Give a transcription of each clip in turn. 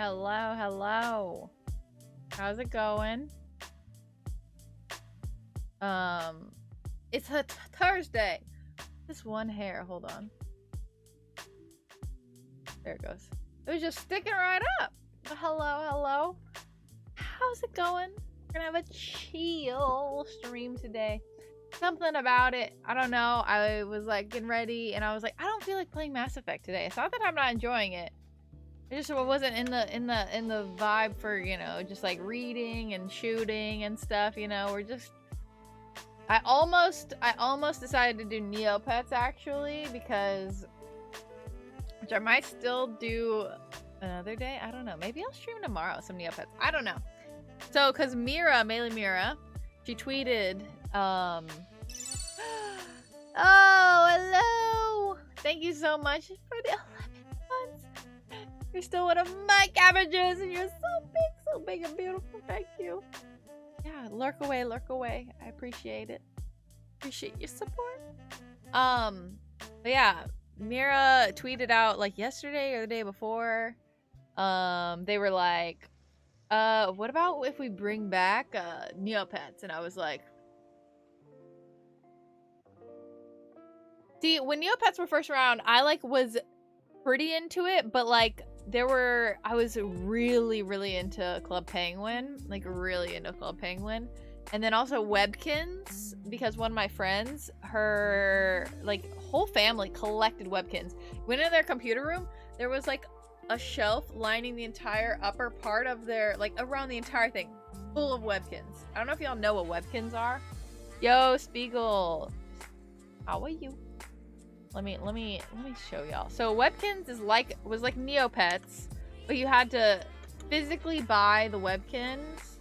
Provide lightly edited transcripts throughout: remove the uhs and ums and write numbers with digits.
Hello, hello. How's it going? It's a Thursday. This one hair, hold on. There it goes. It was just sticking right up. Hello, hello. How's it going? We're gonna have a chill stream today. Something about it, I don't know. I was like getting ready and I was like, I don't feel like playing Mass Effect today. It's not that I'm not enjoying it. I just wasn't in the vibe for, you know, just like reading and shooting and stuff, you know. I almost decided to do Neopets actually, because which I might still do another day. I don't know. Maybe I'll stream tomorrow some Neopets. I don't know. So cuz Melee Mira, she tweeted oh, hello. Thank you so much for the 11 months. You're still one of my cabbages, and you're so big and beautiful. Thank you. Yeah, lurk away. I appreciate it. Appreciate your support. But yeah, Mira tweeted out like yesterday or the day before. They were like, what about if we bring back Neopets? And I was like, see, when Neopets were first around, I like was pretty into it, but like I was really into Club Penguin, and then also Webkins, because one of my friends, her like whole family collected Webkins. Went in their computer room, there was like a shelf lining the entire upper part of their, like around the entire thing, full of Webkins. I don't know if y'all know what Webkins are. Yo, Spiegel, how are you? Let me show y'all. So Webkins was like Neopets, but you had to physically buy the Webkins.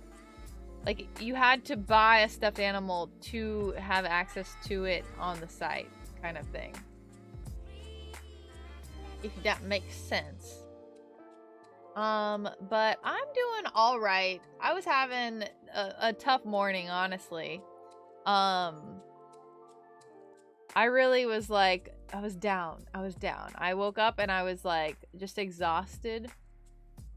Like you had to buy a stuffed animal to have access to it on the site, kind of thing. If that makes sense. But I'm doing all right. I was having a tough morning, honestly. I really was like, I was down. I woke up and I was like, just exhausted.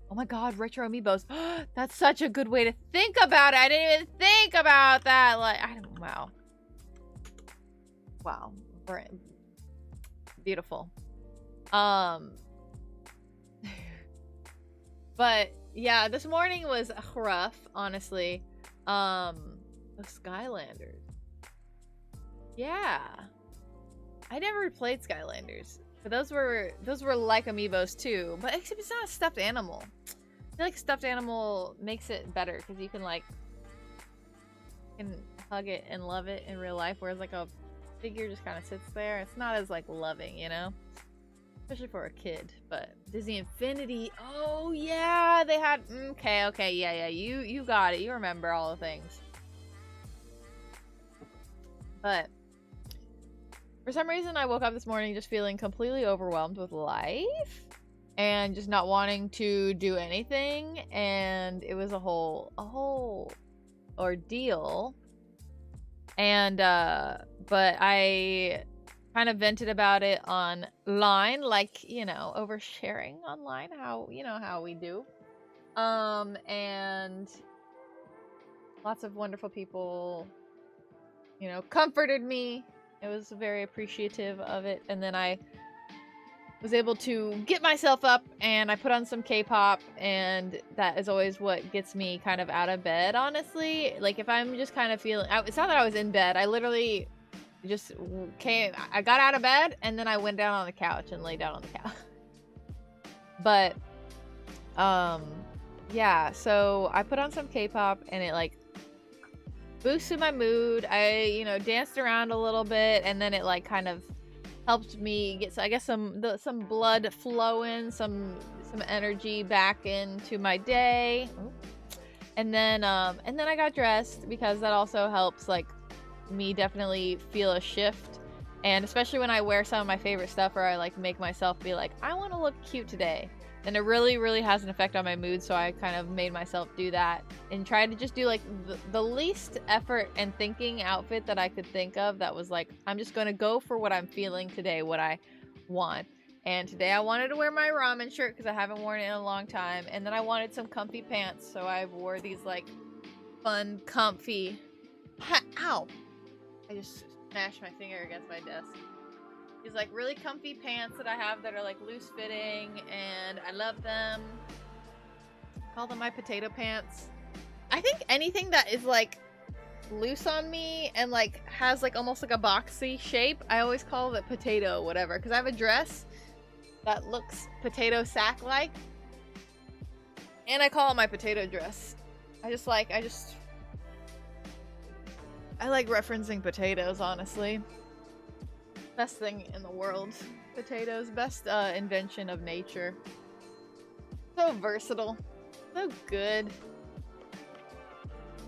Oh my god, retro amiibos. That's such a good way to think about it. I didn't even think about that. Like, wow. Wow. Beautiful. But yeah, this morning was rough, honestly. The Skylanders. Yeah. I never played Skylanders, but those were like amiibos too. But except it's not a stuffed animal. I feel like a stuffed animal makes it better because you can hug it and love it in real life, whereas like a figure just kind of sits there. It's not as like loving, you know, especially for a kid. But Disney Infinity, oh yeah, they had okay, yeah, you got it. You remember all the things, but. For some reason, I woke up this morning just feeling completely overwhelmed with life and just not wanting to do anything, and it was a whole ordeal. And but I kind of vented about it online, like, you know, oversharing online, how we do. And lots of wonderful people, you know, comforted me. I was very appreciative of it, and then I was able to get myself up and I put on some K-pop, and that is always what gets me kind of out of bed, honestly. Like if I'm just kind of feeling, it's not that I was in bed, I literally just I got out of bed and then I went down on the couch and lay down on the couch. But yeah, so I put on some K-pop and it like boosted my mood. I, you know, danced around a little bit, and then it like kind of helped me get, I guess, some blood flowing, some energy back into my day. And then I got dressed, because that also helps like me definitely feel a shift, and especially when I wear some of my favorite stuff, or I like make myself be like, I want to look cute today. And it really has an effect on my mood, so I kind of made myself do that and try to just do like the least effort and thinking outfit that I could think of that was like, I'm just going to go for what I'm feeling today, what I want. And today I wanted to wear my ramen shirt because I haven't worn it in a long time. And then I wanted some comfy pants, so I wore these like fun, comfy. Ow! I just smashed my finger against my desk. These like really comfy pants that I have that are like loose fitting, and I love them. Call them my potato pants. I think anything that is like loose on me and like has like almost like a boxy shape, I always call it potato whatever, because I have a dress that looks potato sack like, and I call it my potato dress. I like referencing potatoes, honestly. Best thing in the world. Potatoes. Best invention of nature. So versatile. So good.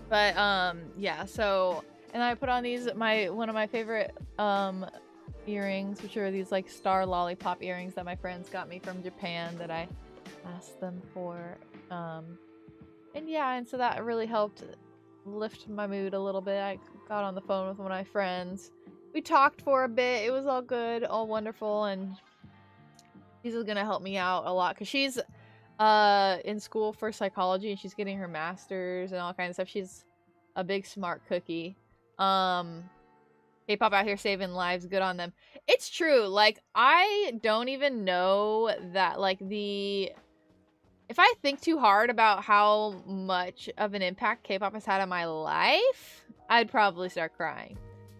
But yeah, so, and I put on these one of my favorite earrings, which are these like star lollipop earrings that my friends got me from Japan that I asked them for. And yeah, and so that really helped lift my mood a little bit. I got on the phone with one of my friends. We talked for a bit. It was all good, all wonderful, and she's gonna help me out a lot because she's in school for psychology and she's getting her master's and all kinds of stuff. She's a big smart cookie. K-pop out here saving lives, good on them. It's true. Like, I don't even know that like if I think too hard about how much of an impact K-pop has had on my life, I'd probably start crying.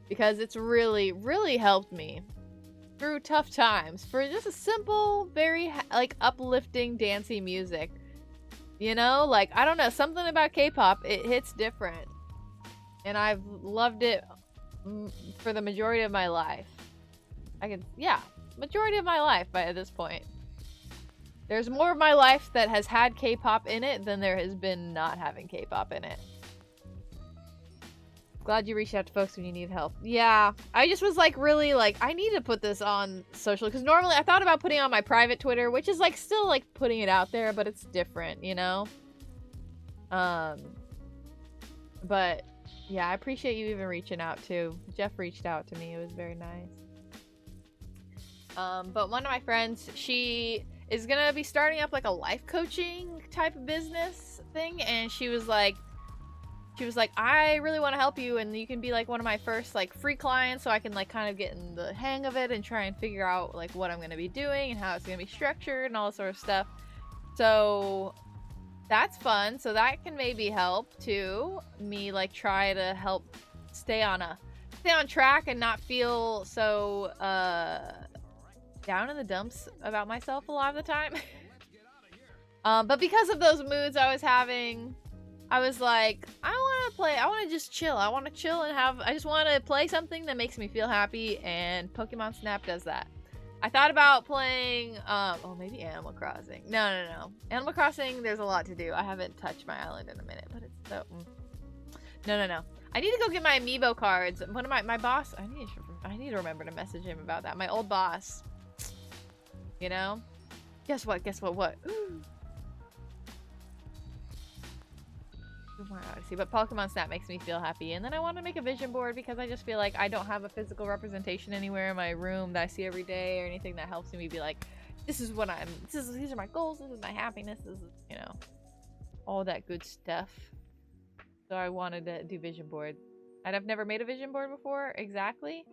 Because it's really, really helped me through tough times for just a simple, very, like, uplifting, dancey music. You know? Like, I don't know. Something about K-pop, it hits different. And I've loved it for the majority of my life. Majority of my life by this point. There's more of my life that has had K-pop in it than there has been not having K-pop in it. Glad you reached out to folks when you need help. Yeah, I just was like really like, I need to put this on social, because normally I thought about putting it on my private Twitter, which is like still like putting it out there, but it's different, you know? But yeah, I appreciate you even reaching out too. Jeff reached out to me. It was very nice. But one of my friends, she is gonna be starting up like a life coaching type of business thing, and she was like, I really want to help you, and you can be like one of my first like free clients, so I can like kind of get in the hang of it and try and figure out like what I'm going to be doing and how it's going to be structured and all this sort of stuff. So that's fun. So that can maybe help too, me like try to help stay on track and not feel so down in the dumps about myself a lot of the time. But because of those moods I was having, I was like, I want to just chill. I want to chill and I just want to play something that makes me feel happy, and Pokemon Snap does that. I thought about playing, maybe Animal Crossing. No. Animal Crossing, there's a lot to do. I haven't touched my island in a minute, but it's so, No. I need to go get my amiibo cards. One of my boss, I need to remember to message him about that. My old boss, you know? Guess what? What? More Odyssey, but Pokemon Snap makes me feel happy, and then I want to make a vision board because I just feel like I don't have a physical representation anywhere in my room that I see every day, or anything that helps me be like, these are my goals, this is my happiness, this is, you know, all that good stuff. So I wanted to do vision board, and I've never made a vision board before exactly,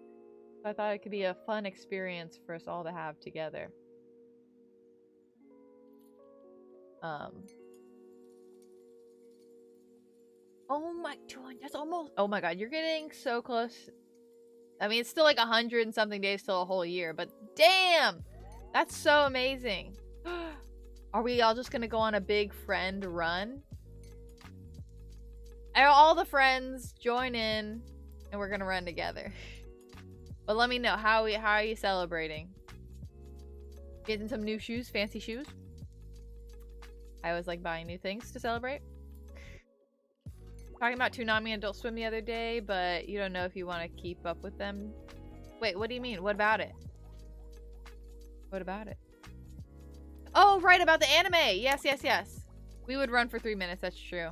so I thought it could be a fun experience for us all to have together. Oh my, 200, that's almost, oh my god, you're getting so close. I mean, it's still like 100 and something days till a whole year, but damn, that's so amazing. Are we all just gonna go on a big friend run? All the friends join in, and we're gonna run together. But let me know, how are you celebrating? Getting some new shoes, fancy shoes? I always like buying new things to celebrate. Talking about Toonami and Adult Swim the other day, but you don't know if you want to keep up with them. Wait, what do you mean? What about it? What about it? Oh, right, about the anime! Yes. We would run for 3 minutes, that's true.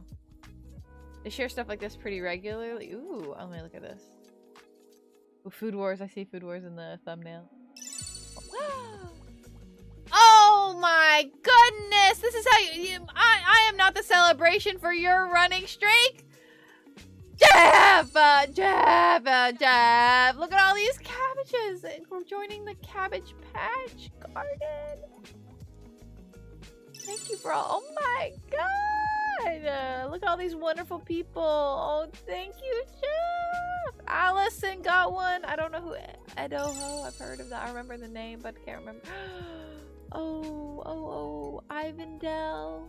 They share stuff like this pretty regularly. Ooh, let me look at this. Ooh, Food Wars, I see Food Wars in the thumbnail. my goodness! This is how I am not the celebration for your running streak! Jab! Jab! Look at all these cabbages! We're joining the Cabbage Patch Garden. Thank you, bro. Oh my god! Look at all these wonderful people. Oh, thank you, Jeff! Allison got one. I don't know who Edoho. I've heard of that. I remember the name, but I can't remember. Oh, Ivandell.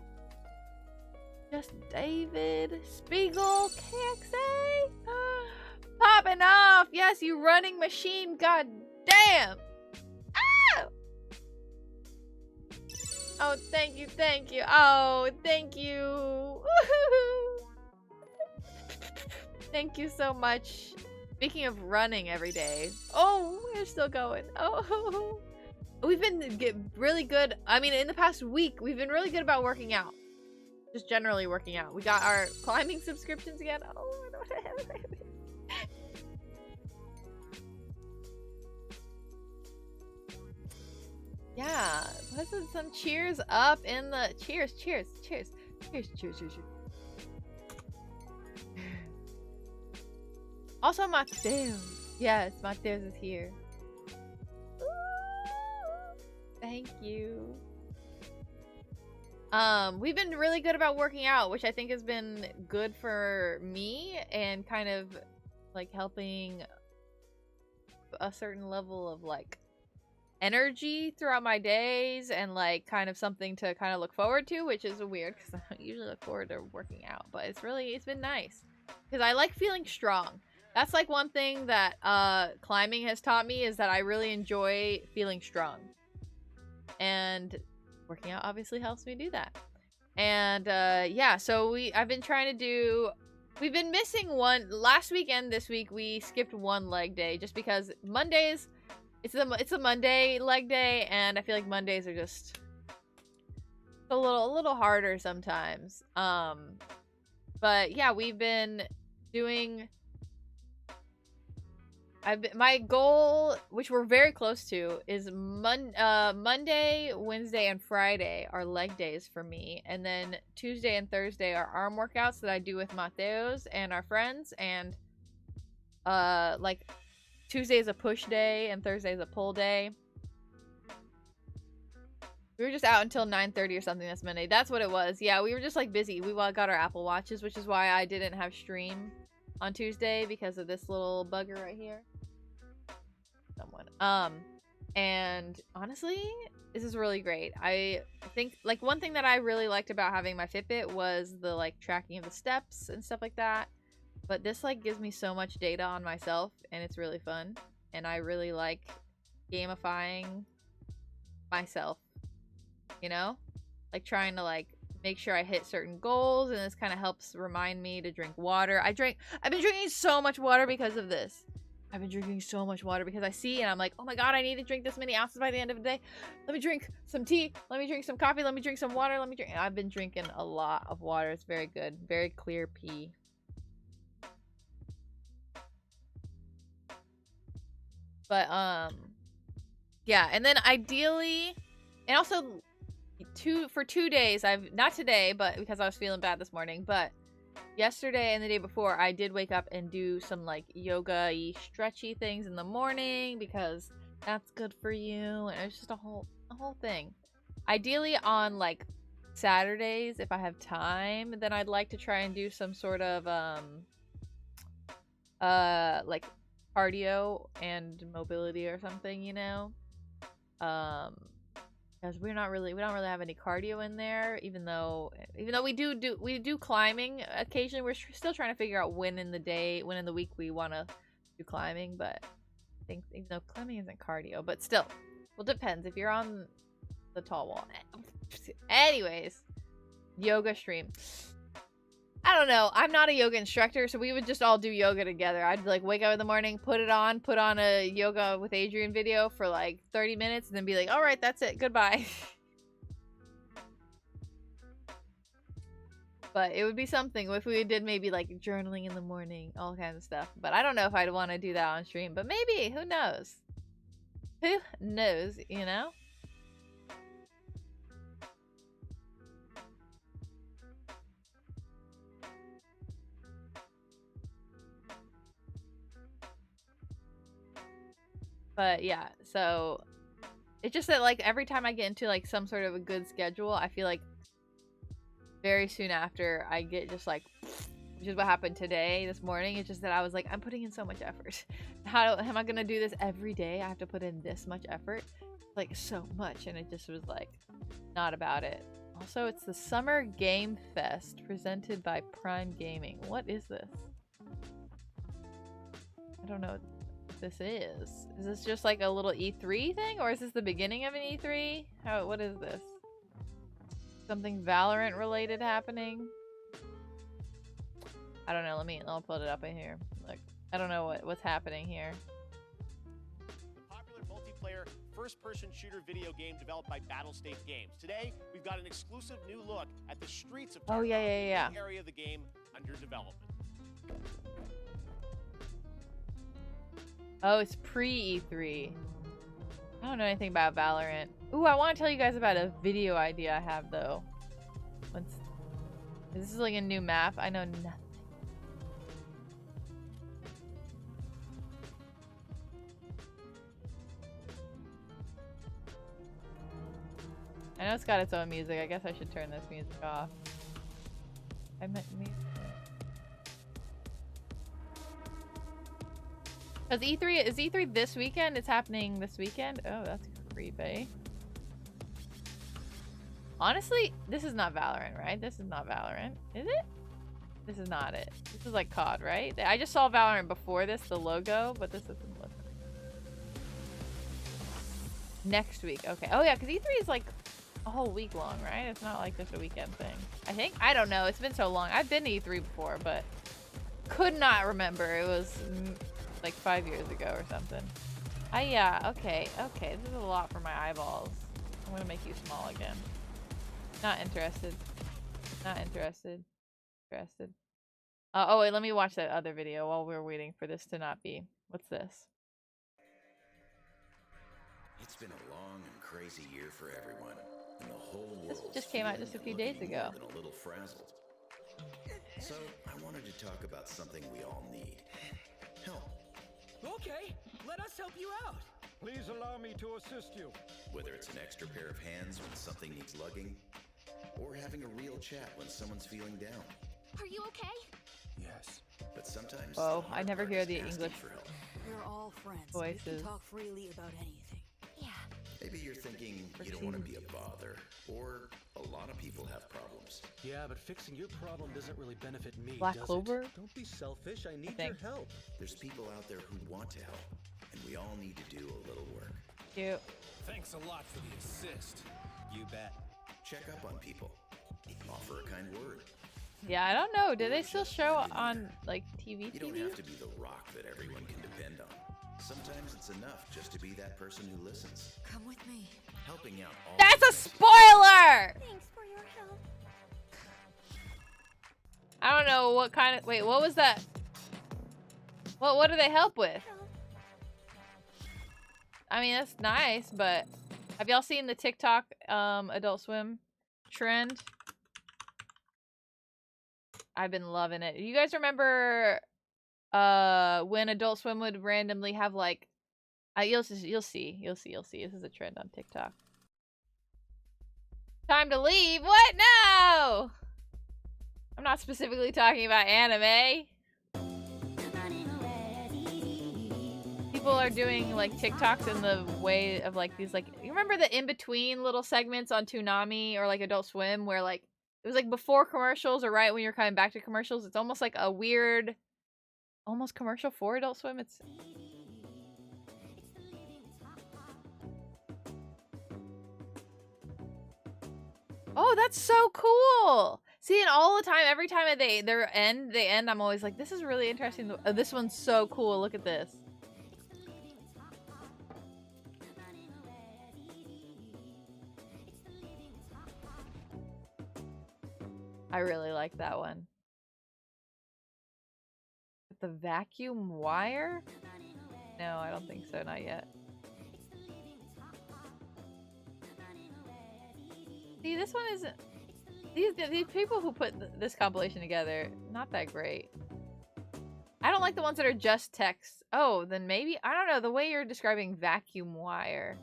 Just David. Spiegel. KXA. Popping off. Yes, you running machine. God damn. Ah! Oh, thank you. Oh, thank you. Thank you so much. Speaking of running every day. Oh, we're still going. Oh. We've been really good. I mean, in the past week, we've been really good about working out. Just generally working out. We got our climbing subscriptions again. Oh, I don't have it. Yeah, put some cheers up in the cheers. Also, Mateus. Yes, Mateus is here. Thank you. We've been really good about working out, which I think has been good for me and kind of like helping a certain level of like energy throughout my days and like kind of something to kind of look forward to, which is weird because I don't usually look forward to working out, but it's been nice because I like feeling strong. That's like one thing that climbing has taught me, is that I really enjoy feeling strong, and working out obviously helps me do that. And yeah, so I've been trying to do, we've been missing one last weekend. This week we skipped one leg day just because Mondays, it's a Monday leg day, and I feel like Mondays are just a little harder sometimes. But yeah, we've been doing, my goal, which we're very close to, is Monday, Wednesday, and Friday are leg days for me, and then Tuesday and Thursday are arm workouts that I do with Mateos and our friends, and like Tuesday is a push day and Thursday is a pull day. We were just out until 9:30 or something this Monday. That's what it was. Yeah, we were just like busy. We got our Apple Watches, which is why I didn't have stream on Tuesday, because of this little bugger right here. And honestly, this is really great. I think like one thing that I really liked about having my Fitbit was the like tracking of the steps and stuff like that. But this like gives me so much data on myself, and it's really fun. And I really like gamifying myself, you know? Like trying to like make sure I hit certain goals, and this kind of helps remind me to drink water. I've been drinking so much water because of this. I've been drinking so much water because I see and I'm like, oh my god, I need to drink this many ounces by the end of the day. Let me drink some tea. Let me drink some coffee. Let me drink some water. I've been drinking a lot of water. It's very good. Very clear pee. But, yeah. And then ideally, and also for 2 days, not today, but because I was feeling bad this morning, but yesterday and the day before, I did wake up and do some like yoga-y stretchy things in the morning because that's good for you, and it's just a whole thing. Ideally on like Saturdays, if I have time, then I'd like to try and do some sort of like cardio and mobility or something, you know, because we don't really have any cardio in there, even though we do climbing occasionally. We're still trying to figure out when in the week we want to do climbing, but I think even though climbing isn't cardio, but still, well, depends if you're on the tall wall. Anyways, yoga stream. I don't know. I'm not a yoga instructor, so we would just all do yoga together. I'd like wake up in the morning, put on a yoga with Adrian video for like 30 minutes, and then be like, all right, that's it. Goodbye. But it would be something if we did maybe like journaling in the morning, all kinds of stuff. But I don't know if I'd want to do that on stream, but maybe, who knows? Who knows, you know? But yeah, so it's just that like every time I get into like some sort of a good schedule, I feel like very soon after I get just like, which is what happened today, this morning. It's just that I was like, I'm putting in so much effort. How am I gonna do this every day? I have to put in this much effort, like so much, and it just was like not about it. Also, it's the Summer Game Fest presented by Prime Gaming. What is this? I don't know what this is. Is this just like a little E3 thing, or is this the beginning of an E3? What is this? Something Valorant related happening? I don't know. I'll put it up in here. Look, I don't know what's happening here. Popular multiplayer first-person shooter video game developed by Battlestate Games. Today, we've got an exclusive new look at the streets of Tarkov, the area of the game under development. Oh, it's pre-E3. I don't know anything about Valorant. Ooh, I want to tell you guys about a video idea I have though. This is like a new map. I know nothing. I know it's got its own music. I guess I should turn this music off. I meant music. Cause E3 is E3 this weekend? It's happening this weekend? Oh, that's creepy. Honestly, this is not Valorant, right? This is not Valorant. Is it? This is not it. This is like COD, right? I just saw Valorant before this, the logo, but this doesn't look. Next week. Okay. Oh yeah, because E3 is like a whole week long, right? It's not like just a weekend thing. I think. I don't know. It's been so long. I've been to E3 before, but could not remember. It was like 5 years ago or something. Yeah. Okay. Okay. This is a lot for my eyeballs. I'm gonna make you small again. Not interested. Not interested. Interested. Oh wait, let me watch that other video while we're waiting for this to not be. What's this? It's been a long and crazy year for everyone, and the whole world This just came out just a few days ago. A little frazzled. So I wanted to talk about something we all need. Help. Okay, let us help you out. Please allow me to assist you. Whether it's an extra pair of hands when something needs lugging, or having a real chat when someone's feeling down. Are you okay? Yes. But sometimes I never hear the English for help. We're all friends. Voices. We can talk freely about anything. Yeah. Maybe you're thinking you don't want to be a bother, or a lot of people have problems. Yeah, but fixing your problem doesn't really benefit me, Black does Clover? it? Don't be selfish. I need I your help. There's people out there who want to help, and we all need to do a little work. Cute. Thanks a lot for the assist. You bet. Check up on people. Offer a kind word. Yeah, I don't know. Do they still show on like TV? You don't have to be the rock that everyone can depend on. Sometimes it's enough just to be that person who listens. Come with me. Helping out all. That's a spoiler! Thanks for your help. I don't know what kind of. Wait, what was that? What do they help with? I mean, that's nice, but have y'all seen the TikTok Adult Swim trend? I've been loving it. You guys remember when Adult Swim would randomly have like you'll see. This is a trend on TikTok. Time to leave. What? No! I'm not specifically talking about anime. People are doing like TikToks in the way of like these like, you remember the in-between little segments on Toonami or like Adult Swim where like it was like before commercials or right when you're coming back to commercials? It's almost like a weird almost commercial for Adult Swim. It's oh, that's so cool. See, and all the time, every time they end, I'm always like, this is really interesting. This one's so cool. Look at this. I really like that one. The vacuum wire? No, I don't think so. Not yet. See, this one isn't... These people who put this compilation together, not that great. I don't like the ones that are just text. Oh, then maybe, I don't know, the way you're describing vacuum wire.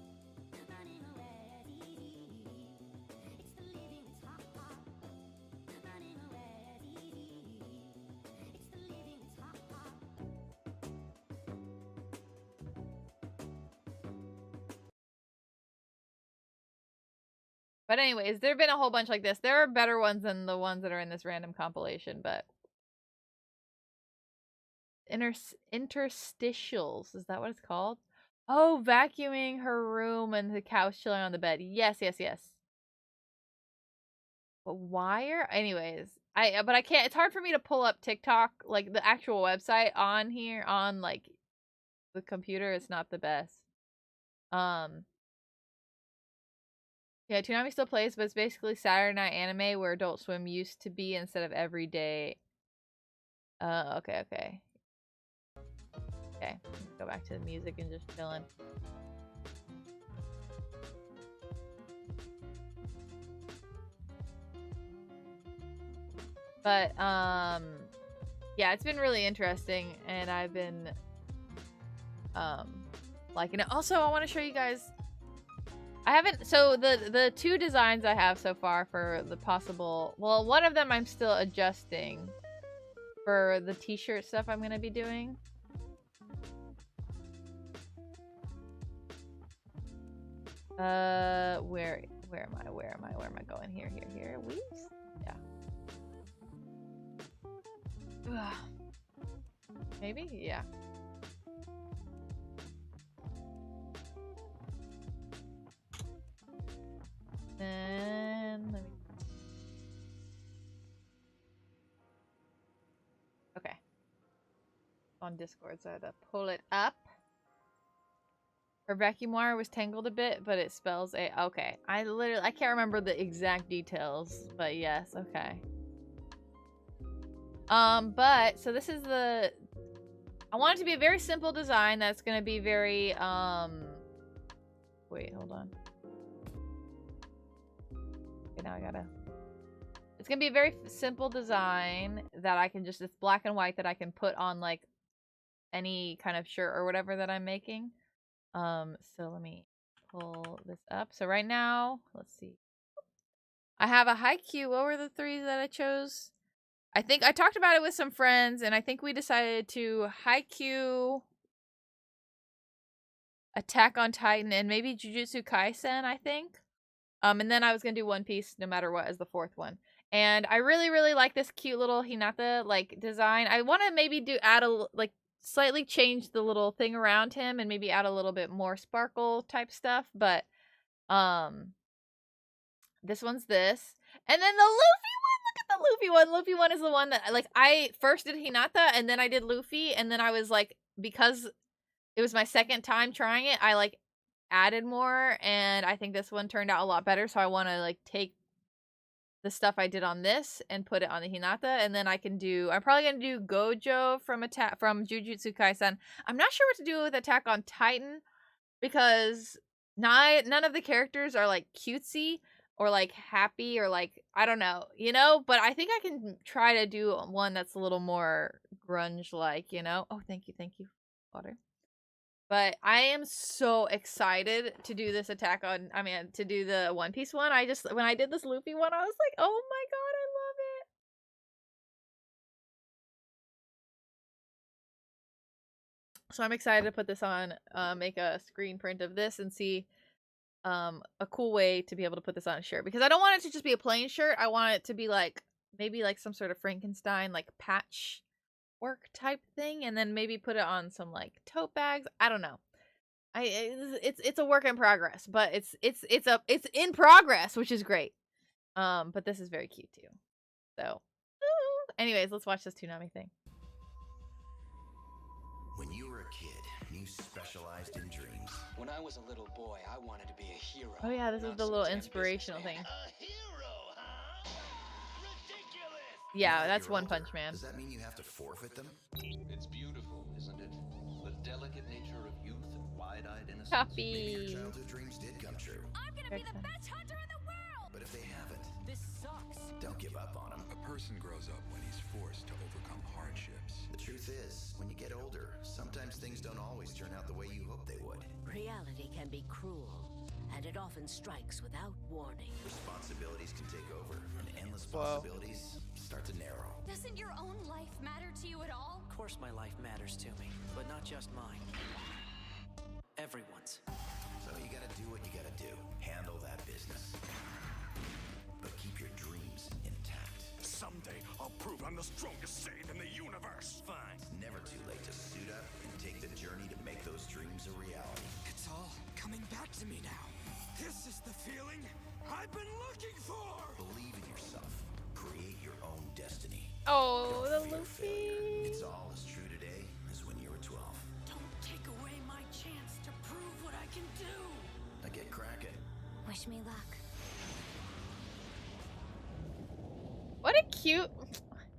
But anyways, there have been a whole bunch like this. There are better ones than the ones that are in this random compilation, but interstitials, is that what it's called? Oh, vacuuming her room and the couch chilling on the bed. Yes, yes, yes. But wire? Anyways, but I can't, it's hard for me to pull up TikTok, like the actual website on here on like the computer. It's not the best. Yeah, Toonami still plays, but it's basically Saturday Night Anime where Adult Swim used to be instead of every day. Okay. Okay, go back to the music and just chilling. But, yeah, it's been really interesting, and I've been, liking it. Also, I want to show you guys, I haven't, so the two designs I have so far for the possible, well, one of them I'm still adjusting for the t-shirt stuff I'm going to be doing. Where am I going? Here. Weaves? Yeah. Ugh. Maybe? Yeah. Then let me. Okay. On Discord, so I had to pull it up. Her vacuum wire was tangled a bit, but it spells a. Okay. I can't remember the exact details, but yes, okay. But so this is I want it to be a very simple design that's gonna be very wait, hold on. Okay, now it's gonna be a very simple design that I can just, it's black and white that I can put on like any kind of shirt or whatever that I'm making. So let me pull this up. So right now, let's see. I have a Haikyuu. What were the three that I chose? I think I talked about it with some friends, and I think we decided to Haikyuu, Attack on Titan, and maybe Jujutsu Kaisen, I think. And then I was gonna do One Piece no matter what as the fourth one. And I really, really like this cute little Hinata like design. I want to maybe add a like slightly change the little thing around him and maybe add a little bit more sparkle type stuff. But this one's this, and then the Luffy one. Look at the Luffy one. Luffy one is the one that like I first did Hinata and then I did Luffy, and then I was like, because it was my second time trying it, I like added more, and I think this one turned out a lot better. So I want to like take the stuff I did on this and put it on the Hinata, and then I'm probably gonna do Gojo from Jujutsu Kaisen. I'm not sure what to do with Attack on Titan because none of the characters are like cutesy or like happy or like, I don't know, but I think I can try to do one that's a little more grunge like, Oh, thank you, water. But I am so excited to do this to do the One Piece one. When I did this Luffy one, I was like, oh my god, I love it. So I'm excited to put this on, make a screen print of this and see a cool way to be able to put this on a shirt. Because I don't want it to just be a plain shirt. I want it to be like, maybe like some sort of Frankenstein, like patch work type thing, and then maybe put it on some like tote bags. I don't know. It's a work in progress, but it's in progress, which is great. But this is very cute too. So, anyways, let's watch this Toonami thing. When you were a kid, you specialized in dreams. When I was a little boy, I wanted to be a hero. Oh yeah, this is the little inspirational thing. A hero, huh? Ridiculous! Yeah, Now that's you're One older, Punch Man. Does that mean you have to forfeit them? It's beautiful, isn't it? The delicate nature of youth and wide-eyed innocence. Maybe your Copy. childhood dreams did come true. I'm gonna be the best hunter in the world! But if they haven't, This sucks. don't give up. up on them. A person grows up when he's forced to overcome hardships. The truth is, when you get older, sometimes things don't always turn out the way you hope they would. Reality can be cruel, and it often strikes without warning. Responsibilities can take over, and endless possibilities start to narrow. Doesn't your own life matter to you at all? Of course my life matters to me, but not just mine. Everyone's. So you gotta do what you gotta do. Handle that business. But keep your dreams intact. Someday I'll prove I'm the strongest Saiyan in the universe. Fine. It's never too late to suit up and take the journey to make those dreams a reality. It's all coming back to me now. This is the feeling I've been looking for. Believe in yourself. Create your own destiny. Oh, the Don't fear failure. Luffy. It's all as true today as when you were 12. Don't take away my chance to prove what I can do. Now get cracking. Wish me luck. What a cute.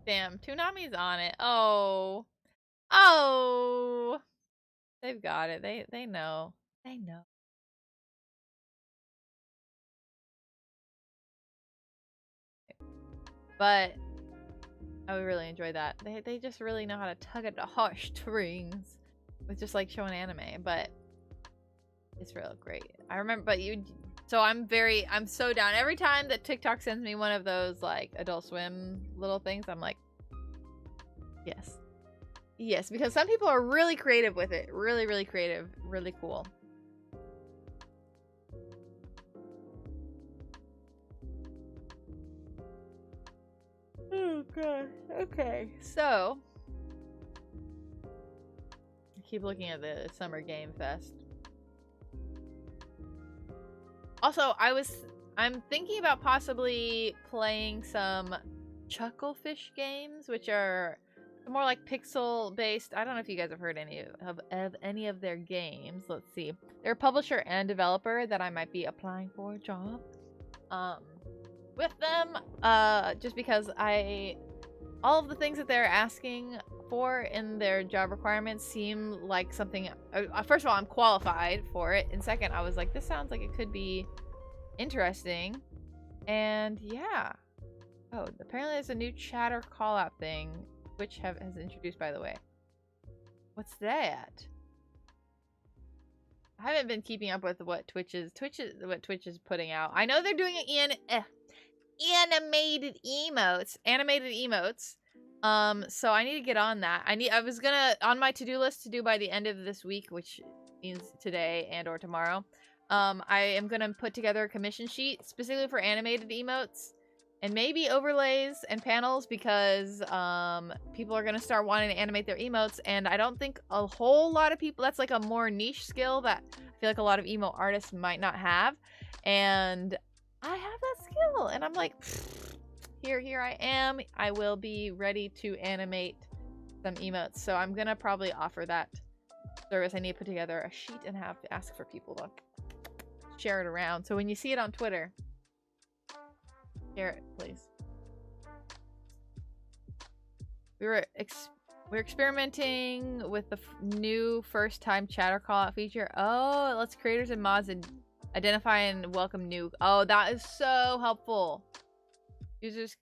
Damn, Toonami's on it. Oh. Oh. They've got it. They know. They know. But I would really enjoy that. They just really know how to tug at the heartstrings with just like showing anime, but it's real great. I remember, but so I'm so down. Every time that TikTok sends me one of those like Adult Swim little things, I'm like, yes. Yes, because some people are really creative with it. Really, really creative. Really cool. Oh god. Okay. So I keep looking at the Summer Game Fest. Also, I'm thinking about possibly playing some Chucklefish games, which are more like pixel based. I don't know if you guys have heard any of their games. Let's see. They're a publisher and developer that I might be applying for a job with them, just because all of the things that they're asking for in their job requirements seem like something. First of all, I'm qualified for it, and second, I was like, this sounds like it could be interesting. And yeah. Oh, apparently there's a new chatter call out thing Twitch has introduced, by the way. What's that? I haven't been keeping up with what Twitch is putting out. I know they're doing animated emotes. So I need to get on that. I was gonna on my to-do list to do by the end of this week, which means today and or tomorrow. I am gonna put together a commission sheet specifically for animated emotes. And maybe overlays and panels, because people are going to start wanting to animate their emotes. And I don't think a whole lot of people, that's like a more niche skill that I feel like a lot of emo artists might not have. And I have that skill. And I'm like, here I am. I will be ready to animate some emotes. So I'm going to probably offer that service. I need to put together a sheet and have to ask for people to share it around. So when you see it on Twitter, share it, please. We're experimenting with the new first-time chatter call-out feature. Oh, it lets creators and mods identify and welcome new. Oh, that is so helpful. Users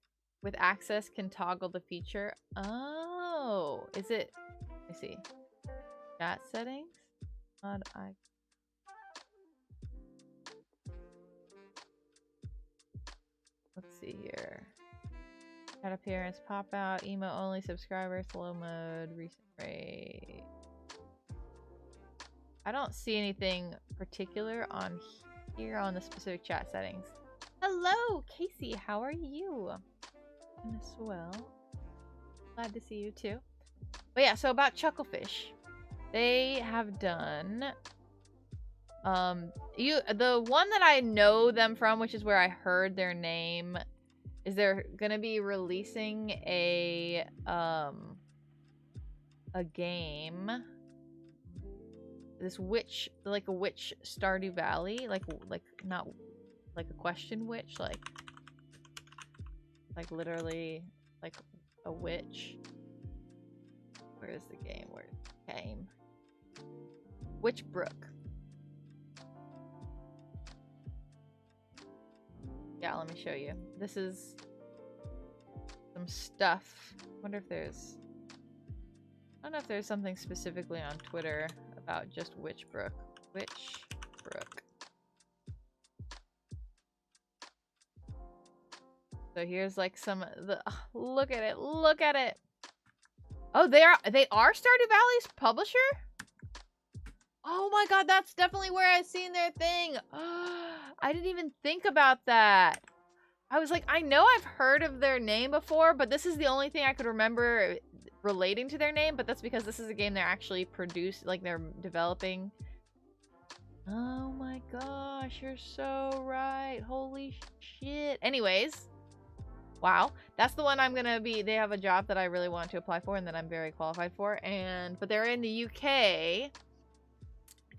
with access can toggle the feature. Oh, is it? Let me see. Chat settings. Mod icon. Let's see here. Chat appearance, pop out, emo only, subscriber, slow mode, recent rate. I don't see anything particular on here on the specific chat settings. Hello, Casey. How are you? I'm as well. Glad to see you too. But yeah, so about Chucklefish. They have done the one that I know them from, which is where I heard their name, is they're gonna be releasing a game, this witch, like a witch Stardew Valley, like not like a question witch, like literally like a witch. Where is the game? Where it came? Witchbrook. Yeah, let me show you. This is some stuff. Wonder if there's... I don't know if there's something specifically on Twitter about just Witchbrook. Witchbrook. So here's like some of the... look at it. Look at it. Oh, they are Stardew Valley's publisher? Oh my god, that's definitely where I've seen their thing. I didn't even think about that. I was like, I know I've heard of their name before, but this is the only thing I could remember relating to their name, but that's because this is a game they're actually like they're developing. Oh my gosh, you're so right. Holy shit. Anyways, wow. That's the one I'm gonna be, they have a job that I really want to apply for and that I'm very qualified for, but they're in the UK.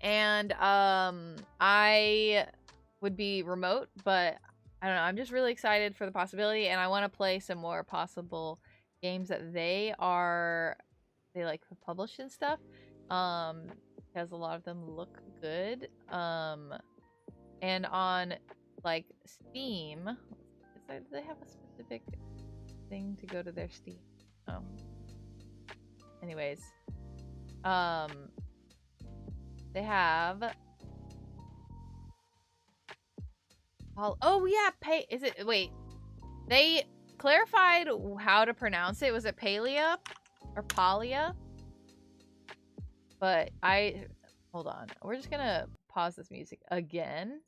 And I would be remote, but I don't know. I'm just really excited for the possibility, and I want to play some more possible games that they like publish and stuff. Because a lot of them look good. And on like Steam, do they have a specific thing to go to their Steam? Oh. Anyways, they have. Oh yeah, wait. They clarified how to pronounce it. Was it Palia or Palia? But hold on. We're just gonna pause this music again.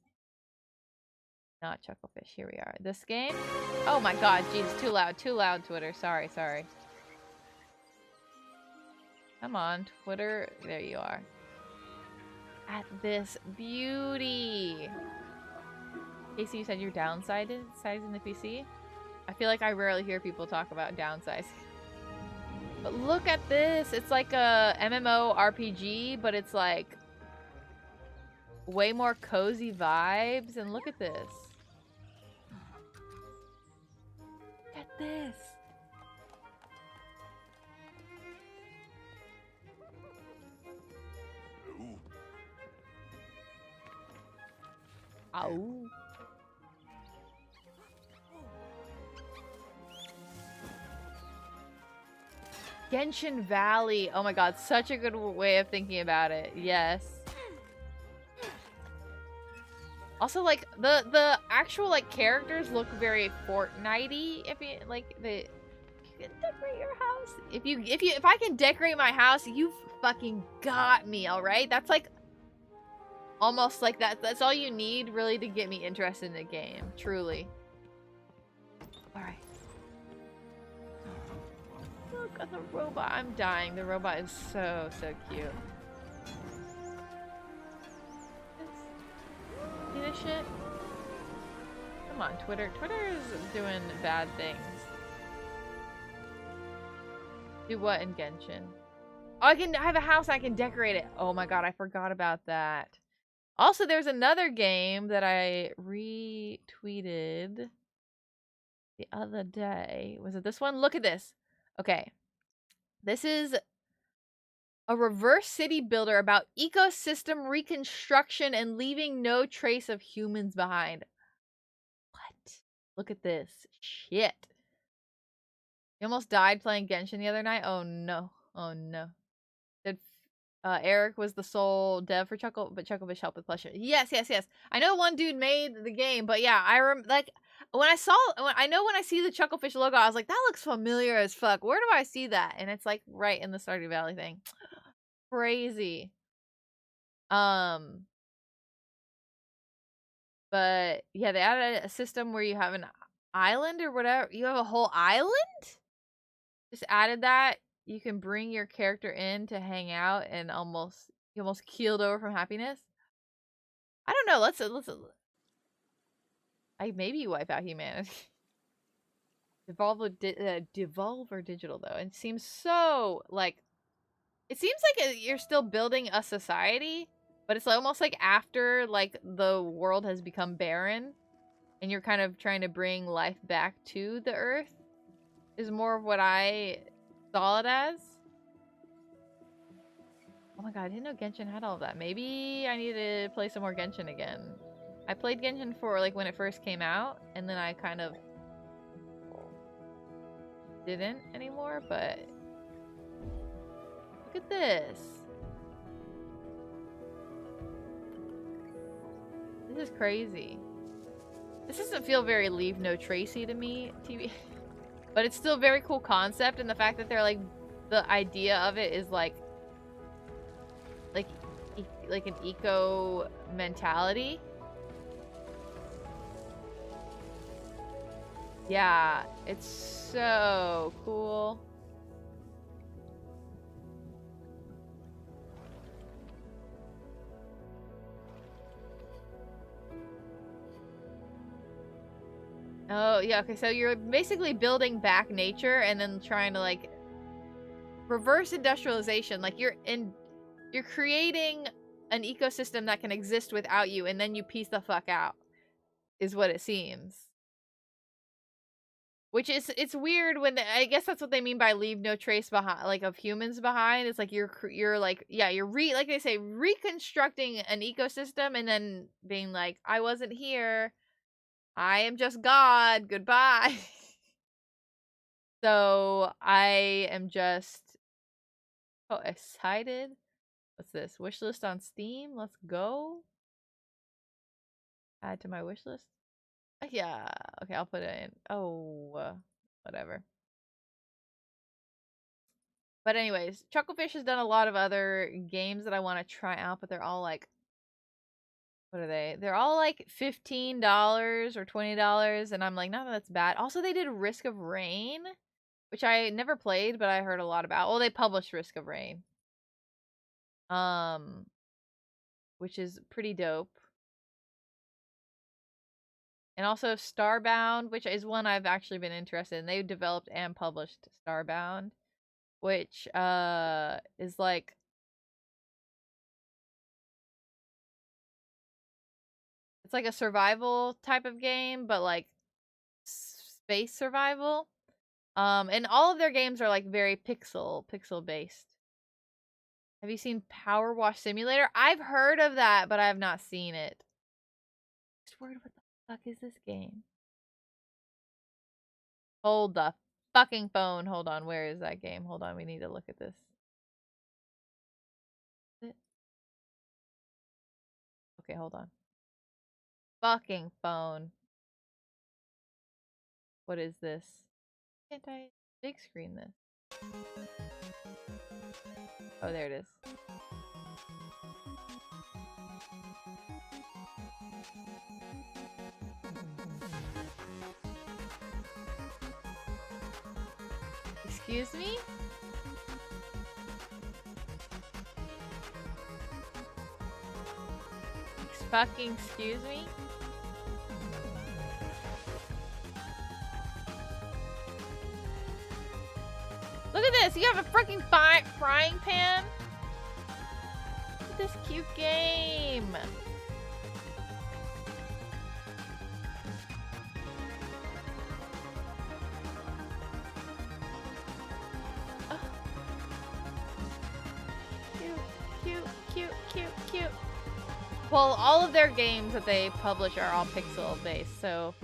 Not Chucklefish. Here we are. This game. Oh my god, jeez, too loud, Twitter. Sorry. Come on, Twitter. There you are. At this beauty. Casey, you said you're downsizing the PC? I feel like I rarely hear people talk about downsizing. But look at this. It's like a MMO RPG, but it's like way more cozy vibes. And look at this. Look at this. Ow. Genshin Valley. Oh my god, such a good way of thinking about it. Yes. Also, like the actual like characters look very Fortnite-y. If you like you can decorate your house. If I can decorate my house, you fucking got me, all right? That's like almost like that's all you need really to get me interested in the game, truly. All right. Look at the robot. I'm dying. The robot is so cute. See this shit? Come on, Twitter. Twitter is doing bad things. Do what in Genshin? Oh, I have a house. I can decorate it. Oh my god, I forgot about that. Also, there's another game that I retweeted the other day. Was it this one? Look at this. Okay. This is a reverse city builder about ecosystem reconstruction and leaving no trace of humans behind. What? Look at this. Shit. You almost died playing Genshin the other night? Oh no. Oh no. Eric was the sole dev for but Chucklefish helped with plush. Yes. I know one dude made the game, but yeah, when I see the Chucklefish logo, I was like, that looks familiar as fuck. Where do I see that? And it's like right in the Stardew Valley thing. Crazy. But yeah, they added a system where you have an island or whatever. You have a whole island? Just added that. You can bring your character in to hang out and you almost keeled over from happiness. I don't know. Let's maybe you wipe out humanity. Devolver Digital though. It seems so like you're still building a society, but it's almost like after like the world has become barren and you're kind of trying to bring life back to the earth is more of what I saw it as. Oh my god, I didn't know Genshin had all of that. Maybe I need to play some more Genshin again. I played Genshin for like when it first came out, and then I kind of didn't anymore, but look at this. This is crazy. This doesn't feel very Leave No Tracy to me, TV. But it's still a very cool concept, and the fact that they're like, the idea of it is like an eco mentality. Yeah, it's so cool. Oh, yeah, okay, so you're basically building back nature and then trying to, like, reverse industrialization. Like, you're creating an ecosystem that can exist without you, and then you piece the fuck out, is what it seems. Which is, it's weird when, I guess that's what they mean by leave no trace behind, like, of humans behind. It's like, you're like, yeah, like they say, reconstructing an ecosystem and then being like, I wasn't here. I am just God. Goodbye. So I am just excited. What's this? Wish list on Steam. Let's go. Add to my wish list. Yeah. Okay, I'll put it in. Oh, whatever. But anyways, Chucklefish has done a lot of other games that I want to try out, but they're all like, what are they? They're all like $15 or $20, and I'm like, no, that's bad. Also, they did Risk of Rain, which I never played, but I heard a lot about. Well, they published Risk of Rain. Which is pretty dope. And also Starbound, which is one I've actually been interested in. They developed and published Starbound, which is like, it's like a survival type of game, but like space survival. And all of their games are like very pixel based. Have you seen Power Wash Simulator? I've heard of that, but I have not seen it. Just word, what the fuck is this game? Hold the fucking phone. Hold on, where is that game? Hold on, we need to look at this. Okay, hold on. Fucking phone. What is this? Can't I big screen this? Oh, there it is. Excuse me? Fucking excuse me? Look at this! You have a freaking frying pan? Look at this cute game! Oh. Cute. Well, all of their games that they publish are all pixel based, so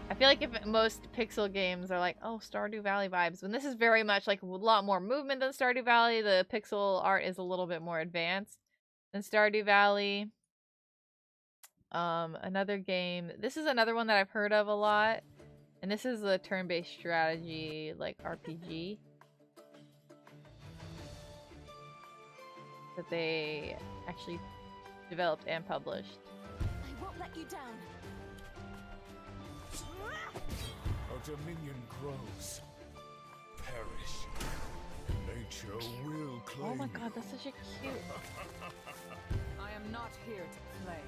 I feel like if most pixel games are like, oh, Stardew Valley vibes, when this is very much like a lot more movement than Stardew Valley, the pixel art is a little bit more advanced than Stardew Valley. Another game, this is another one that I've heard of a lot, and this is a turn-based strategy, like RPG, that they actually developed and published. I won't let you down. Our dominion grows. Perish. Nature will claim. Oh my god, that's such a cute. I am not here to play.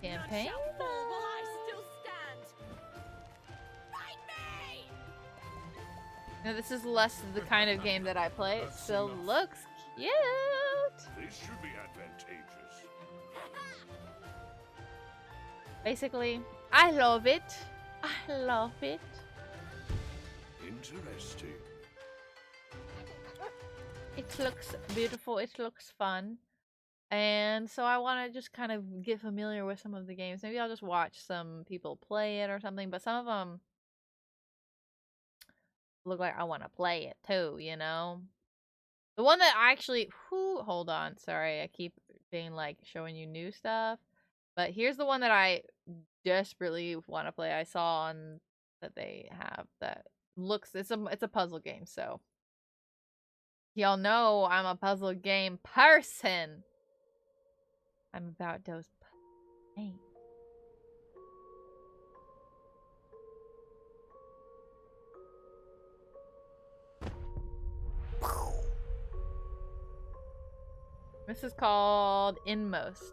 Campaign? While I still stand. Fight me! No, this is less the kind of game that I play. It still looks cute. This should be advantageous. Basically, I love it. I love it. Interesting. It looks beautiful. It looks fun. And so I want to just kind of get familiar with some of the games. Maybe I'll just watch some people play it or something. But some of them look like I want to play it too, you know? The one that I actually... hold on. Sorry, I keep being like showing you new stuff. But here's the one that I desperately want to play. I saw on that they have that looks... It's a puzzle game, so... Y'all know I'm a puzzle game person. I'm about those games. This is called Inmost.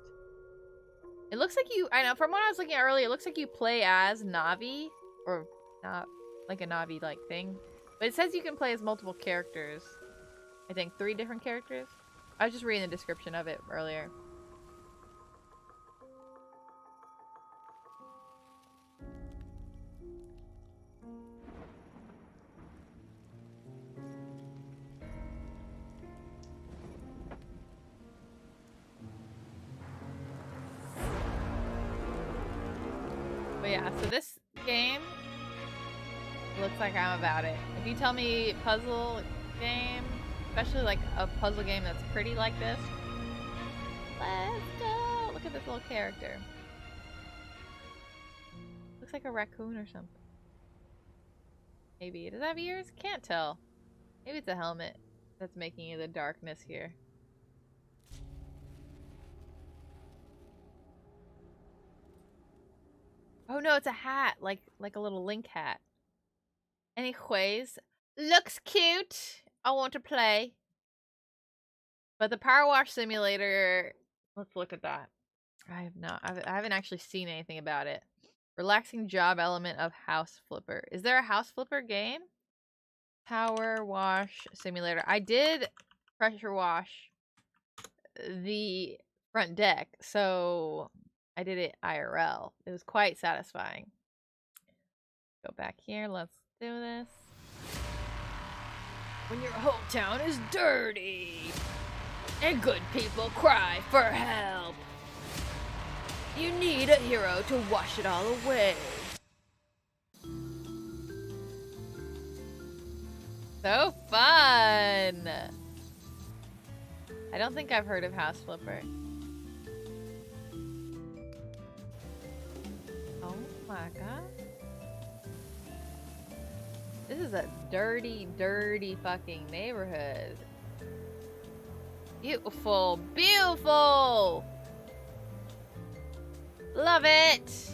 It looks like you... I know, from what I was looking at earlier, it looks like you play as Navi. Or not like a Navi-like thing. But it says you can play as multiple characters. I think 3 different characters. I was just reading the description of it earlier. But yeah, so this game looks like I'm about it. If you tell me puzzle game, especially like a puzzle game that's pretty like this, let's go. Look at this little character. Looks like a raccoon or something. Maybe. Does it have ears? Can't tell. Maybe it's a helmet that's making the darkness here. Oh no, it's a hat, like a little Link hat. Anyways, looks cute. I want to play. But the Power Wash Simulator, let's look at that. I haven't actually seen anything about it. Relaxing job element of House Flipper. Is there a House Flipper game? Power Wash Simulator. I did pressure wash the front deck, so I did it IRL. It was quite satisfying. Go back here. Let's do this. When your whole town is dirty and good people cry for help, you need a hero to wash it all away. So fun! I don't think I've heard of House Flipper. Oh my god. This is a dirty, dirty fucking neighborhood. Beautiful, beautiful! Love it!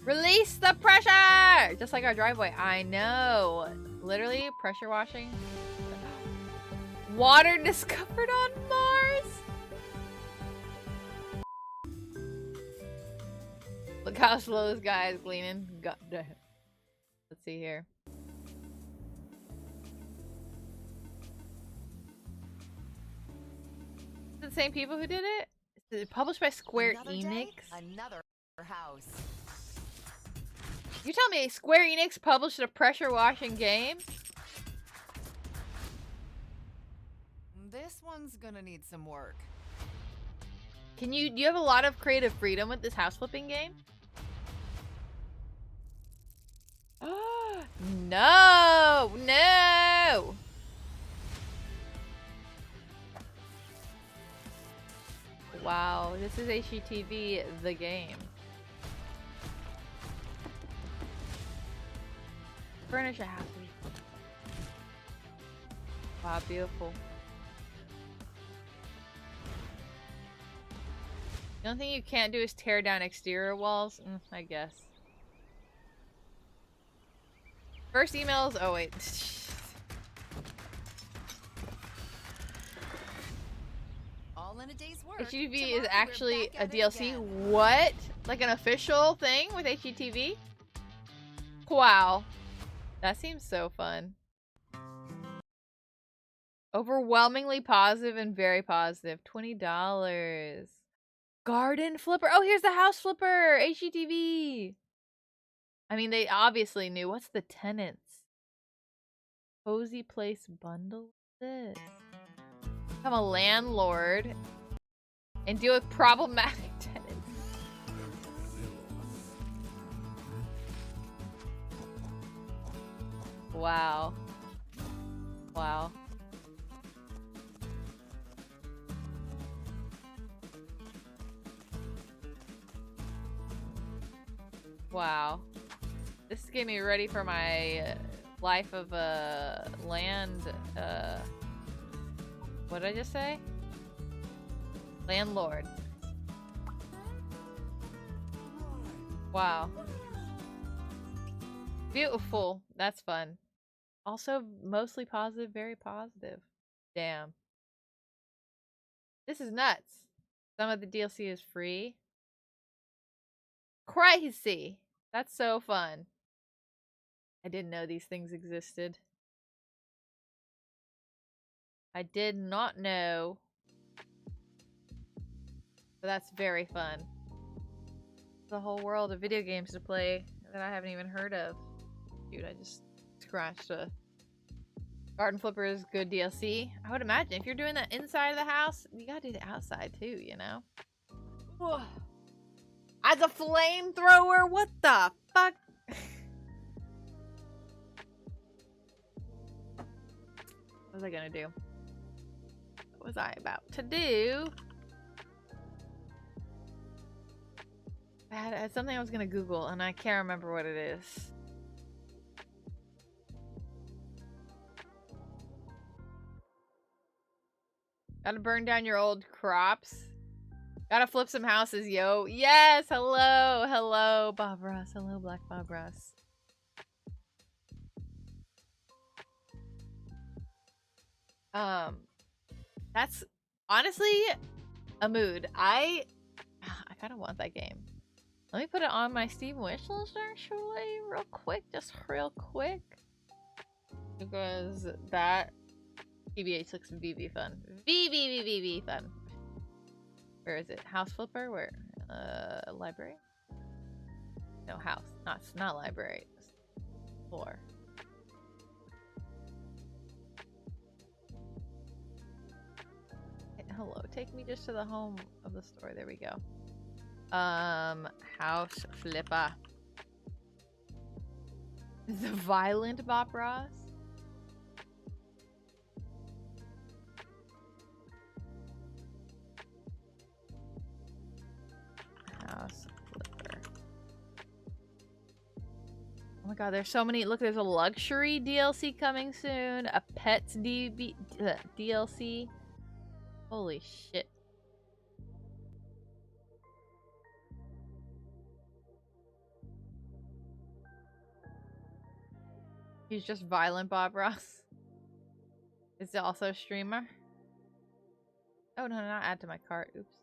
Release the pressure! Just like our driveway. I know. Literally, pressure washing. Water discovered on Mars? Look how slow this guy is cleaning. God damn. Let's see here. Is it the same people who did it? Is it published by Square Enix? Another house. You tell me Square Enix published a pressure washing game? This one's gonna need some work. Do you have a lot of creative freedom with this house flipping game? No! No! Wow, this is HGTV, the game. Furnish a house. Wow, beautiful. The only thing you can't do is tear down exterior walls? I guess. First emails. Oh, wait. All in a day's work. HGTV is actually a DLC? What? Like an official thing with HGTV? Wow. That seems so fun. Overwhelmingly positive and very positive. $20. Garden Flipper. Oh, here's the House Flipper. HGTV. I mean, they obviously knew. What's the tenants? Cozy Place bundle? What's this? Become a landlord and deal with problematic tenants. Wow. Wow. Wow. This is getting me ready for my life of land. What did I just say? Landlord. Wow. Beautiful. That's fun. Also, mostly positive, very positive. Damn. This is nuts. Some of the DLC is free. Crazy. That's so fun. I didn't know these things existed. I did not know. But that's very fun. The whole world of video games to play that I haven't even heard of. Dude, I just scratched a Garden Flipper is good DLC. I would imagine if you're doing that inside of the house, you gotta do the outside too, you know? Whoa. As a flamethrower? What the fuck? What was I gonna do? What was I about to do? I had something I was gonna Google and I can't remember what it is. Gotta burn down your old crops. Gotta flip some houses, yo. Yes! Hello! Hello, Bob Ross. Hello, Black Bob Ross. That's honestly a mood. I kind of want that game. Let me put it on my Steam wishlist actually, real quick. Just real quick. Because that TBH looks VV fun. VV fun. Where is it? House Flipper? Where? Library? No, house. Not library. Floor. Hello. Take me just to the home of the store. There we go. House Flipper. The violent Bob Ross? House Flipper. Oh my god, there's so many. Look, there's a luxury DLC coming soon. A pets DLC. Holy shit. He's just violent Bob Ross. Is it also a streamer? Oh no, not add to my cart. Oops.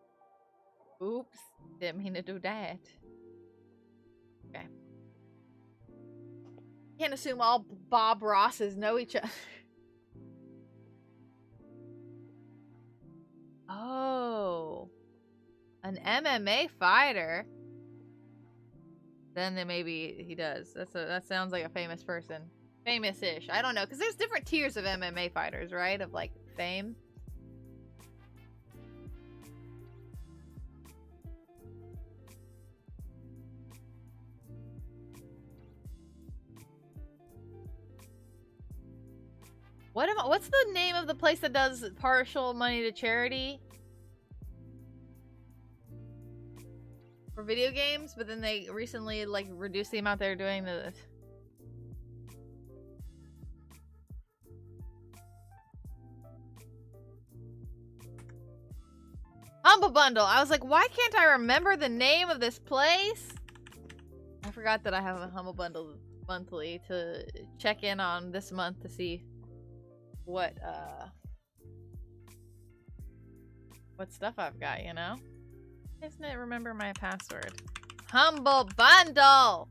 Oops. Didn't mean to do that. Okay. Can't assume all Bob Rosses know each other. Oh. An MMA fighter? Then maybe he does. That sounds like a famous person. Famous-ish. I don't know, because there's different tiers of MMA fighters, right? Of like fame. What's the name of the place that does partial money to charity? For video games, but then they recently like reduced the amount they're doing the Humble Bundle. I was like, why can't I remember the name of this place? I forgot that I have a Humble Bundle monthly to check in on this month to see what stuff I've got, you know? Isn't it remember my password? Humble Bundle!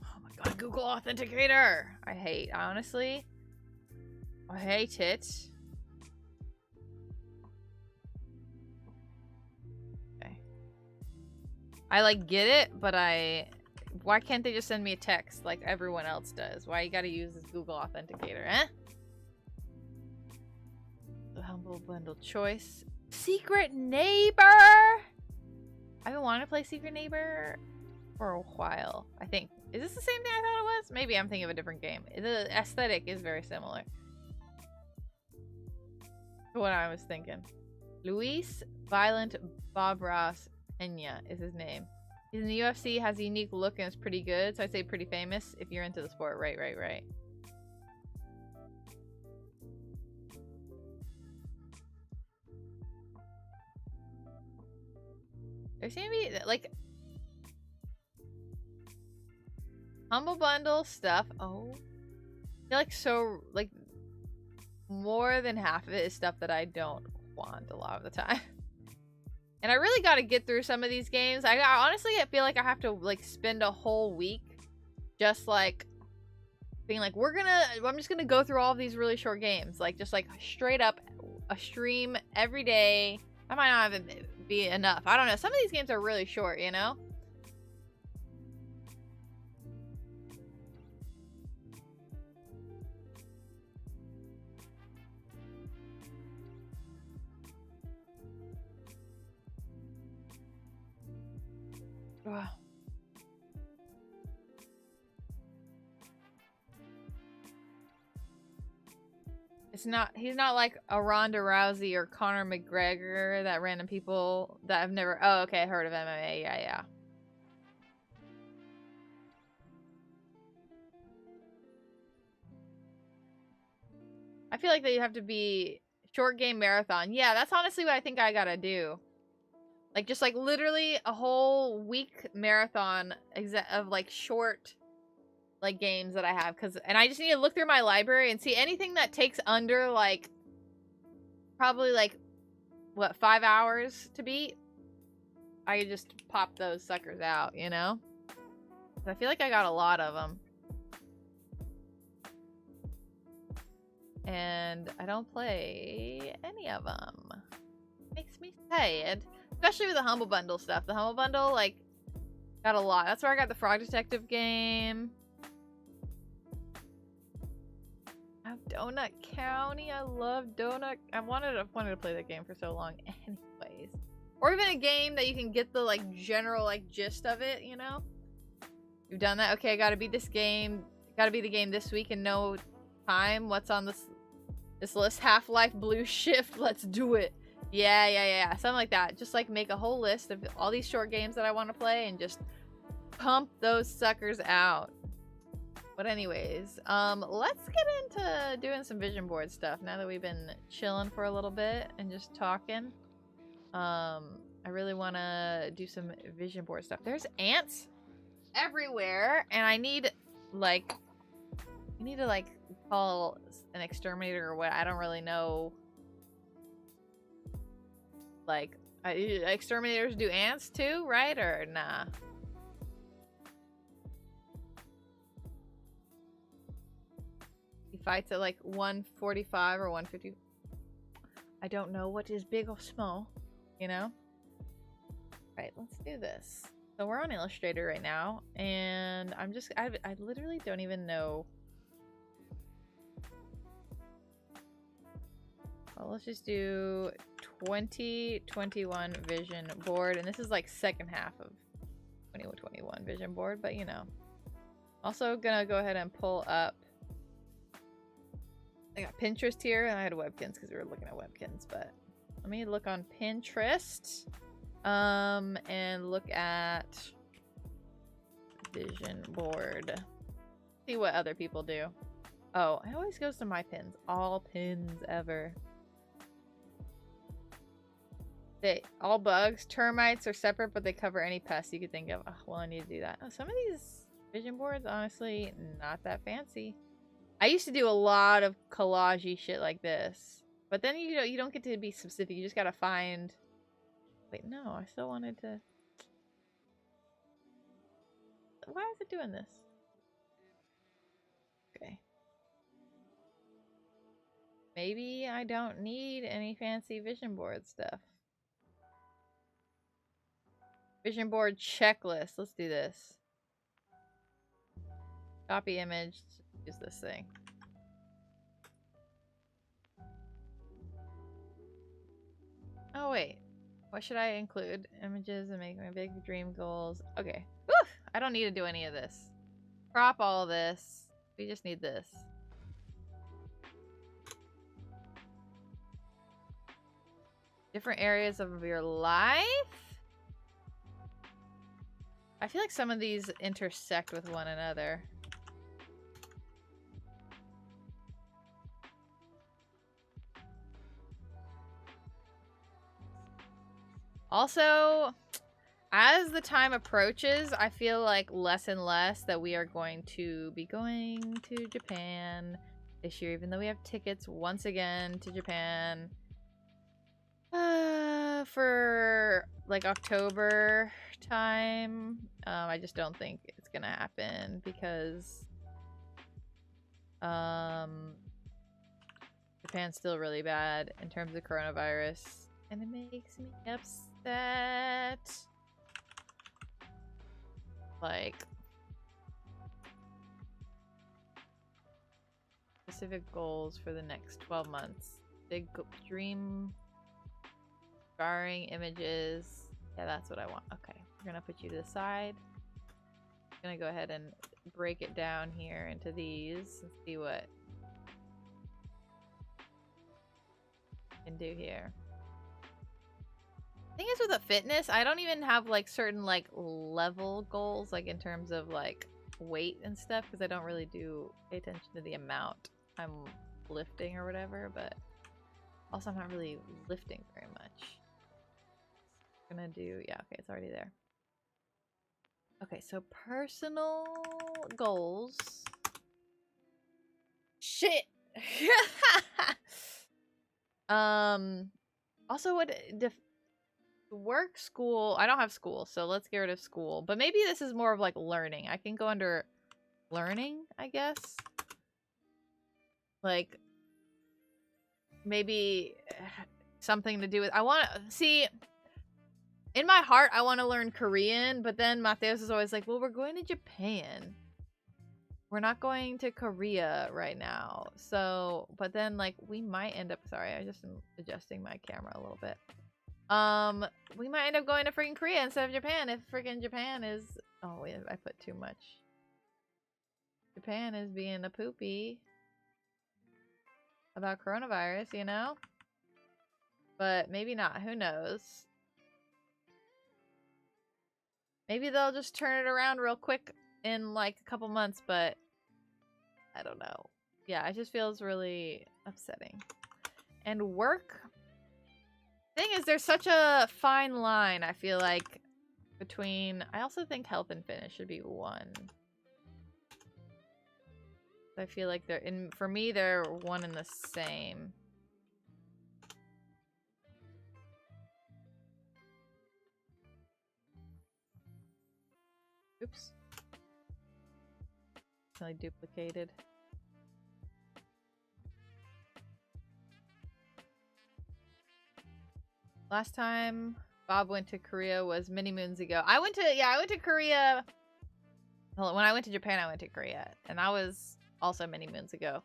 Oh my god, Google Authenticator! I hate, honestly. I hate it. Okay. I like get it, but I why can't they just send me a text like everyone else does? Why you gotta use this Google Authenticator, eh? The Humble Bundle choice. Secret Neighbor! I've been wanting to play Secret Neighbor for a while, I think. Is this the same thing I thought it was? Maybe I'm thinking of a different game. The aesthetic is very similar to what I was thinking. Luis Violent Bob Ross Pena is his name. He's in the UFC, has a unique look, and is pretty good. So I say pretty famous if you're into the sport. Right. There seem to be, like, Humble Bundle stuff. Oh. I feel like so, like, more than half of it is stuff that I don't want a lot of the time. And I really got to get through some of these games. Honestly, I feel like I have to, like, spend a whole week just, like, being like, I'm just gonna go through all of these really short games. Like, just, like, straight up a stream every day. I might not even be enough. I don't know. Some of these games are really short, you know? Wow. He's not like a Ronda Rousey or Conor McGregor, that random people that I've never, oh, okay, heard of MMA, yeah. I feel like that you have to be short game marathon. Yeah, that's honestly what I think I gotta do. Like, just, like, literally a whole week marathon of, like, short, like, games that I have. And I just need to look through my library and see anything that takes under, like, probably, like, what, 5 hours to beat? I could just pop those suckers out, you know? I feel like I got a lot of them. And I don't play any of them. Makes me sad. Especially with the Humble Bundle stuff. The Humble Bundle, like, got a lot. That's where I got the Frog Detective game. I have Donut County. I love Donut. I wanted to play that game for so long anyways. Or even a game that you can get the, like, general, like, gist of it, you know? You've done that? Okay, I gotta beat this game. Gotta beat the game this week in no time. What's on this list? Half-Life Blue Shift. Let's do it. Yeah. Something like that. Just, like, make a whole list of all these short games that I want to play and just pump those suckers out. But anyways, let's get into doing some vision board stuff now that we've been chilling for a little bit and just talking. I really want to do some vision board stuff. There's ants everywhere, and I need, like, to call an exterminator or what. I don't really know. Like, exterminators do ants too, right? Or nah? He fights at like 145 or 150. I don't know what is big or small, you know? Right, let's do this. So we're on Illustrator right now, and I literally don't even know. Well, let's just do 2021 vision board, and this is like second half of 2021 vision board, but you know. Also gonna go ahead and pull up. I got Pinterest here, and I had Webkins because we were looking at Webkins, but let me look on Pinterest, and look at vision board. See what other people do. Oh, it always goes to my pins. All pins ever. All bugs. Termites are separate, but they cover any pests you could think of. Oh, well, I need to do that. Oh, some of these vision boards, honestly, not that fancy. I used to do a lot of collage-y shit like this. But then you don't get to be specific. You just gotta find... Wait, no. I still wanted to... Why is it doing this? Okay. Maybe I don't need any fancy vision board stuff. Vision board checklist. Let's do this. Copy image. Use this thing. Oh wait, what should I include? Images and make my big dream goals. Okay. Woo! I don't need to do any of this. Crop all this. We just need this. Different areas of your life? I feel like some of these intersect with one another. Also, as the time approaches, I feel like less and less that we are going to be going to Japan this year, even though we have tickets once again to Japan for like October time. I just don't think it's gonna happen because Japan's still really bad in terms of coronavirus, and it makes me upset. Like, specific goals for the next 12 months. Big dream, scarring images. Yeah, that's what I want. Okay, we're gonna put you to the side. I'm gonna go ahead and break it down here into these and see what we can do here. Thing is, with a fitness, I don't even have like certain like level goals, like in terms of like weight and stuff, because I don't really pay attention to the amount I'm lifting or whatever. But also, I'm not really lifting very much. I'm gonna do, yeah, okay, it's already there. Okay, so personal goals. Shit. Also, what work, school. I don't have school, so let's get rid of school. But maybe this is more of like learning. I can go under learning, I guess. Like maybe something to do with, I want to see, in my heart I want to learn Korean, but then Mateos is always like, well, we're going to Japan, we're not going to Korea right now. So, but then like we might end up, sorry, I just am adjusting my camera a little bit. We might end up going to freaking Korea instead of Japan if freaking Japan is, oh wait, I put too much. Japan is being a poopy about coronavirus, you know? But maybe not, who knows? Maybe they'll just turn it around real quick in like a couple months, but I don't know. Yeah, it just feels really upsetting. And work. Thing is, there's such a fine line, I feel like, between, I also think health and fitness should be one. I feel like they're, for me, they're one and the same. Oops. Accidentally duplicated. Last time Bob went to Korea was many moons ago. I went to Korea. Well, when I went to Japan, I went to Korea. And that was also many moons ago.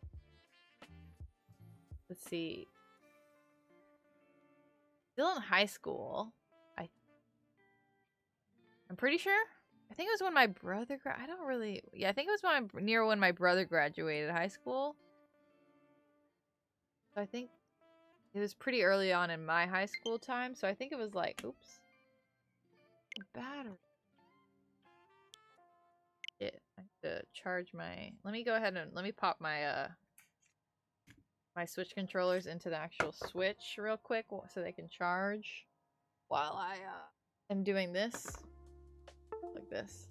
Let's see. Still in high school. I'm pretty sure. I think it was when my brother I don't really, yeah, I think it was when my brother graduated high school. So I think it was pretty early on in my high school time, so I think it was like, oops. Battery. Shit, I have to charge my, let me go ahead and, let me pop my, my Switch controllers into the actual Switch real quick so they can charge while I, am doing this. Like this.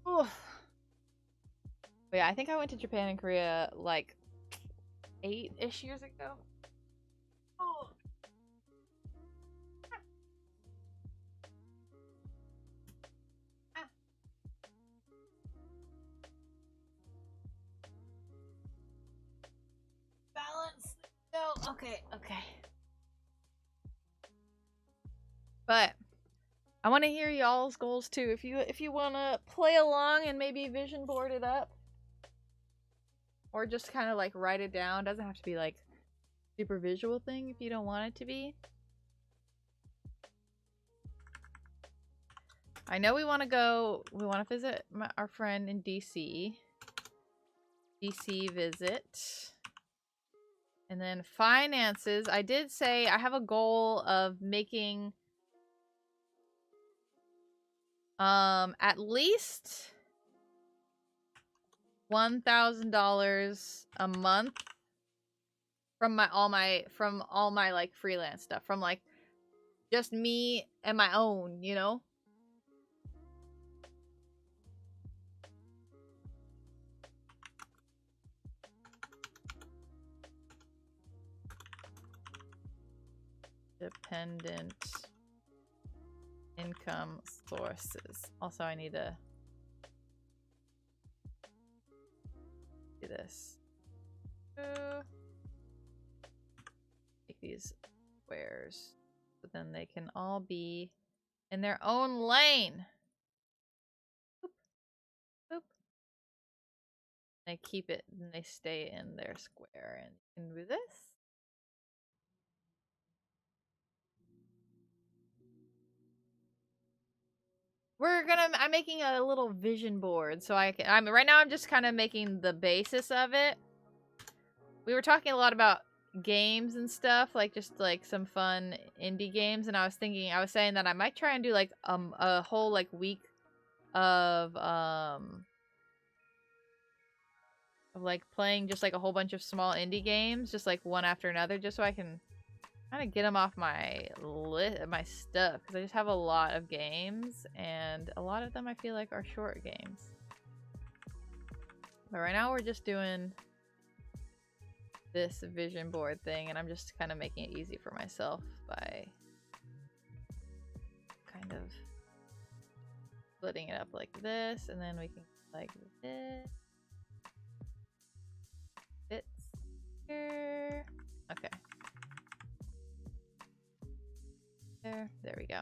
Oh. But yeah, I think I went to Japan and Korea like 8-ish years ago. Oh. Ah. Balance. No. Okay. But I want to hear y'all's goals too. If you want to play along and maybe vision board it up, or just kind of like write it down. Doesn't have to be like super visual thing if you don't want it to be. I know we want to visit our friend in DC. DC visit. And then finances. I did say I have a goal of making at least $1,000 a month from all my like freelance stuff, from like just me and my own, you know. Dependent income sources. Also, I need to do this. Take these squares, but then they can all be in their own lane. Boop. Boop. They keep it and they stay in their square, and you can do this. I'm making a little vision board so right now I'm just kind of making the basis of it. We were talking a lot about games and stuff, like just like some fun indie games, and I was saying that I might try and do like a whole like week of like playing just like a whole bunch of small indie games, just like one after another, just so I can kind of get them off my my stuff, because I just have a lot of games, and a lot of them I feel like are short games. But right now we're just doing this vision board thing, and I'm just kind of making it easy for myself by kind of splitting it up like this, and then we can like this. Fits here. Okay. There we go.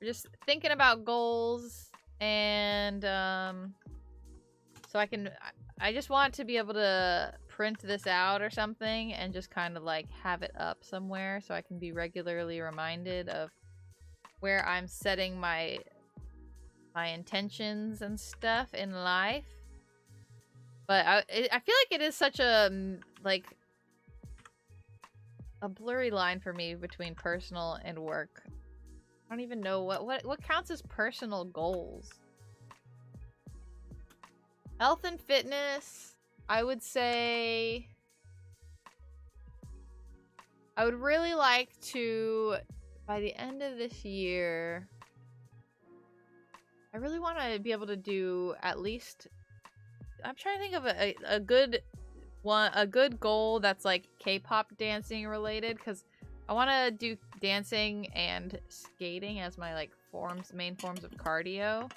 We're just thinking about goals, and so I just want to be able to print this out or something and just kind of like have it up somewhere so I can be regularly reminded of where I'm setting my intentions and stuff in life. But I feel like it is such a like a blurry line for me between personal and work. I don't even know what counts as personal goals. Health and fitness, I would say I would really like to, by the end of this year, I really want to be able to do at least, I'm trying to think of a good goal that's like K-pop dancing related, because I want to do dancing and skating as my like main forms of cardio.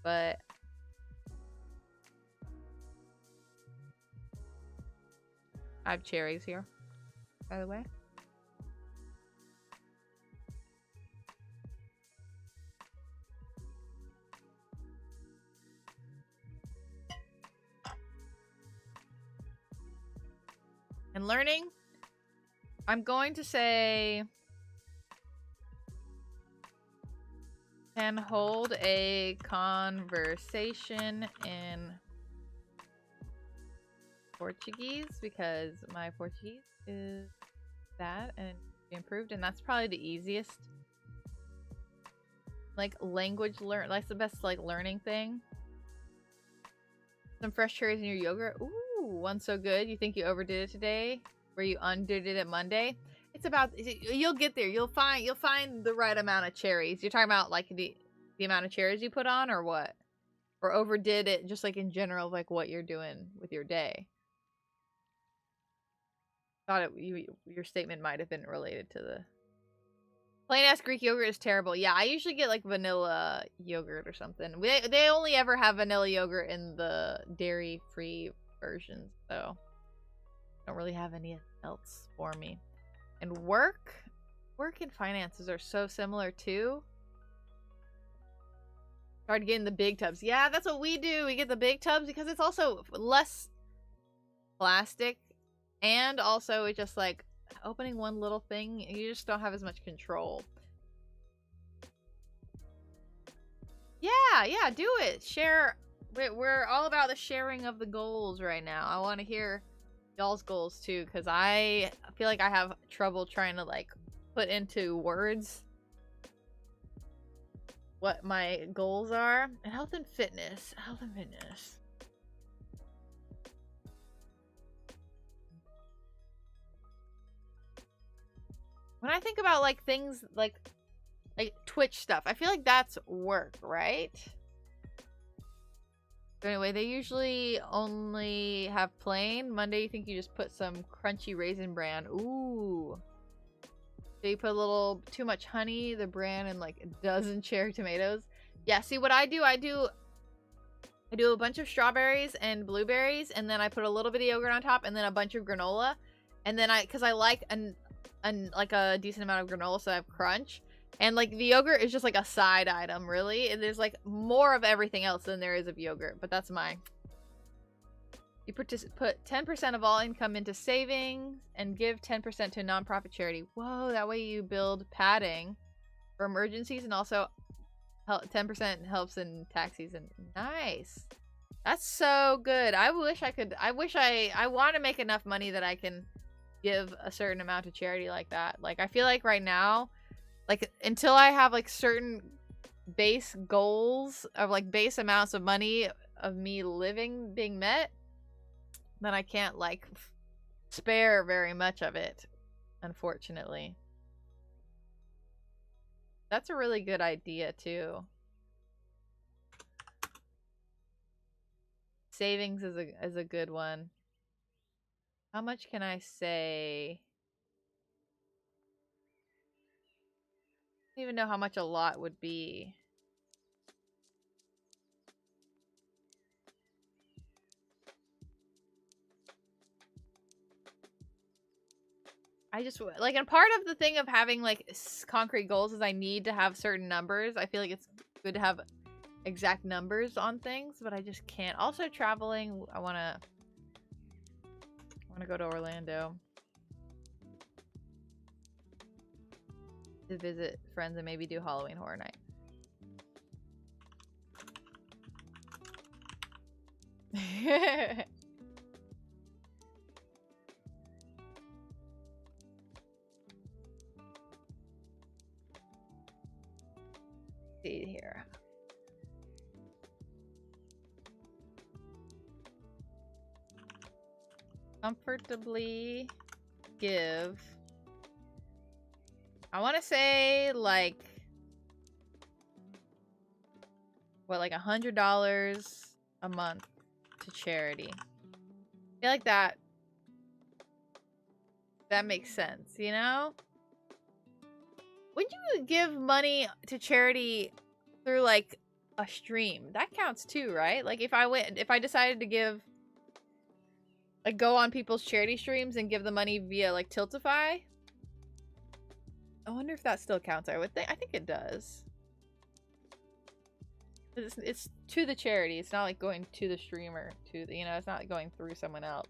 But I have cherries here, by the way. And learning, I'm going to say can hold a conversation in Portuguese, because my Portuguese is bad and improved, and that's probably the easiest like language that's the best like learning thing. Some fresh cherries in your yogurt. Ooh, one so good you think you overdid it today, where you undid it Monday. It's about, you'll get there. You'll find the right amount of cherries. You're talking about like the amount of cherries you put on, or what? Or overdid it just like in general, like what you're doing with your day. Thought your statement might have been related to the plain ass Greek yogurt is terrible. Yeah, I usually get like vanilla yogurt or something. They only ever have vanilla yogurt in the dairy-free versions, so don't really have any else for me. And work, Work and finances are so similar too. Started getting the big tubs. Yeah, that's what we do. We get the big tubs because it's also less plastic, and also it's just like opening one little thing, you just don't have as much control. Yeah, do it. Share. We're all about the sharing of the goals right now. I want to hear y'all's goals too, because I feel like I have trouble trying to like put into words what my goals are. And health and fitness. When I think about like things like Twitch stuff, I feel like that's work, right? But anyway, they usually only have plain. Monday, you think you just put some crunchy raisin bran. Ooh. So you put a little too much honey, the bran, and like a dozen cherry tomatoes. Yeah, see what I do? I do a bunch of strawberries and blueberries, and then I put a little bit of yogurt on top, and then a bunch of granola. And then because I like like a decent amount of granola, so I have crunch. And like the yogurt is just like a side item, really. And there's like more of everything else than there is of yogurt, but that's mine. You put 10% of all income into savings and give 10% to a nonprofit charity. Whoa, that way you build padding for emergencies, and also 10% helps in tax season. Nice. That's so good. I want to make enough money that I can give a certain amount to charity like that. Like, I feel like right now, like, until I have like certain base goals of like base amounts of money of me living being met, then I can't like spare very much of it, unfortunately. That's a really good idea too. Savings is a good one. How much can I say? I don't even know how much a lot would be. I just like, and part of the thing of having like concrete goals is I need to have certain numbers. I feel like it's good to have exact numbers on things, but I just can't. Also, traveling, I want to go to Orlando to visit friends and maybe do Halloween Horror Night. See here. Comfortably give. I want to say like what, like $100 a month to charity. I feel like that makes sense, you know? When you give money to charity through like a stream, that counts too, right? Like if I decided to give, like, go on people's charity streams and give the money via like Tiltify, I wonder if that still counts. I think it does. It's to the charity. It's not like going to the streamer, to the, you know, it's not like going through someone else.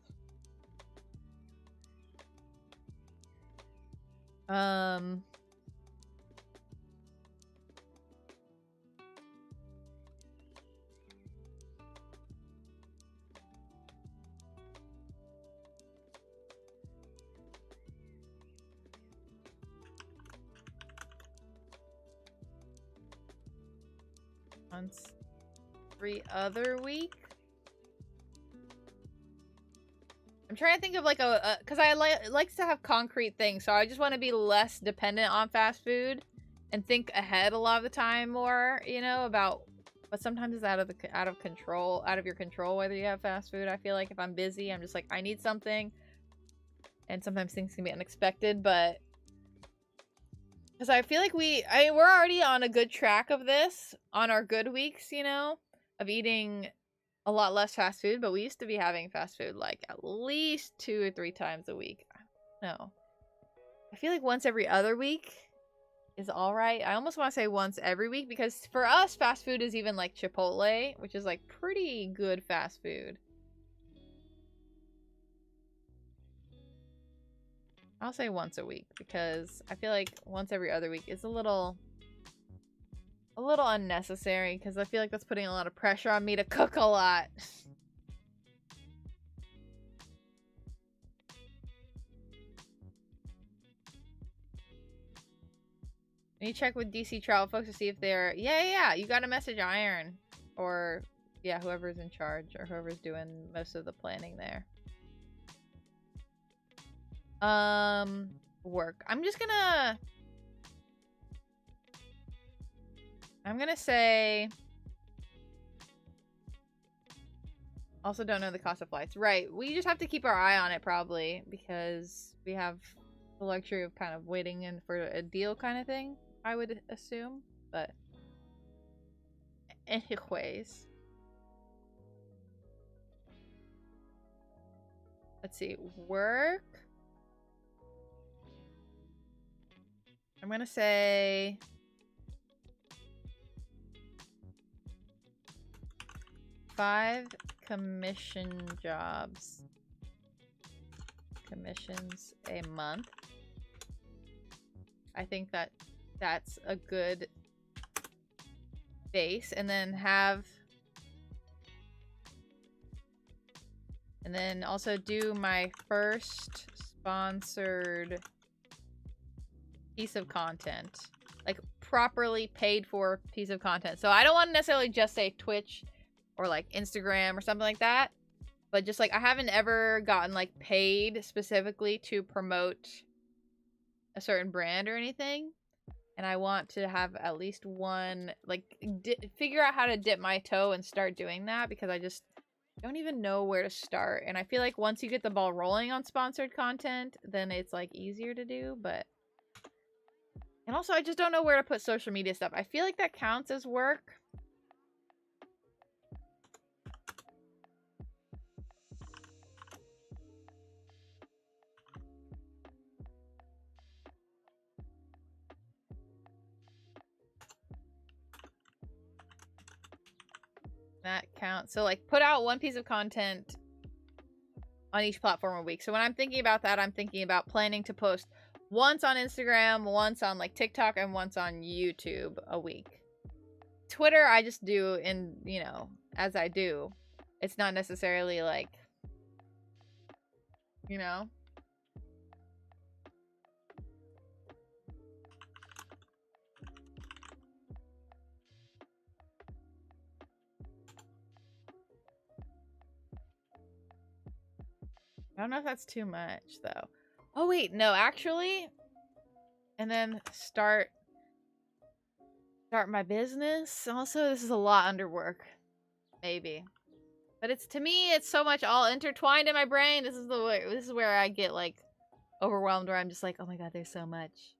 Once every other week. I'm trying to think of like because I like to have concrete things, so I just want to be less dependent on fast food and think ahead a lot of the time more, you know, about. But sometimes it's out of your control whether you have fast food. I feel like if I'm busy, I'm just like, I need something, and sometimes things can be unexpected, but. Because I feel like we're already on a good track of this, on our good weeks, you know, of eating a lot less fast food, but we used to be having fast food like at least 2 or 3 times a week. I don't know. I feel like once every other week is all right. I almost want to say once every week because for us, fast food is even like Chipotle, which is like pretty good fast food. I'll say once a week because I feel like once every other week is a little unnecessary because I feel like that's putting a lot of pressure on me to cook a lot. You check with DC Travel folks to see if they're... Yeah. You gotta message Iron. Or, yeah, whoever's in charge. Or whoever's doing most of the planning there. Work. I'm gonna say... Also don't know the cost of flights. Right. We just have to keep our eye on it, probably. Because we have the luxury of kind of waiting in for a deal kind of thing. I would assume, but anyways. Let's see. Work. I'm gonna say five commissions a month. I think that's a good base, and then also do my first sponsored piece of content, like properly paid for piece of content. So I don't want to necessarily just say Twitch or like Instagram or something like that, but just like I haven't ever gotten like paid specifically to promote a certain brand or anything. And I want to have at least one, like, figure out how to dip my toe and start doing that because I just don't even know where to start. And I feel like once you get the ball rolling on sponsored content, then it's, like, easier to do, but... And also, I just don't know where to put social media stuff. I feel like that counts as work. That counts. So, like, put out one piece of content on each platform a week. So when I'm thinking about that, I'm thinking about planning to post once on Instagram, once on, like, TikTok, and once on YouTube a week. Twitter, I just do in, you know, as I do. It's not necessarily, like, you know? I don't know if that's too much, though. Oh, wait, no, actually. And then start my business. Also, this is a lot under work. Maybe. But it's, to me, it's so much all intertwined in my brain. This is where I get, like, overwhelmed, where I'm just like, oh my god, there's so much.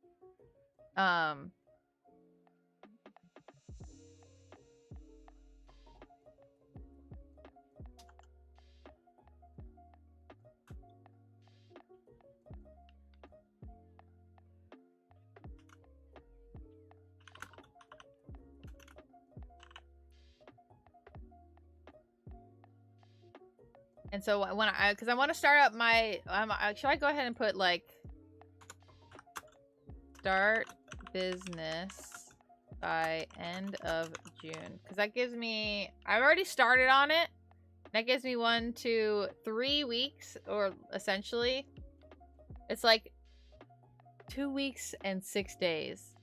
And so when because I want to start up my, should I go ahead and put like start business by end of June? Because that gives me, I've already started on it. That gives me 1 to 3 weeks, or essentially, it's like 2 weeks and 6 days.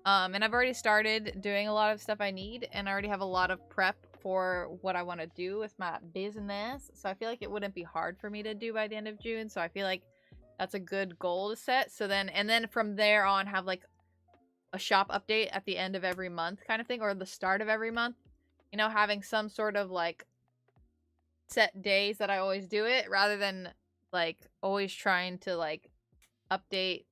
And I've already started doing a lot of stuff I need, and I already have a lot of prep for what I want to do with my business. So I feel like it wouldn't be hard for me to do by the end of June. So I feel like that's a good goal to set. So then, and then from there on, have like a shop update at the end of every month kind of thing, or the start of every month, you know, having some sort of like set days that I always do it, rather than like always trying to like update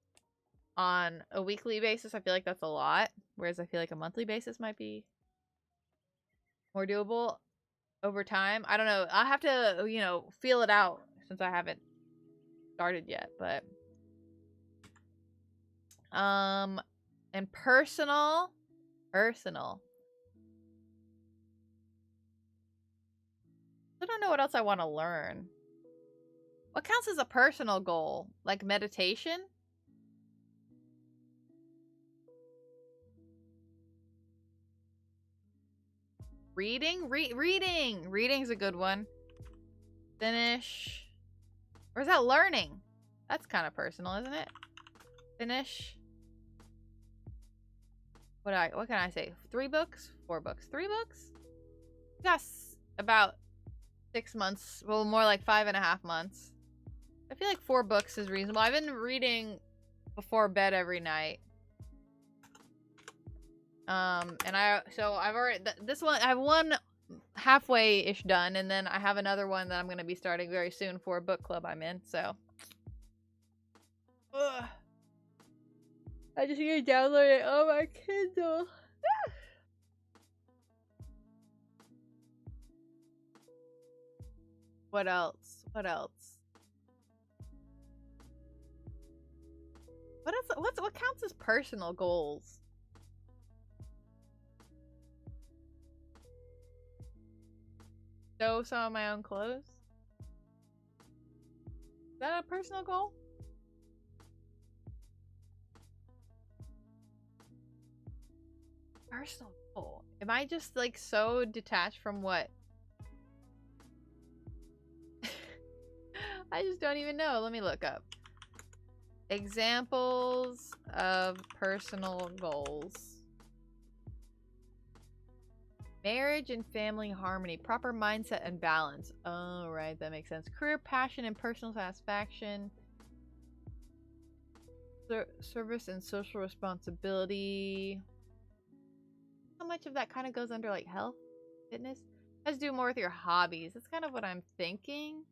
on a weekly basis. I feel like that's a lot, whereas I feel like a monthly basis might be more doable over time. I don't know. I'll have to, you know, feel it out since I haven't started yet, but And personal. Personal. I don't know what else I want to learn. What counts as a personal goal? Like meditation? Reading? Reading! Reading's a good one. Finish. Or is that learning? That's kind of personal, isn't it? Finish. What can I say? 3 books? 4 books? 3 books? Yes. About 6 months. Well, more like 5.5 months. I feel like 4 books is reasonable. I've been reading before bed every night. And I've already, this one, I have one halfway-ish done, and then I have another one that I'm going to be starting very soon for a book club I'm in, so. Ugh. I just need to download it on my Kindle. What else? What else? What counts as personal goals? Sew some of my own clothes? Is that a personal goal? Personal goal. Am I just like so detached from what? I just don't even know. Let me look up. Examples of personal goals. Marriage and family harmony. Proper mindset and balance. Oh, right. That makes sense. Career, passion, and personal satisfaction. Service and social responsibility. How much of that kind of goes under like health, fitness? Has to do more with your hobbies. That's kind of what I'm thinking.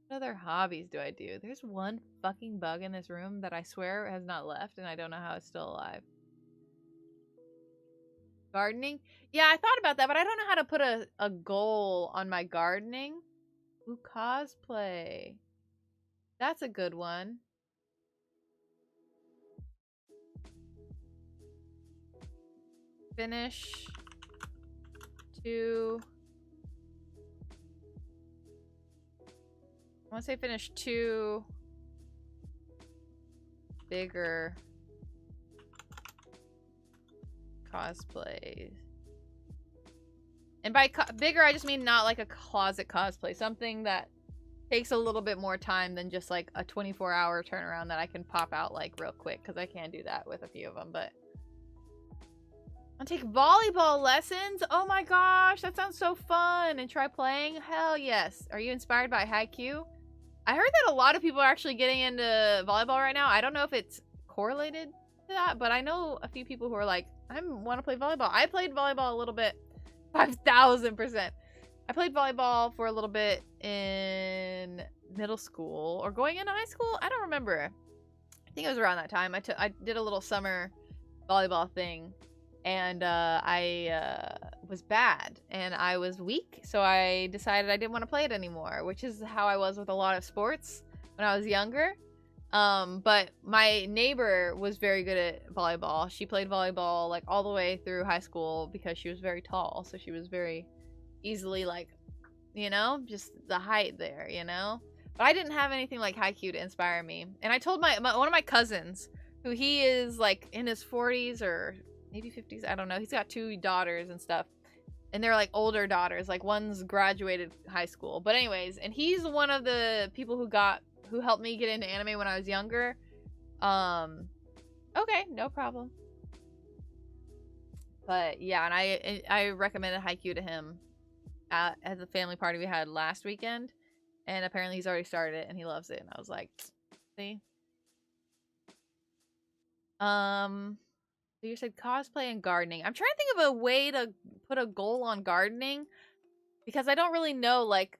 What other hobbies do I do? There's one fucking bug in this room that I swear has not left, and I don't know how it's still alive. Gardening? Yeah, I thought about that, but I don't know how to put a goal on my gardening. Ooh, cosplay. That's a good one. Finish 2. I want to say finish 2 bigger cosplays. And by bigger, I just mean not like a closet cosplay. Something that takes a little bit more time than just like a 24-hour turnaround that I can pop out like real quick. Because I can do that with a few of them. But I'll take volleyball lessons. Oh my gosh, that sounds so fun. And try playing. Hell yes. Are you inspired by Haikyuu? I heard that a lot of people are actually getting into volleyball right now. I don't know if it's correlated to that, but I know a few people who are like, I want to play volleyball. I played volleyball a little bit. 5,000%. I played volleyball for a little bit in middle school or going into high school. I don't remember. I think it was around that time. I did a little summer volleyball thing, and I was bad and I was weak, so I decided I didn't want to play it anymore, which is how I was with a lot of sports when I was younger. But my neighbor was very good at volleyball. She played volleyball like all the way through high school because she was very tall, so she was very easily like, you know, just the height there, you know. But I didn't have anything like Haikyuu to inspire me. And I told one of my cousins, who he is like in his 40s or maybe 50s, I don't know. He's got 2 daughters and stuff. And they're like older daughters. Like one's graduated high school. But anyways, and he's one of the people who helped me get into anime when I was younger. Okay, no problem. But yeah, and I recommended Haikyuu to him at the family party we had last weekend. And apparently he's already started it and he loves it. And I was like, see? So you said cosplay and gardening. I'm trying to think of a way to put a goal on gardening, because I don't really know like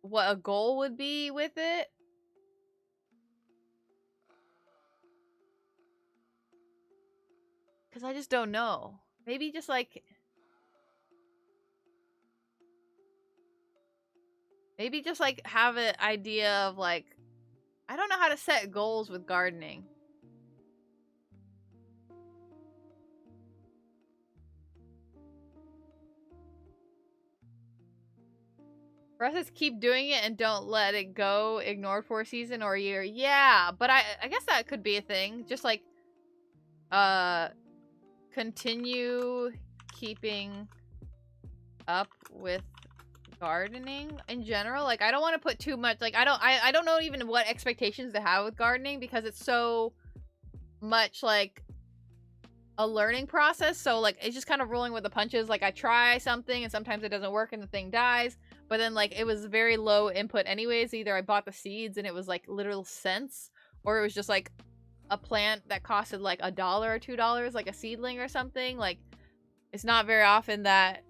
what a goal would be with it. Because I just don't know. Maybe just like... Maybe just like have an idea of like I don't know how to set goals with gardening. For us, it's keep doing it and don't let it go. Ignored for a season or a year. Yeah, but I guess that could be a thing. Just like, continue keeping up with gardening in general. Like, I don't want to put too much. Like, I don't know even what expectations to have with gardening because it's so much like a learning process. So like, it's just kind of rolling with the punches. Like, I try something and sometimes it doesn't work and the thing dies. But then, like, it was very low input anyways. Either I bought the seeds and it was, like, literal cents. Or it was just, like, a plant that costed, like, $1 or $2, like a seedling or something. Like, it's not very often that,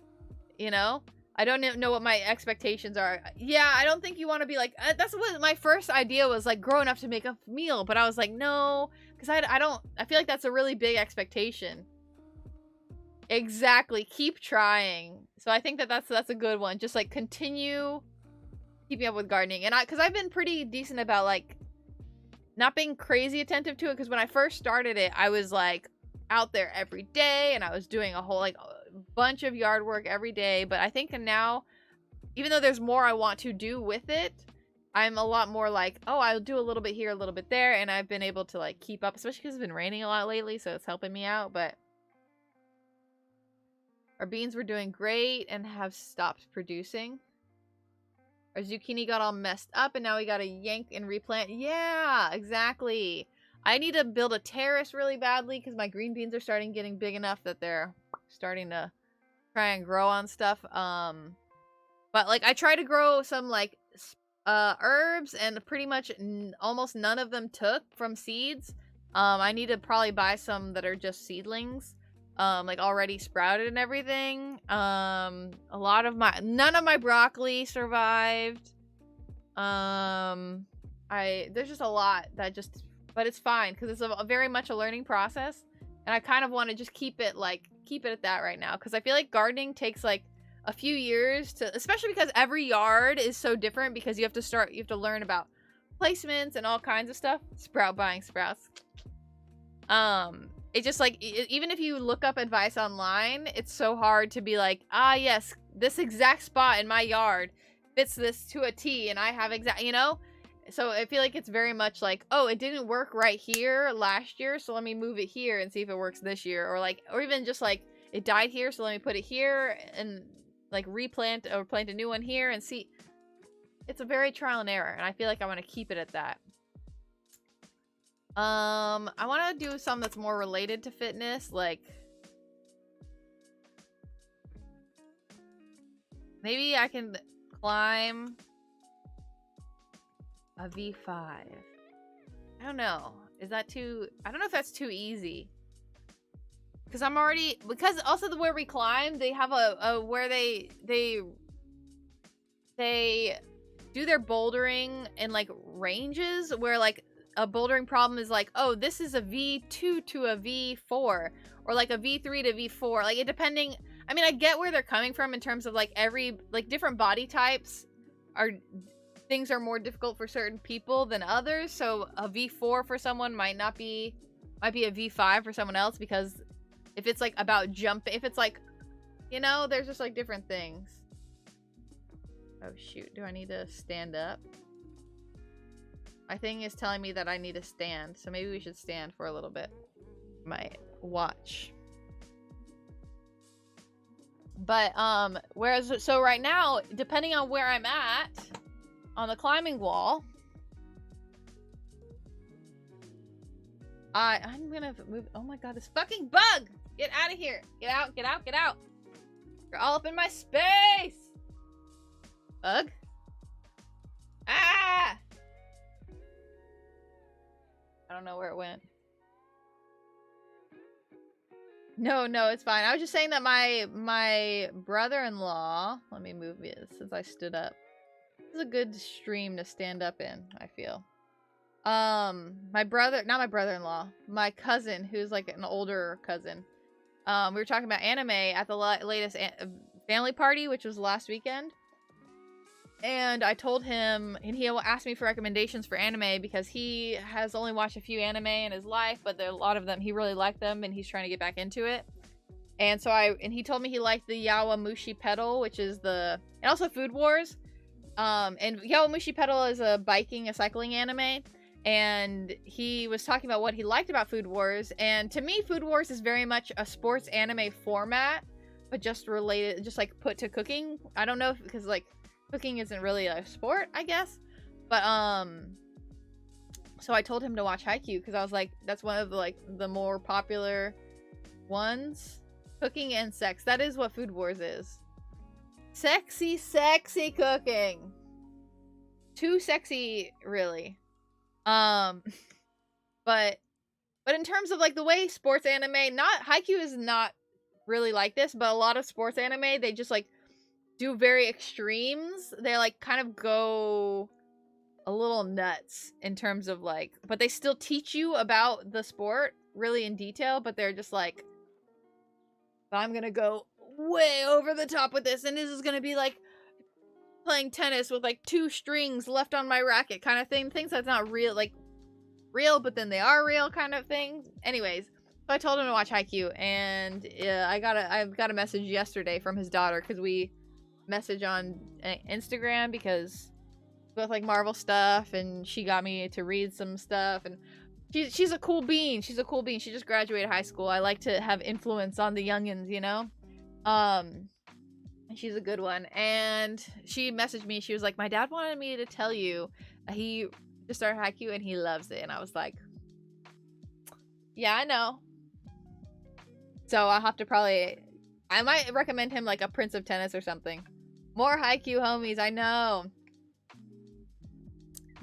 you know? I don't know what my expectations are. Yeah, I don't think you want to be, like... that's what my first idea was, like, growing up to make a meal. But I was like, no. Because I feel like that's a really big expectation. Exactly. Keep trying. So I think that's a good one. Just like continue keeping up with gardening. And because I've been pretty decent about like not being crazy attentive to it. Because when I first started it, I was like out there every day and I was doing a whole like a bunch of yard work every day. But I think now, even though there's more I want to do with it, I'm a lot more like, oh, I'll do a little bit here, a little bit there. And I've been able to like keep up, especially because it's been raining a lot lately. So it's helping me out. But our beans were doing great and have stopped producing. Our zucchini got all messed up and now we gotta yank and replant. Yeah, exactly. I need to build a terrace really badly because my green beans are getting big enough that they're starting to try and grow on stuff. But like I tried to grow some like herbs and pretty much almost none of them took from seeds. I need to probably buy some that are just seedlings. Like already sprouted and everything. None of my broccoli survived. There's just a lot that just, but it's fine because it's a very much a learning process, and I kind of want to just keep it at that right now because I feel like gardening takes like a few years to, especially because every yard is so different because you have to learn about placements and all kinds of stuff. Buying sprouts. It's just like, even if you look up advice online, it's so hard to be like, ah, yes, this exact spot in my yard fits this to a T and I have you know? So I feel like it's very much like, oh, it didn't work right here last year, so let me move it here and see if it works this year. Or even just like, it died here, so let me put it here and like replant or plant a new one here and see. It's a very trial and error, and I feel like I want to keep it at that. I want to do some that's more related to fitness, like maybe I can climb a V5. I don't know. Is that too... I don't know if that's too easy. Because because also where we climb, they have a where they do their bouldering in like ranges where like a bouldering problem is like, oh, this is a V2 to a V4 or like a V3 to V4. Like it depending, I mean, I get where they're coming from in terms of like different body types things are more difficult for certain people than others. So a V4 for someone might be a V5 for someone else because if it's like about jumping, if it's like, you know, there's just like different things. Oh shoot, do I need to stand up? My thing is telling me that I need to stand, so maybe we should stand for a little bit. My watch. But, so right now, depending on where I'm at, on the climbing wall, I'm gonna move. Oh my god, this fucking bug! Get out of here! Get out, get out, get out! You're all up in my space! Bug? Ah! I don't know where it went. No, it's fine. I was just saying that my brother-in-law... Let me move this since I stood up. This is a good stream to stand up in, I feel. My brother... Not my brother-in-law. My cousin, who's like an older cousin. We were talking about anime at the latest family party, which was last weekend. And I told him, and he asked me for recommendations for anime because he has only watched a few anime in his life, but there are a lot of them he really liked them, and he's trying to get back into it. And so he told me he liked the Yawamushi Pedal, which is and also Food Wars. And Yawamushi Pedal is a cycling anime. And he was talking about what he liked about Food Wars. And to me, Food Wars is very much a sports anime format, but just related, just like put to cooking. I don't know because like cooking isn't really a sport, I guess. But so I told him to watch Haikyuu because I was like, that's one of the more popular ones. Cooking and sex. That is what Food Wars is. Sexy, sexy cooking. Too sexy, really. But in terms of like the way sports anime, Haikyuu is not really like this, but a lot of sports anime, they just like do very extremes. They like kind of go a little nuts in terms of like, but they still teach you about the sport really in detail, but they're just like, I'm gonna go way over the top with this, and this is gonna be like playing tennis with like 2 strings left on my racket kind of thing. Things that's not real, like real, but then they are real kind of thing. Anyways, so I told him to watch Haikyuu, and I got a message yesterday from his daughter because we message on Instagram because we both like Marvel stuff, and she got me to read some stuff, and she's a cool bean. She's a cool bean. She just graduated high school. I like to have influence on the youngins, you know? She's a good one. And she messaged me. She was like, my dad wanted me to tell you he just started Haikyuu and he loves it. And I was like, yeah, I know. So I'll have to I might recommend him like a Prince of Tennis or something. More Haikyuu homies, I know.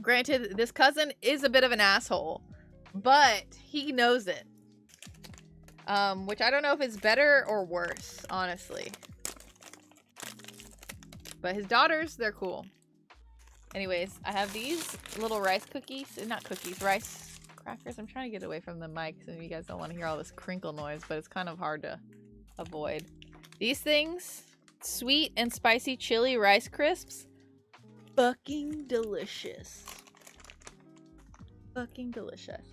Granted, this cousin is a bit of an asshole, but he knows it. Which I don't know if it's better or worse, honestly. But his daughters, they're cool. Anyways, I have these little rice cookies. Not cookies, rice crackers. I'm trying to get away from the mic so you guys don't want to hear all this crinkle noise, but it's kind of hard to avoid. These things, sweet and spicy chili rice crisps. Fucking delicious. Fucking delicious.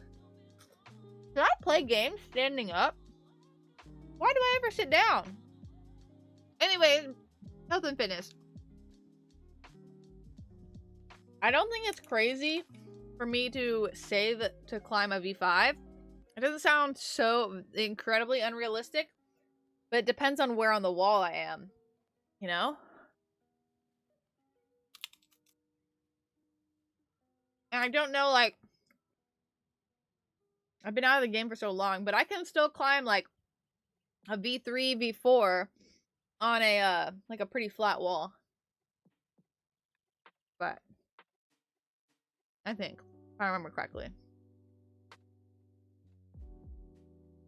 Should I play games standing up? Why do I ever sit down? Anyway, health and fitness. I don't think it's crazy for me to say that to climb a V5. It doesn't sound so incredibly unrealistic, but it depends on where on the wall I am, you know? And I don't know, like, I've been out of the game for so long, but I can still climb like a V3, V4 on a like a pretty flat wall. But I think, if I remember correctly.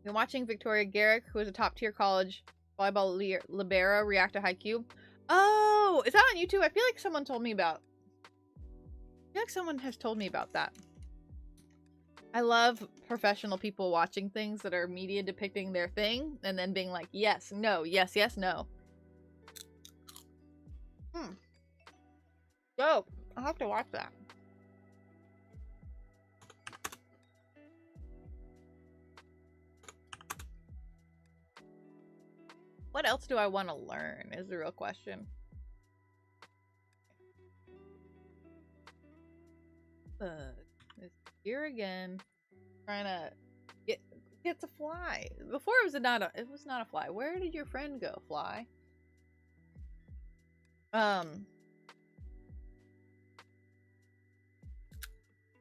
You're watching Victoria Garrick, who is a top-tier college volleyball libero, react to Haikyuu. Oh, is that on YouTube? I feel like someone told me about. I feel like someone has told me about that. I love professional people watching things that are media depicting their thing and then being like, yes, no, yes, yes, no. Dope. I'll have to watch that. What else do I want to learn is the real question. Here again, trying to get to fly. Before it was not a fly. Where did your friend go, fly?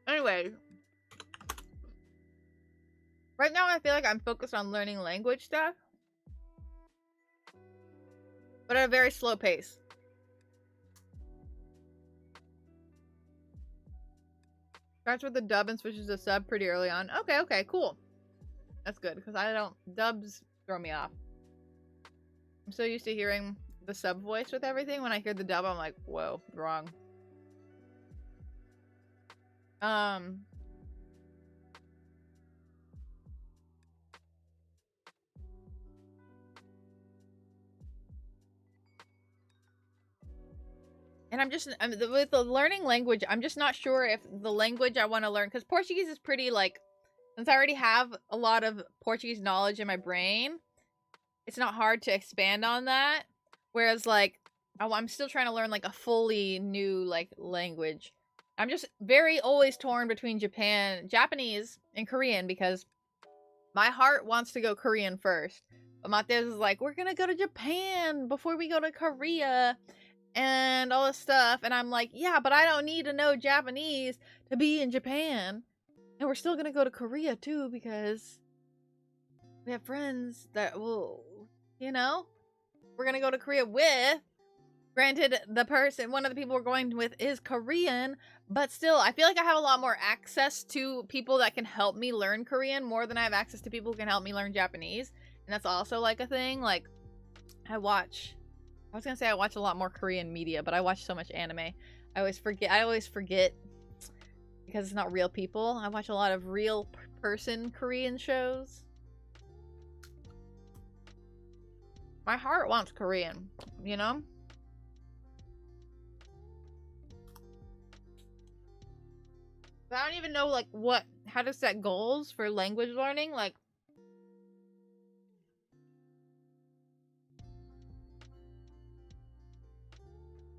Anyway, right now I feel like I'm focused on learning language stuff, but at a very slow pace. Starts with the dub and switches to sub pretty early on. Okay, cool. That's good, because dubs throw me off. I'm so used to hearing the sub voice with everything. When I hear the dub, I'm like, whoa, wrong. And with the learning language, I'm just not sure if the language I want to learn, because Portuguese is pretty, like, since I already have a lot of Portuguese knowledge in my brain, it's not hard to expand on that. Whereas, like, I'm still trying to learn, like, a fully new, like, language. I'm just very always torn between Japanese and Korean, because my heart wants to go Korean first. But Mateus is like, we're gonna go to Japan before we go to Korea and all this stuff. And I'm like, yeah, but I don't need to know Japanese to be in Japan. And we're still gonna go to Korea too, because we have friends that will, you know, we're gonna go to Korea with. Granted, one of the people we're going with is Korean, but still, I feel like I have a lot more access to people that can help me learn Korean more than I have access to people who can help me learn Japanese. And that's also, like, a thing. Like, I watch a lot more Korean media, but I watch so much anime. I always forget because it's not real people. I watch a lot of real person Korean shows. My heart wants Korean, you know? But I don't even know, like, how to set goals for language learning. Like,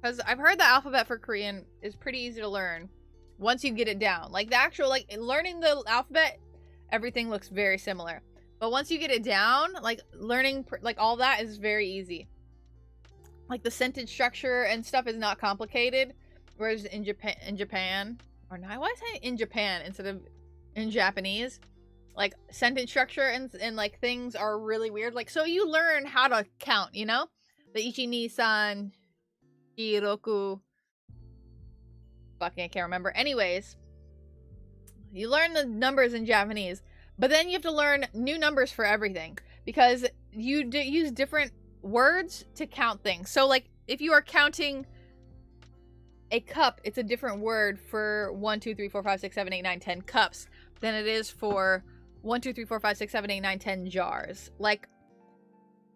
because I've heard the alphabet for Korean is pretty easy to learn once you get it down. Like, the actual, like, learning the alphabet, everything looks very similar. But once you get it down, like, learning, like, all that is very easy. Like, the sentence structure and stuff is not complicated. Whereas in Japan, or no, why say in Japan instead of in Japanese? Like, sentence structure and like, things are really weird. Like, so you learn how to count, you know? The ichi, ni, san, Roku. Fucking, I can't remember. Anyways, you learn the numbers in Japanese, but then you have to learn new numbers for everything because you use different words to count things. So, like, if you are counting a cup, it's a different word for 1, 2, 3, 4, 5, 6, 7, 8, 9, 10 cups than it is for 1, 2, 3, 4, 5, 6, 7, 8, 9, 10 jars. Like,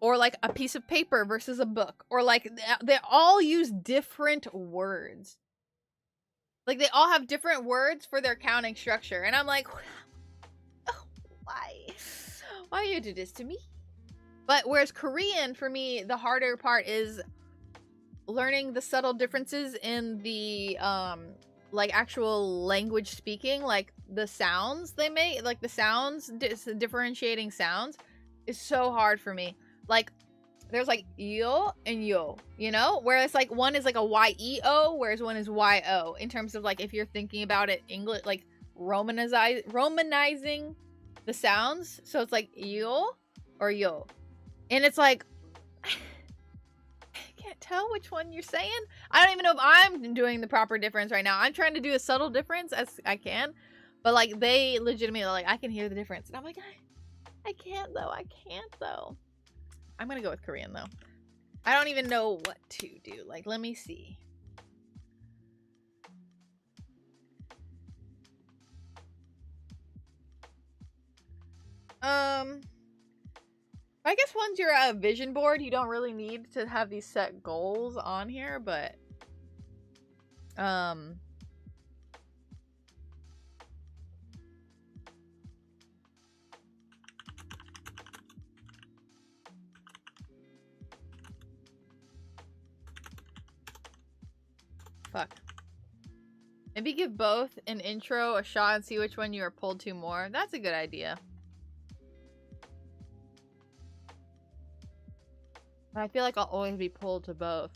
or like a piece of paper versus a book. Or like, they all use different words. Like, they all have different words for their counting structure. And I'm like, oh, why? Why you do this to me? But whereas Korean, for me, the harder part is learning the subtle differences in the, like, actual language speaking. Like, the sounds they make, like, the sounds, differentiating sounds is so hard for me. Like, there's like yo and yo, you know? Whereas like one is like a Y-E-O, whereas one is Y-O. In terms of like if you're thinking about it English, like romanizing the sounds. So it's like yo or yo. And it's like, I can't tell which one you're saying. I don't even know if I'm doing the proper difference right now. I'm trying to do a subtle difference as I can. But like they legitimately like, I can hear the difference. And I'm like, I can't though. I can't though. I'm gonna go with Korean though. I don't even know what to do. Like, let me see. I guess once you're at a vision board, you don't really need to have these set goals on here, but fuck. Maybe give both an intro a shot and see which one you are pulled to more. That's a good idea. But I feel like I'll always be pulled to both.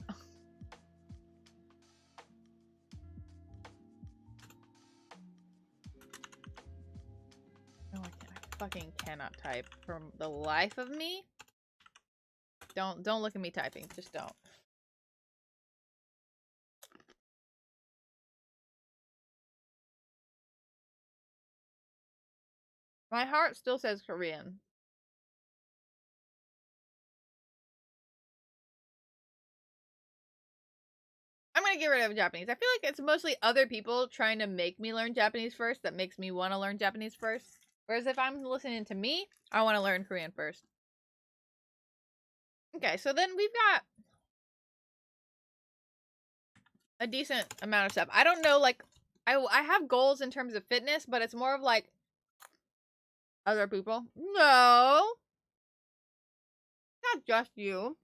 No, I fucking cannot type for the life of me. Don't look at me typing. Just don't. My heart still says Korean. I'm gonna get rid of Japanese. I feel like it's mostly other people trying to make me learn Japanese first that makes me want to learn Japanese first. Whereas if I'm listening to me, I want to learn Korean first. Okay, so then we've got a decent amount of stuff. I don't know, like, I have goals in terms of fitness, but it's more of like other people. No, not just you.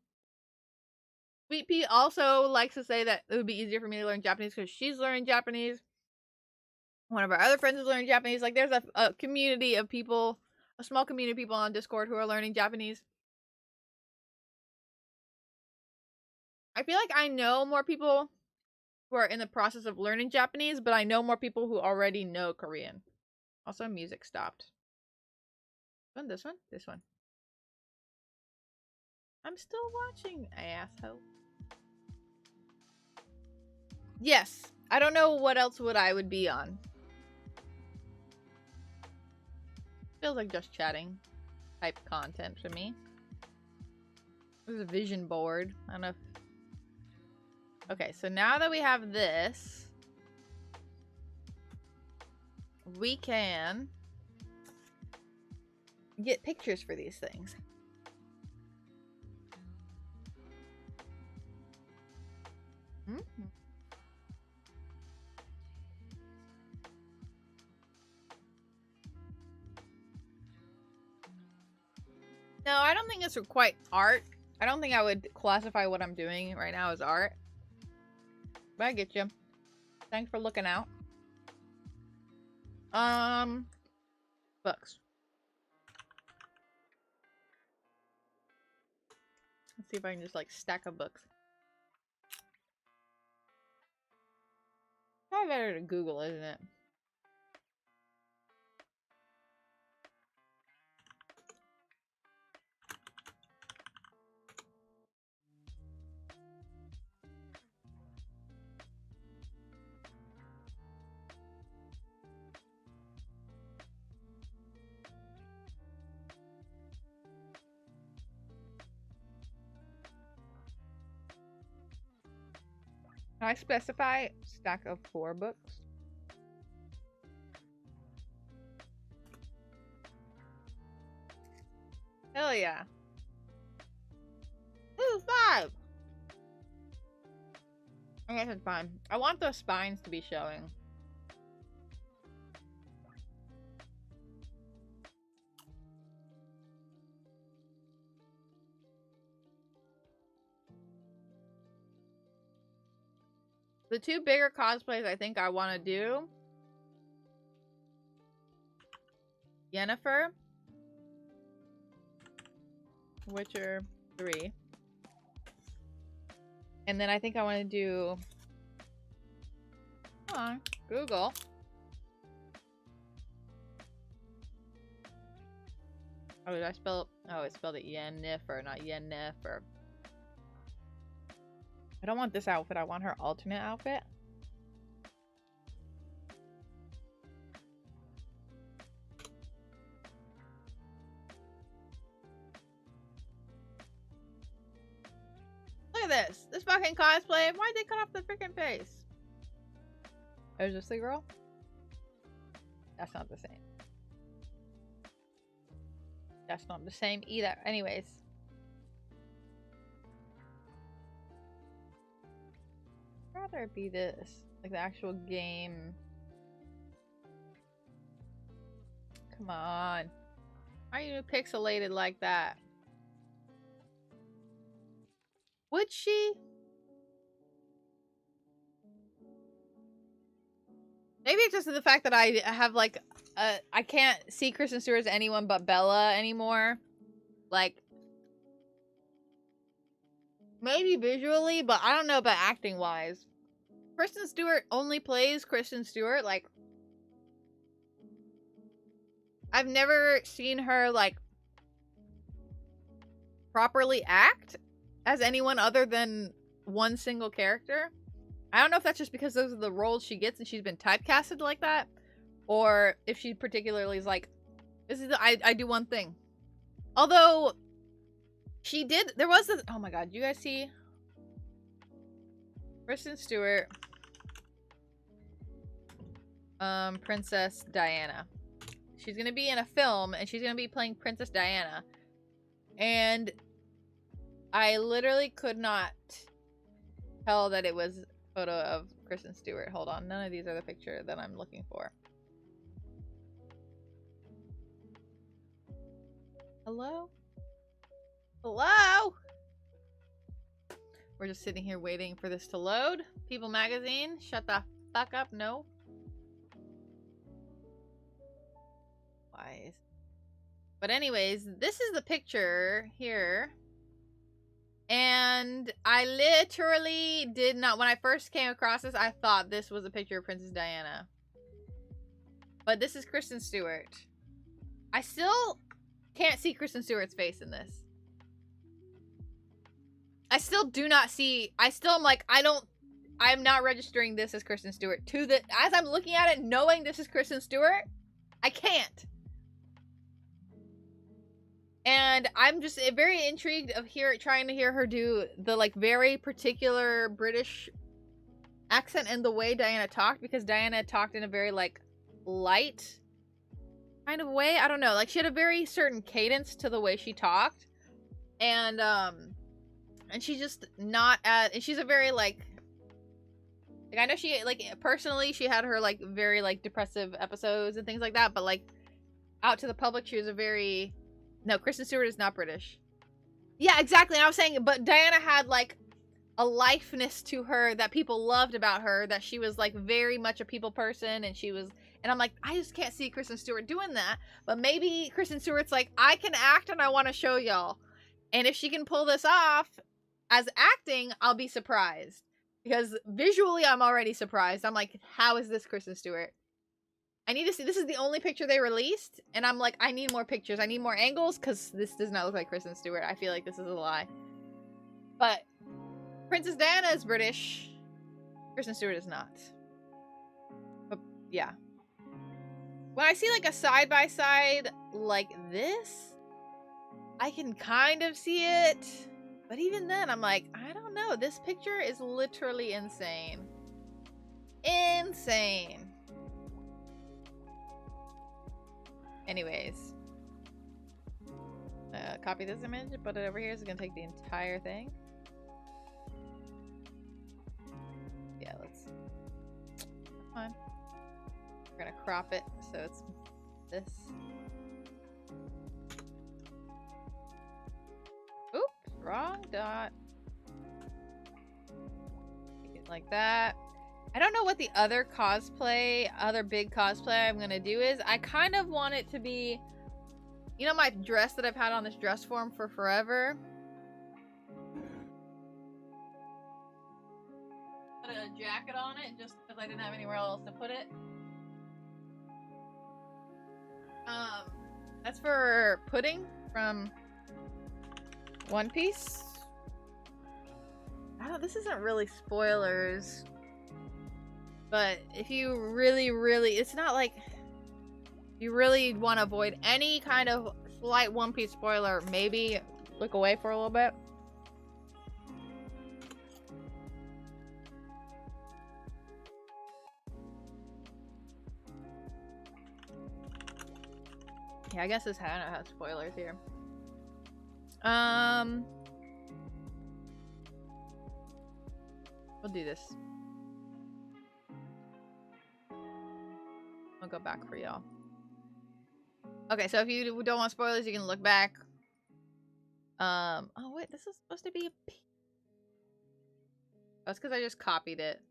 Sweet Pea also likes to say that it would be easier for me to learn Japanese because she's learning Japanese. One of our other friends is learning Japanese. Like, there's a community of people, a small community of people on Discord who are learning Japanese. I feel like I know more people who are in the process of learning Japanese, but I know more people who already know Korean. Also, music stopped. This one? This one. I'm still watching, asshole. Yes. I don't know what else I would be on. Feels like just chatting type content for me. There's a vision board. I don't know if... Okay, so now that we have this, we can get pictures for these things. Mm-hmm. No, I don't think it's quite art. I don't think I would classify what I'm doing right now as art. But I get you. Thanks for looking out. Books. Let's see if I can just like stack of books. Probably better to Google, isn't it? Can I specify stack of 4 books? Hell yeah. Ooh, 5! I guess it's fine. I want the spines to be showing. The 2 bigger cosplays I think I want to do. Yennefer. Witcher 3. And then I think I want to do... Come on, Google. Oh, did I spell... Oh, I spelled it Yennefer, not Yennefer. I don't want this outfit. I want her alternate outfit. Look at this. This fucking cosplay. Why'd they cut off the freaking face? Oh, is this the girl? That's not the same. That's not the same either. Anyways. I'd rather it be this. Like the actual game. Come on. Why are you pixelated like that? Would she? Maybe it's just the fact that I have like I can't see Kristen Stewart as anyone but Bella anymore. Like maybe visually, but I don't know about acting wise. Kristen Stewart only plays Kristen Stewart. Like I've never seen her like properly act as anyone other than one single character. I don't know if that's just because those are the roles she gets and she's been typecasted like that, or if she particularly is like, this is I do one thing. Although she did, there was this, oh my god, you guys see Kristen Stewart, Princess Diana. She's gonna be in a film and she's gonna be playing Princess Diana, and I literally could not tell that it was photo of Kristen Stewart. Hold on. None of these are the picture that I'm looking for. Hello? Hello? We're just sitting here waiting for this to load. People Magazine, shut the fuck up. No. Why? But anyways, this is the picture here. And I literally did not, when I first came across this, I thought this was a picture of Princess Diana. But this is Kristen Stewart. I still can't see Kristen Stewart's face in this. I still do not see, I still am like, I'm not registering this as Kristen Stewart. As I'm looking at it, knowing this is Kristen Stewart, I can't. And I'm just very intrigued of trying to hear her do the like very particular British accent and the way Diana talked, because Diana talked in a very like light kind of way. I don't know, like she had a very certain cadence to the way she talked, and she's just not and she's a very like I know she like personally she had her like very like depressive episodes and things like that, but like out to the public she was a very no, Kristen Stewart is not British. Yeah, exactly. And I was saying, but Diana had like a lifeness to her that people loved about her, that she was like very much a people person, and I'm like, I just can't see Kristen Stewart doing that. But maybe Kristen Stewart's like, I can act and I want to show y'all. And if she can pull this off as acting, I'll be surprised. Because visually, I'm already surprised. I'm like, how is this Kristen Stewart? I need to see. This is the only picture they released, and I'm like, I need more pictures. I need more angles, because this does not look like Kristen Stewart. I feel like this is a lie. But Princess Diana is British. Kristen Stewart is not. But yeah. When I see like a side-by-side like this, I can kind of see it. But even then, I'm like, I don't know. This picture is literally insane. Insane. Anyways, copy this image, put it over here. It's gonna take the entire thing. Yeah, come on. We're gonna crop it so it's this. Oops, wrong dot. Make it like that. I don't know what the other big cosplay I'm gonna do is. I kind of want it to be, you know, my dress that I've had on this dress form for forever. Put a jacket on it just because I didn't have anywhere else to put it. That's for Pudding from One Piece. This isn't really spoilers. But if you really, it's not like you really want to avoid any kind of slight One Piece spoiler, maybe look away for a little bit. Yeah, I guess this kind of has spoilers here. We'll do this. I'll go back for y'all. Okay, so if you don't want spoilers, you can look back. Oh wait, this is supposed to be a P. That's because I just copied it.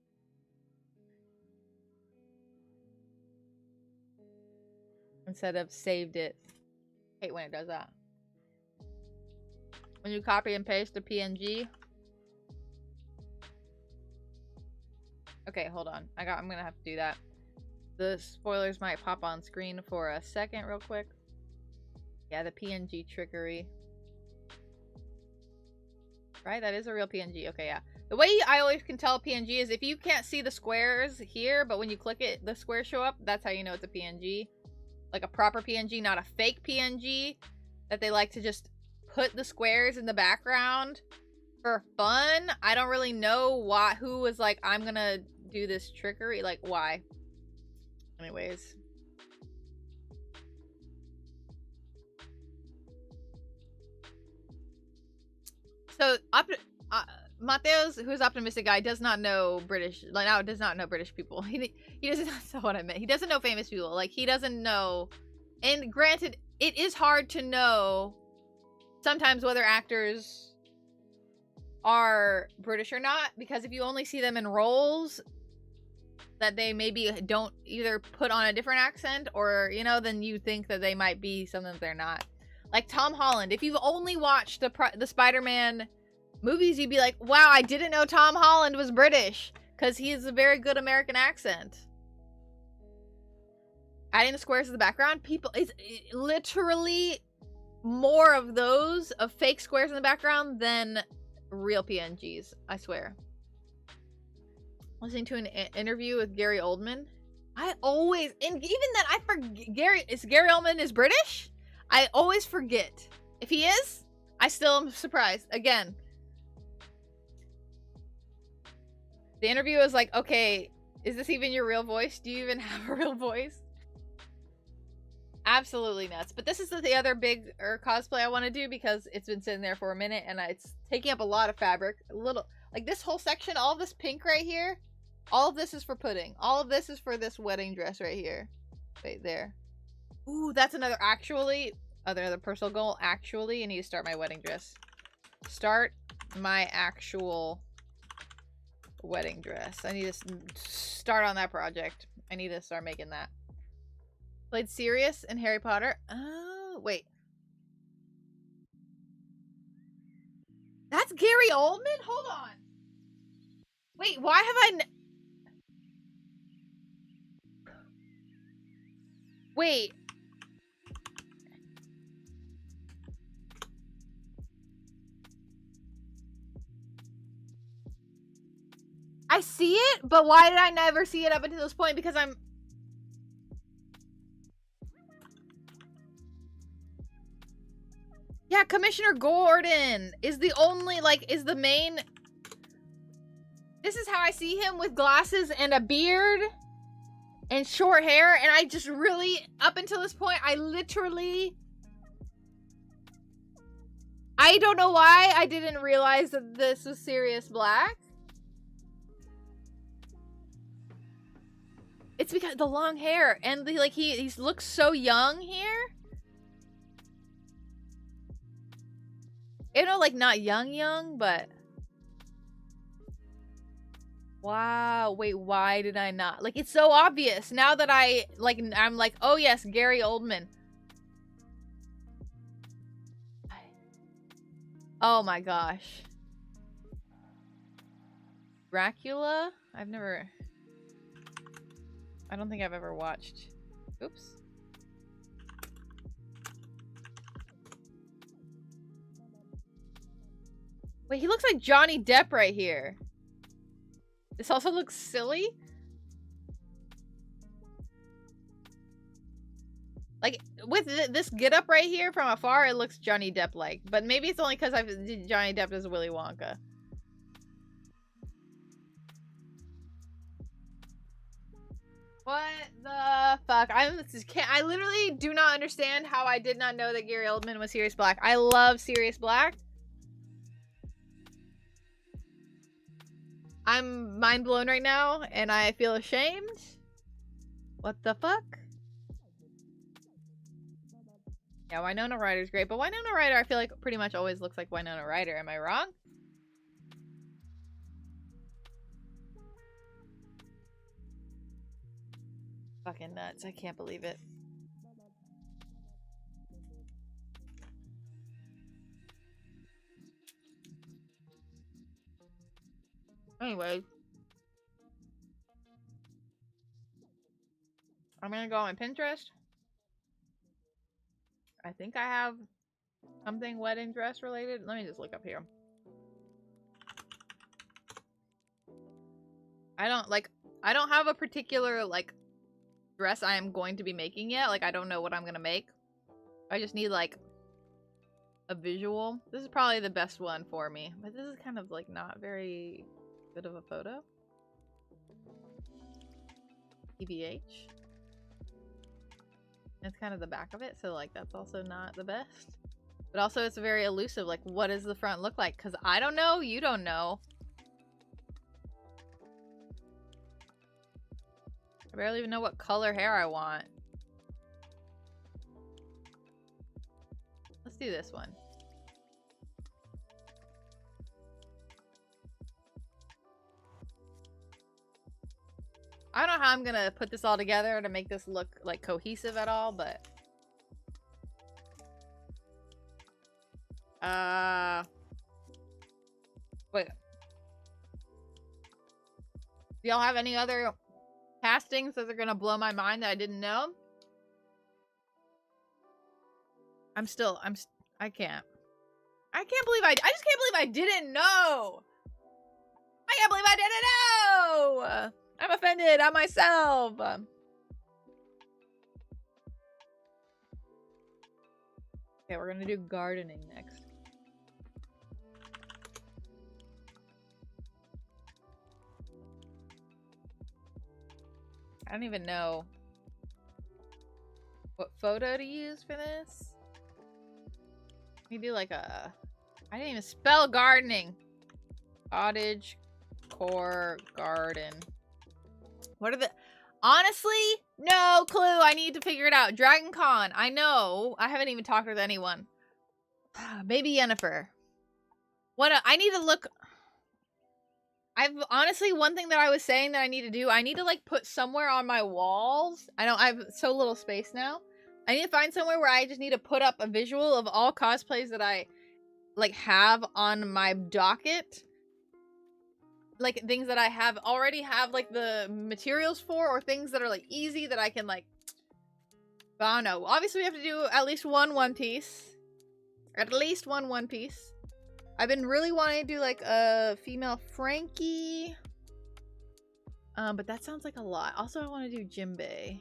Instead of saved it. I hate when it does that. When you copy and paste a PNG. Okay, hold on. I'm gonna have to do that. The spoilers might pop on screen for a second real quick. Yeah, the PNG trickery. Right? That is a real PNG. Okay, yeah. The way I always can tell PNG is if you can't see the squares here, but when you click it, the squares show up. That's how you know it's a PNG. Like a proper PNG, not a fake PNG. That they like to just put the squares in the background for fun. I don't really know who was like, I'm gonna do this trickery. Like, why? Anyways. So Mateo's, who's optimistic guy, does not know British. Like, now does not know British people. He doesn't. That's not what I meant. He doesn't know famous people. Like, he doesn't know. And granted, it is hard to know sometimes whether actors are British or not, because if you only see them in roles that they maybe don't either put on a different accent or, you know, then you think that they might be something that they're not. Like Tom Holland. If you've only watched the Spider-Man movies, you'd be like, wow, I didn't know Tom Holland was British, because he has a very good American accent. Adding the squares to the background, people, it's literally more of those, of fake squares in the background, than real PNGs, I swear. Listening to an interview with Gary Oldman, I always, and even that, I forget, Gary Oldman is British? I always forget. If he is, I still am surprised. Again, the interview is like, okay, is this even your real voice? Do you even have a real voice? Absolutely nuts. But this is the other big cosplay I want to do, because it's been sitting there for a minute and it's taking up a lot of fabric. A little, like this whole section, all this pink right here, all of this is for pudding. All of this is for this wedding dress right here. Right there. Ooh, that's another another personal goal. Actually, I need to start my wedding dress. Start my actual wedding dress. I need to start on that project. I need to start making that. Played Sirius in Harry Potter. Oh, wait. That's Gary Oldman? Hold on. Wait, why have I... Wait. I see it, but why did I never see it up until this point? Because I'm... Yeah, Commissioner Gordon is the only, like, is the main... This is how I see him, with glasses and a beard and short hair, and I just really, up until this point, I literally... I don't know why I didn't realize that this was Sirius Black. It's because the long hair, and the, like, he looks so young here. You know, like, not young, but... Wow, wait, why did I not? Like, it's so obvious. Now that I'm like, oh yes, Gary Oldman. Oh my gosh. Dracula? I don't think I've ever watched. Oops. Wait, he looks like Johnny Depp right here. This also looks silly. Like, with this getup right here from afar, it looks Johnny Depp-like. But maybe it's only because Johnny Depp is Willy Wonka. What the fuck? I literally do not understand how I did not know that Gary Oldman was Sirius Black. I love Sirius Black. I'm mind blown right now, and I feel ashamed. What the fuck? Yeah, Winona Ryder's great, but Winona Ryder I feel like pretty much always looks like Winona Ryder. Am I wrong? Fucking nuts. I can't believe it. Anyway, I'm gonna go on Pinterest. I think I have something wedding dress related. Let me just look up here. I don't have a particular, like, dress I am going to be making yet. Like, I don't know what I'm gonna make. I just need, like, a visual. This is probably the best one for me, but this is kind of, like, not very good of a photo. TBH. That's kind of the back of it, so, like, that's also not the best. But also, it's very elusive. Like, what does the front look like? Because I don't know, you don't know. barely even know what color hair I want. Let's do this one. I don't know how I'm gonna put this all together to make this look like cohesive at all, but wait. Do y'all have any other castings that are gonna blow my mind that I didn't know? I can't believe I just can't believe I didn't know. I can't believe I didn't know. I'm offended at myself. Okay, we're gonna do gardening next. I don't even know what photo to use for this. We do like a... I didn't even spell gardening. Cottage core garden. What are the... Honestly, no clue. I need to figure it out. Dragon Con. I know. I haven't even talked with anyone. Maybe Yennefer. I need to look... honestly, one thing that I was saying that I need to do, I need to like put somewhere on my walls. I have so little space now. I need to find somewhere where I just need to put up a visual of all cosplays that I like have on my docket. Like things that I already have like the materials for, or things that are like easy that I can like, I don't know. Obviously we have to do at least one piece. At least one piece. I've been really wanting to do like a female Frankie. But that sounds like a lot. Also, I want to do Jimbei.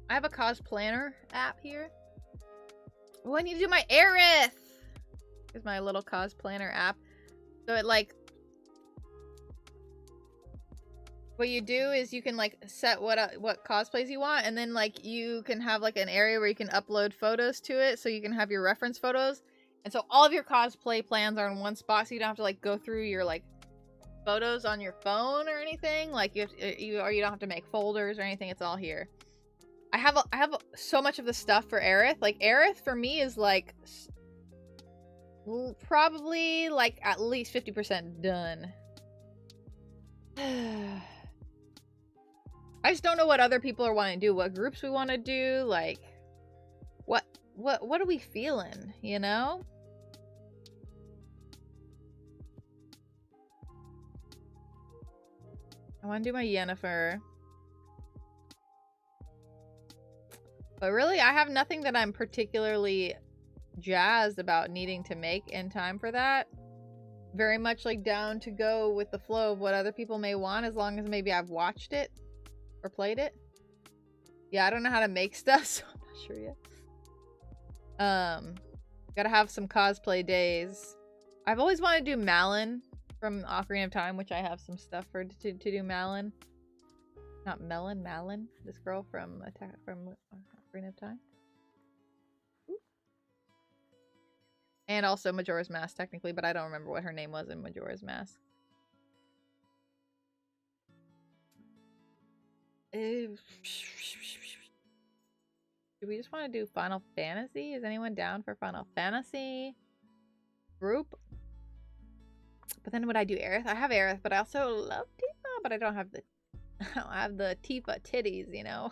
I have a cos planner app here. Oh, I need to do my Aerith. Here's my little cos planner app. So it like, what you do is you can like set what cosplays you want, and then like you can have like an area where you can upload photos to it, so you can have your reference photos. And so all of your cosplay plans are in one spot, so you don't have to like go through your like photos on your phone or anything. Like you don't have to make folders or anything. It's all here. I have so much of the stuff for Aerith. Like Aerith for me is like probably like at least 50% done. I just don't know what other people are wanting to do, what groups we want to do, like what are we feeling, you know? I want to do my Yennefer. But really, I have nothing that I'm particularly jazzed about needing to make in time for that. Very much like down to go with the flow of what other people may want, as long as maybe I've watched it or played it. Yeah, I don't know how to make stuff, so I'm not sure yet. Gotta have some cosplay days. I've always wanted to do Malon from Ocarina of Time, which I have some stuff for to do Malon. Not Melon, Malon. This girl from Ocarina of Time. Ooh. And also Majora's Mask, technically, but I don't remember what her name was in Majora's Mask. Do we just want to do Final Fantasy? Is anyone down for Final Fantasy group? But then would I do Aerith? I have Aerith, but I also love Tifa, but I don't have the Tifa titties, you know.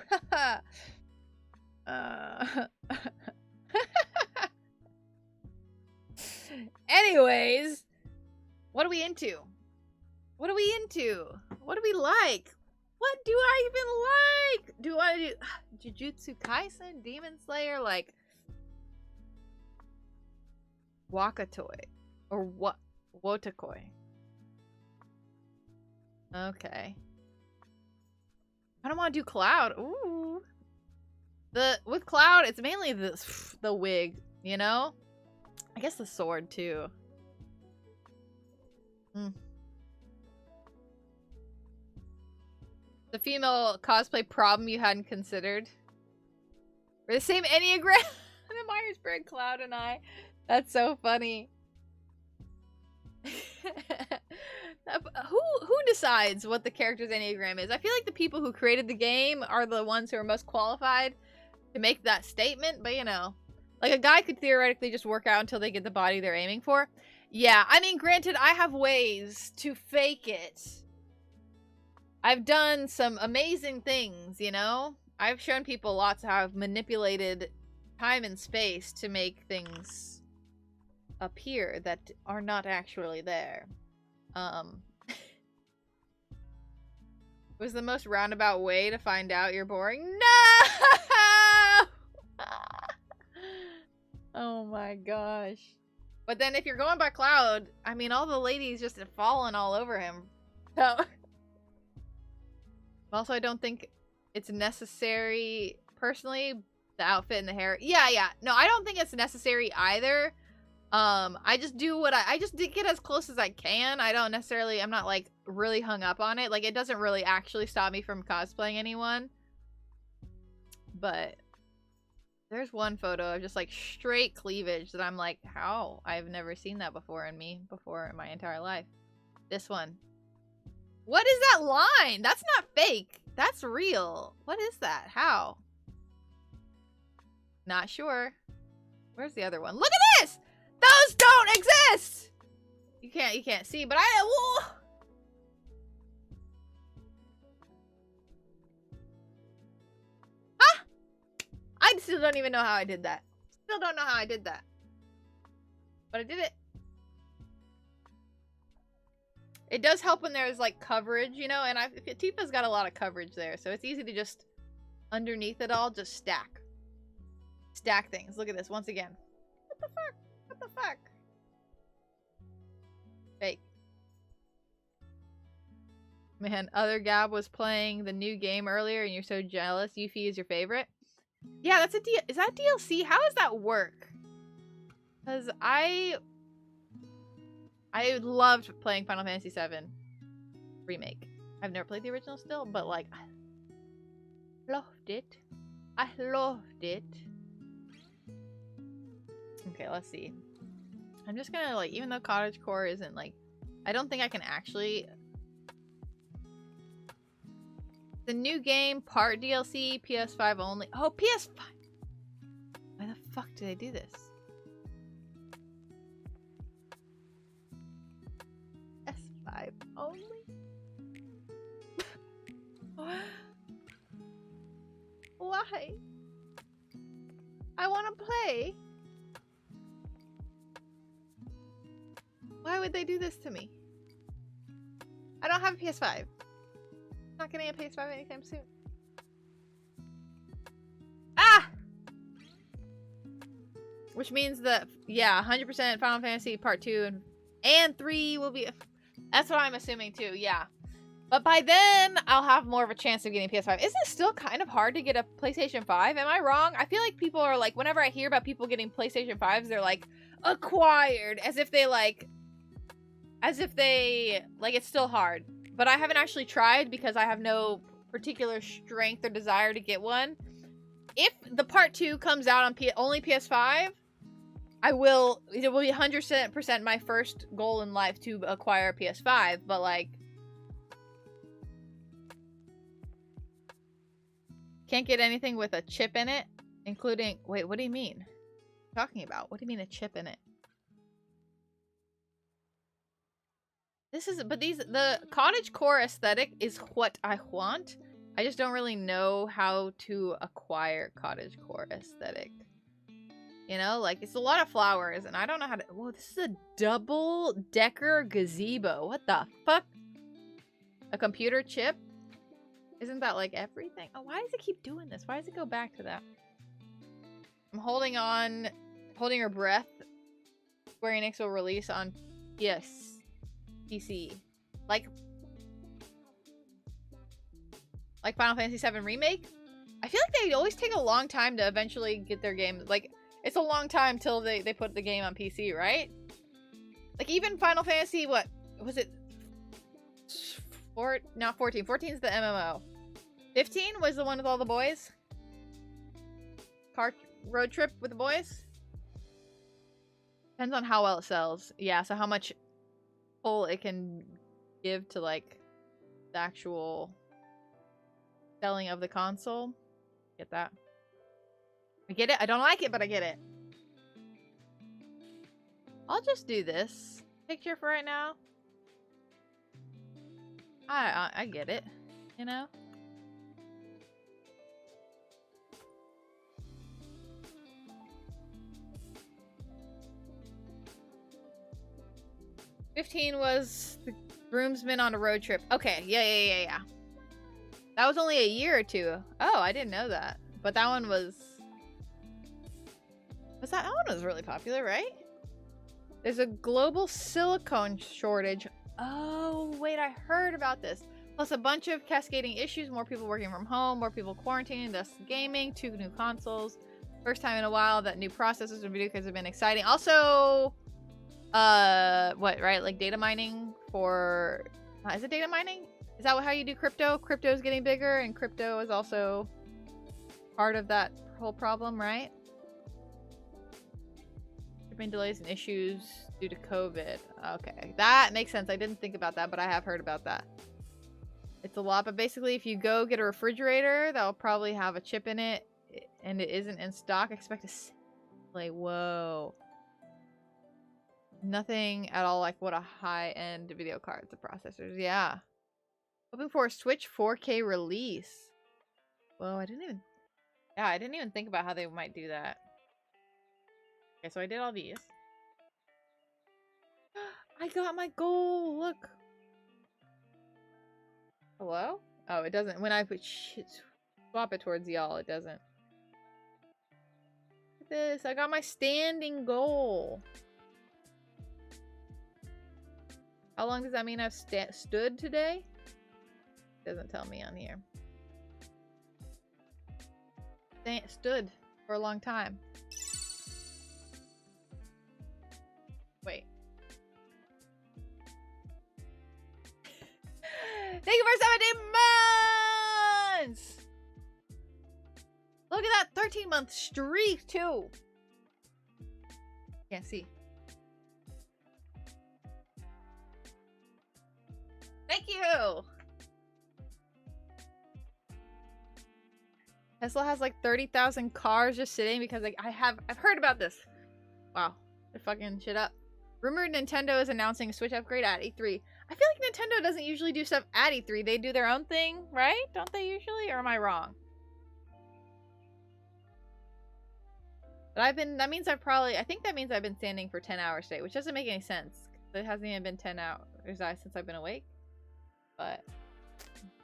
Anyways, what are we into? What are we into? What do we like? What do I even like? Do I do Jujutsu Kaisen, Demon Slayer, like Wakatoi or what? Wotakoi. Okay. I don't want to do Cloud. Ooh. With Cloud, it's mainly the wig, you know? I guess the sword too. The female cosplay problem you hadn't considered. We're the same Enneagram. The Myers-Briggs Cloud and I. That's so funny. Who decides what the character's Enneagram is? I feel like the people who created the game are the ones who are most qualified to make that statement, but you know, like a guy could theoretically just work out until they get the body they're aiming for. Yeah, I mean, granted, I have ways to fake it. I've done some amazing things, you know? I've shown people lots how I've manipulated time and space to make things appear that are not actually there. It was the most roundabout way to find out you're boring. No! Oh my gosh. But then if you're going by Cloud, I mean, all the ladies just have fallen all over him. So... Also, I don't think it's necessary, personally, the outfit and the hair. Yeah. No, I don't think it's necessary either. I just do what I just get as close as I can. I don't necessarily, I'm not, like, really hung up on it. Like, it doesn't really actually stop me from cosplaying anyone. But there's one photo of just, like, straight cleavage that I'm like, how? I've never seen that before in my entire life. This one. What is that line? That's not fake. That's real. What is that? How? Not sure. Where's the other one? Look at this! Those don't exist! You can't see, but whoa. Huh? I still don't even know how I did that. Still don't know how I did that. But I did it. It does help when there's, like, coverage, you know, and Tifa's got a lot of coverage there, so it's easy to just, underneath it all, just stack. Stack things. Look at this, once again. What the fuck? What the fuck? Fake. Man, other Gab was playing the new game earlier, and you're so jealous. Yuffie is your favorite? Yeah, that's a is that DLC? How does that work? Because I loved playing Final Fantasy VII Remake. I've never played the original still, but like, I loved it. I loved it. Okay, let's see. I'm just gonna, like, even though Cottagecore isn't, like, I don't think I can actually... The new game, part DLC, PS5 only. Oh, PS5! Why the fuck did they do this? PS5 only? Why? I want to play. Why would they do this to me? I don't have a PS5. I'm not getting a PS5 anytime soon. Ah! Which means that, yeah, 100% Final Fantasy Part 2 and 3 will be... That's what I'm assuming too, yeah. But by then, I'll have more of a chance of getting a PS5. Isn't it still kind of hard to get a PlayStation 5? Am I wrong? I feel like people are like, whenever I hear about people getting PlayStation 5s, they're like, acquired, as if they, like, it's still hard. But I haven't actually tried because I have no particular strength or desire to get one. If the part 2 comes out on only PS5, it will be 100% my first goal in life to acquire a PS5, but like, can't get anything with a chip in it, including, wait, what do you mean? What are you talking about? What do you mean a chip in it? The cottagecore aesthetic is what I want. I just don't really know how to acquire cottagecore aesthetic. You know, like, it's a lot of flowers, and I don't know how to... Whoa, this is a double-decker gazebo. What the fuck? A computer chip? Isn't that, like, everything? Oh, why does it keep doing this? Why does it go back to that? I'm holding her breath. Square Enix will release on PC. Like Final Fantasy VII Remake? I feel like they always take a long time to eventually get their game. Like, it's a long time till they put the game on PC, right? Like, even Final Fantasy, what was it? Not 14. 14 is the MMO. 15 was the one with all the boys? Car road trip with the boys? Depends on how well it sells. Yeah, so how much pull it can give to like the actual selling of the console. Get that? I get it. I don't like it, but I get it. I'll just do this picture for right now. I get it, you know? $15 was the groomsman on a road trip. Okay, yeah. That was only a year or two. Oh, I didn't know that. But that one was... that one was really popular, right? There's a global silicone shortage. Oh, wait, I heard about this. Plus a bunch of cascading issues, more people working from home, more people quarantining, thus gaming, 2 new consoles. First time in a while that new processors and video cards have been exciting. Also, what, right? Like data mining for... is it data mining? Is that how you do crypto? Crypto is getting bigger, and crypto is also part of that whole problem, right? Shipping delays and issues due to COVID. Okay, that makes sense. I didn't think about that, but I have heard about that. It's a lot, but basically if you go get a refrigerator, that'll probably have a chip in it, and it isn't in stock, expect to like, whoa. Nothing at all like what a high-end video card, the processors. Yeah. Hoping for a Switch 4K release. Whoa, I didn't even think about how they might do that. Okay, so I did all these. I got my goal. Look. Hello? Oh, it doesn't. When I put swap it towards y'all, it doesn't. Look at this. I got my standing goal. How long does that mean I've stood today? Doesn't tell me on here. Stood for a long time. Wait. Thank you for 17 months! Look at that 13-month streak, too. Can't see. Thank you! Tesla has like 30,000 cars just sitting because like I've heard about this. Wow. They're fucking shit up. Rumored Nintendo is announcing a Switch upgrade at E3. I feel like Nintendo doesn't usually do stuff at E3. They do their own thing, right? Don't they usually? Or am I wrong? But I think that means I've been standing for 10 hours today, which doesn't make any sense. It hasn't even been 10 hours since I've been awake. But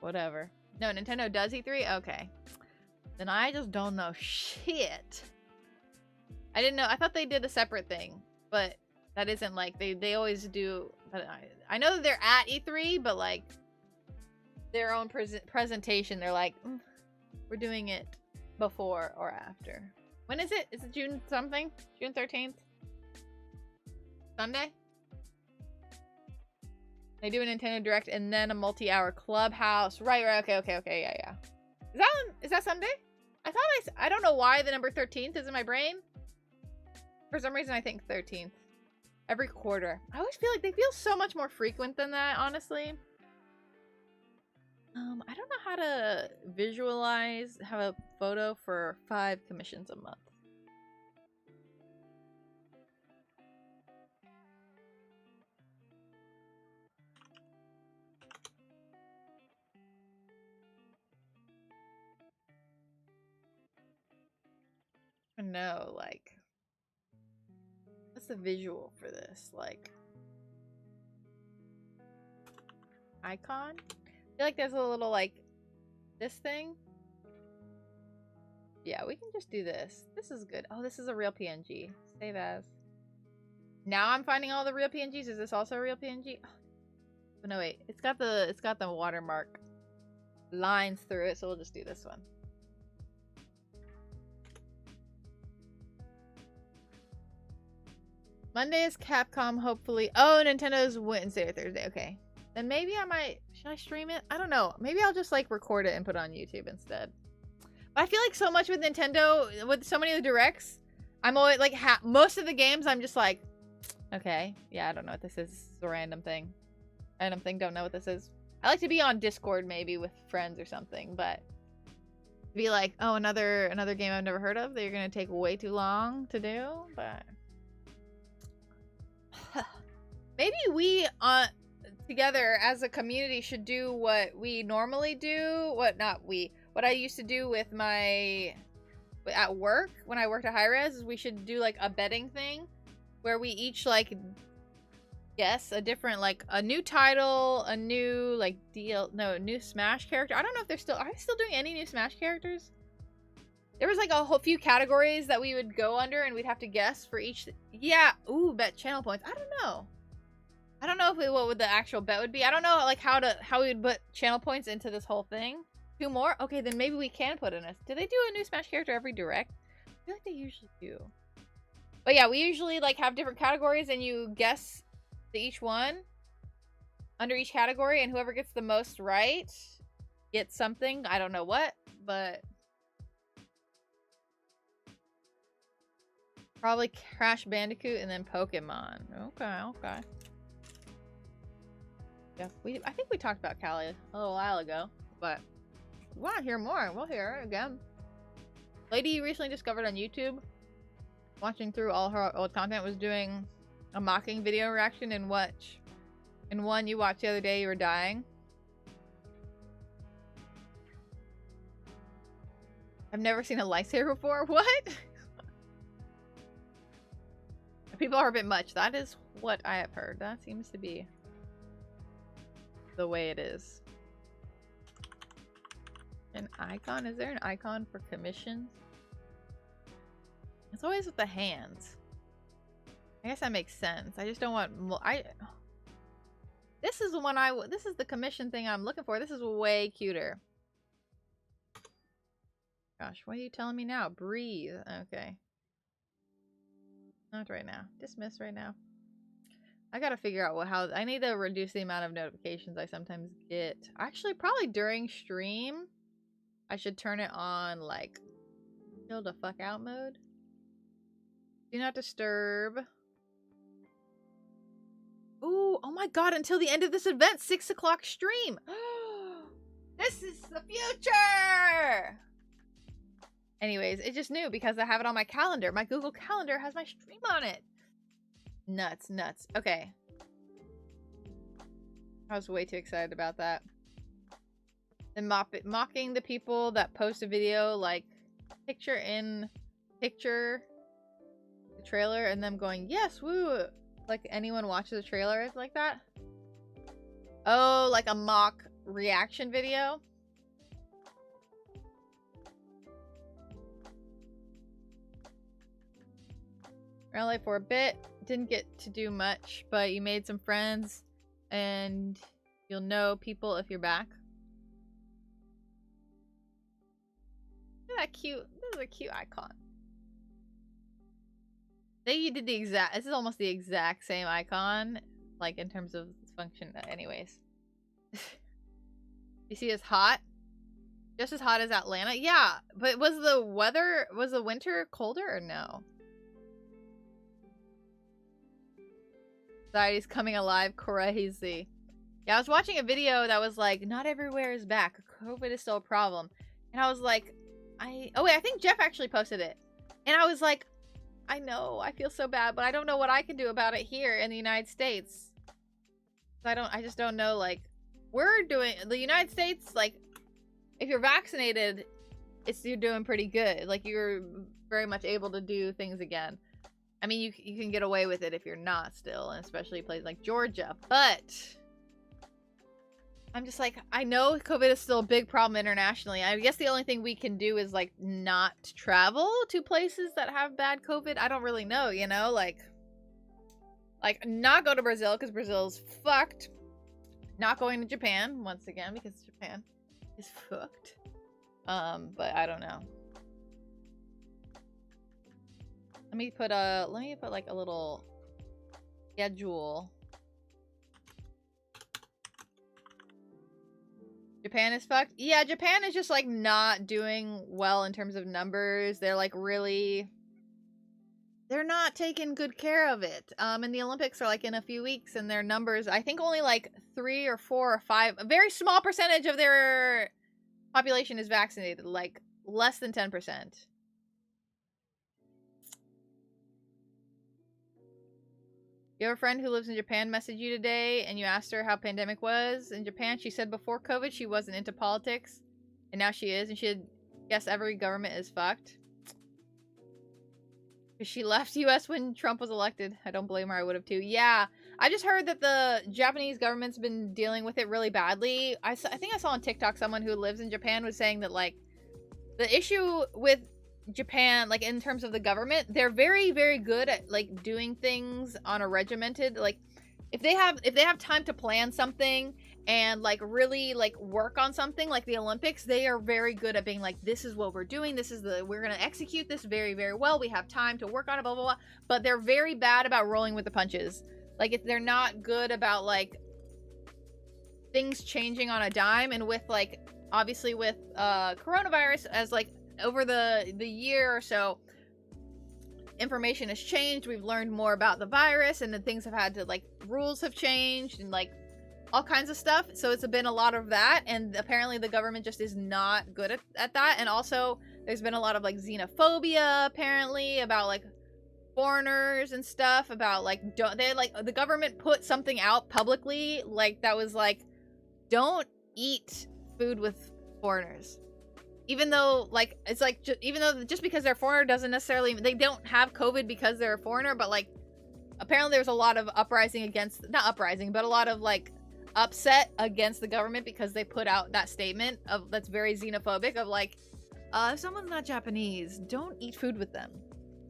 whatever. No, Nintendo does E3? Okay. Then I just don't know shit. I didn't know. I thought they did a separate thing, but that isn't like they always do. But I know that they're at E3, but like their own presentation, they're like, we're doing it before or after. When is it? Is it June something? June 13th? Sunday? They do a Nintendo Direct and then a multi-hour Clubhouse. Right, okay, yeah. Is that Sunday? I don't know why the number 13th is in my brain. For some reason, I think 13th. Every quarter. I always feel like they feel so much more frequent than that, honestly. I don't know how to have a photo for 5 commissions a month. No, like, what's the visual for this? Like, icon? I feel like there's a little, like, this thing. Yeah, we can just do this. This is good. Oh, this is a real PNG. Save as. Now I'm finding all the real PNGs. Is this also a real PNG? Oh, no, wait. It's got the watermark lines through it, so we'll just do this one. Monday is Capcom, hopefully. Oh, Nintendo's Wednesday or Thursday. Okay. Then maybe I might... Should I stream it? I don't know. Maybe I'll just, like, record it and put it on YouTube instead. But I feel like so much with Nintendo, with so many of the directs, I'm always, like, most of the games, I'm just like, okay. Yeah, I don't know what this is. It's a random thing. random thing, don't know what this is. I like to be on Discord maybe with friends or something, but be like, oh, another game I've never heard of that you're gonna take way too long to do, but maybe we together as a community should do what we normally do. What I used to do with my at work when I worked at High Res is we should do like a betting thing where we each like guess a different, like a new title, a new like new Smash character. I don't know if are they still doing any new Smash characters? There was like a whole few categories that we would go under and we'd have to guess for each. Yeah. Ooh, bet channel points. I don't know if what would the actual bet would be. I don't know like how we would put channel points into this whole thing. 2 more? Okay, then maybe we can put in a... Do they do a new Smash character every direct? I feel like they usually do. But yeah, we usually like have different categories and you guess to each one under each category, and whoever gets the most right gets something. I don't know what, but probably Crash Bandicoot and then Pokemon. Okay. Yeah, I think we talked about Callie a little while ago, but if you want to hear more, we'll hear it again. Lady you recently discovered on YouTube, watching through all her old content, was doing a mocking video reaction in one you watched the other day. You were dying. I've never seen a lightsaber before. What? People are a bit much. That is what I have heard. That seems to be the way it is. An icon? Is there an icon for commissions? It's always with the hands. I guess that makes sense. I just don't want this is the one this is the commission thing I'm looking for. This is way cuter. Gosh, what are you telling me now? Breathe. Okay. Not right now. Dismiss right now. I gotta figure out how I need to reduce the amount of notifications I sometimes get. Actually, probably during stream, I should turn it on like chill the fuck out mode. Do not disturb. Ooh, oh my god, until the end of this event, 6 o'clock stream. This is the future! Anyways, it's just new because I have it on my calendar. My Google Calendar has my stream on it. Nuts. Okay. I was way too excited about that. Then mocking the people that post a video like picture in picture the trailer and them going, yes, woo! Like anyone watches a trailer is like that? Oh, like a mock reaction video? Rally for a bit. Didn't get to do much, but you made some friends and you'll know people if you're back. Isn't that cute? This is a cute icon. You did the exact, this is almost the exact same icon, like in terms of function. Anyways. You see it's hot? Just as hot as Atlanta? Yeah, but was the winter colder or no? Society's coming alive crazy. Yeah, I was watching a video that was like, not everywhere is back. COVID is still a problem. And I was like, oh wait, I think Jeff actually posted it. And I was like, I know, I feel so bad, but I don't know what I can do about it here in the United States. I just don't know, like, the United States, like, if you're vaccinated, you're doing pretty good. Like, you're very much able to do things again. I mean, you can get away with it if you're not still, and especially places like Georgia, but I'm just like, I know COVID is still a big problem internationally. I guess the only thing we can do is like not travel to places that have bad COVID. I don't really know, you know, like not go to Brazil because Brazil's fucked. Not going to Japan once again because Japan is fucked. But I don't know. Let me put like a little schedule. Japan is fucked. Yeah, Japan is just like not doing well in terms of numbers. They're like really they're not taking good care of it. And the Olympics are like in a few weeks, and their numbers, I think only like 3 or 4 or 5, a very small percentage of their population is vaccinated, like less than 10%. You have a friend who lives in Japan messaged you today, and you asked her how pandemic was in Japan. She said before COVID she wasn't into politics, and now she is, and she said, yes, every government is fucked. She left US when Trump was elected. I don't blame her, I would have too. Yeah, I just heard that the Japanese government's been dealing with it really badly. I think I saw on TikTok someone who lives in Japan was saying that, like, the issue with Japan, like, in terms of the government, they're very, very good at, like, doing things on a regimented, like, if they have time to plan something and, like, really, like, work on something, like the Olympics, they are very good at being like, this is what we're doing, we're gonna execute this very, very well, we have time to work on it, blah, blah, blah. But they're very bad about rolling with the punches. Like, they're not good about, like, things changing on a dime. And with, like, obviously with coronavirus, as, like, over the year or so, information has changed, we've learned more about the virus, and then things have had to, like, rules have changed, and, like, all kinds of stuff. So it's been a lot of that, and apparently the government just is not good at that. And also there's been a lot of, like, xenophobia apparently about, like, foreigners and stuff, about, like, the government put something out publicly, like, that was like, don't eat food with foreigners. Even though, like, it's like, even though just because they're a foreigner doesn't necessarily, they don't have COVID because they're a foreigner, but, like, apparently there's a lot of uprising against, not uprising, but a lot of, like, upset against the government because they put out that statement of, that's very xenophobic, of, like, if someone's not Japanese, don't eat food with them.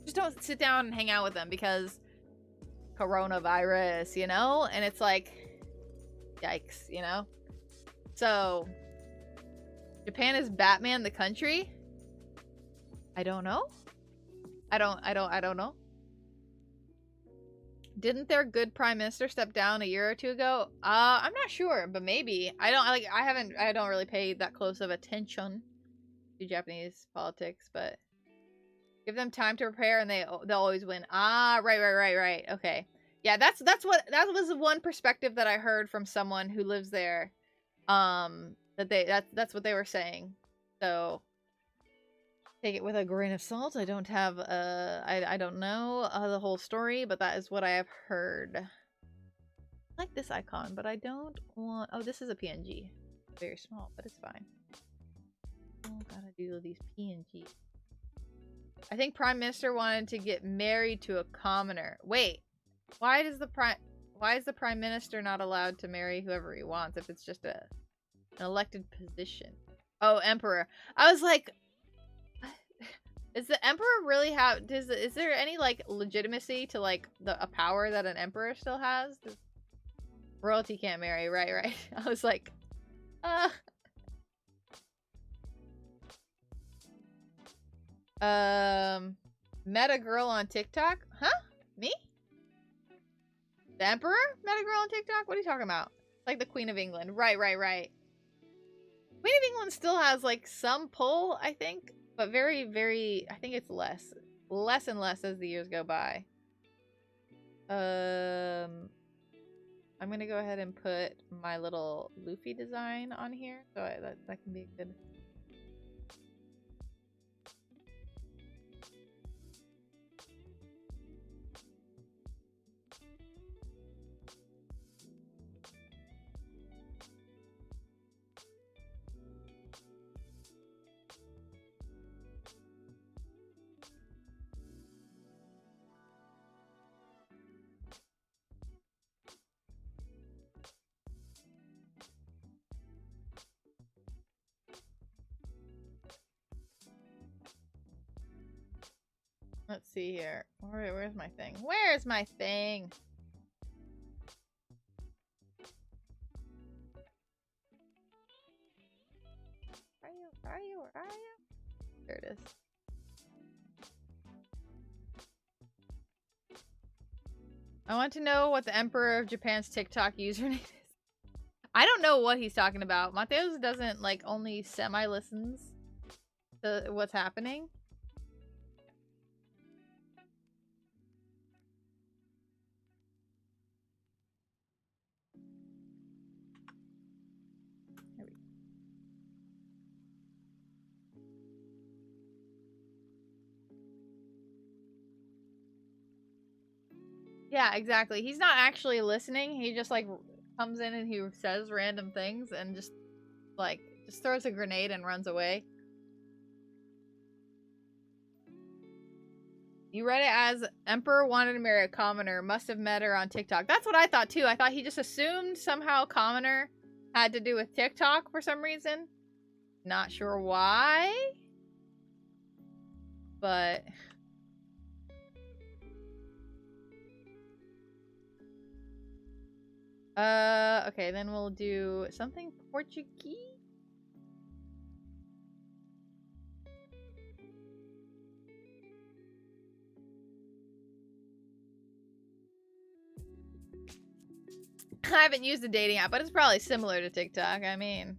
Just don't sit down and hang out with them because coronavirus, you know? And it's like, yikes, you know? So, Japan is Batman the country? I don't know. I don't know. Didn't their good prime minister step down a year or two ago? I'm not sure, but maybe. I don't really pay that close of attention to Japanese politics, but give them time to prepare and they'll always win. Ah, right. Okay. Yeah, that was one perspective that I heard from someone who lives there. That's what they were saying. So take it with a grain of salt. I don't have I don't know the whole story, but that is what I have heard. I like this icon, but I don't want, oh, this is a PNG. Very small, but it's fine. Oh, gotta do these PNG. I think Prime Minister wanted to get married to a commoner. Wait, why is the Prime Minister not allowed to marry whoever he wants if it's just an elected position? Oh, Emperor. I was like, is the Emperor really have, is there any, like, legitimacy to, like, a power that an Emperor still has? Royalty can't marry, right. I was like, met a girl on TikTok? Huh? Me? The Emperor met a girl on TikTok? What are you talking about? Like the Queen of England. Right. Queen of England still has, like, some pull, I think, but very, very, I think it's less and less as the years go by. I'm gonna go ahead and put my little Luffy design on here, so that can be a good. Let's see here. Where's my thing? Where's my thing? Where are you? There it is. I want to know what the Emperor of Japan's TikTok username is. I don't know what he's talking about. Mateos doesn't, like, only semi-listens to what's happening. Yeah, exactly. He's not actually listening. He just like comes in and he says random things and just throws a grenade and runs away. You read it as Emperor wanted to marry a commoner, must have met her on TikTok. That's what I thought too. I thought he just assumed somehow commoner had to do with TikTok for some reason. Not sure why. But okay, then we'll do something Portuguese. I haven't used a dating app, but it's probably similar to TikTok. I mean,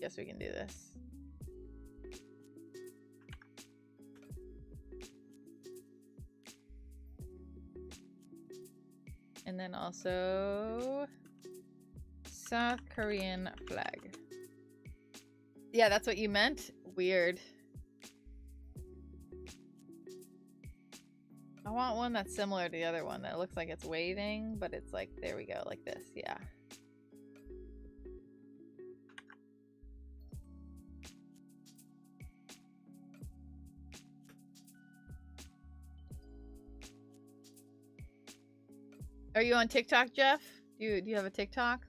guess we can do this. And then also South Korean flag. Yeah, that's what you meant? Weird. I want one that's similar to the other one that looks like it's waving, but it's like, there we go, like this, yeah. Are you on TikTok, Jeff? Do you have a TikTok?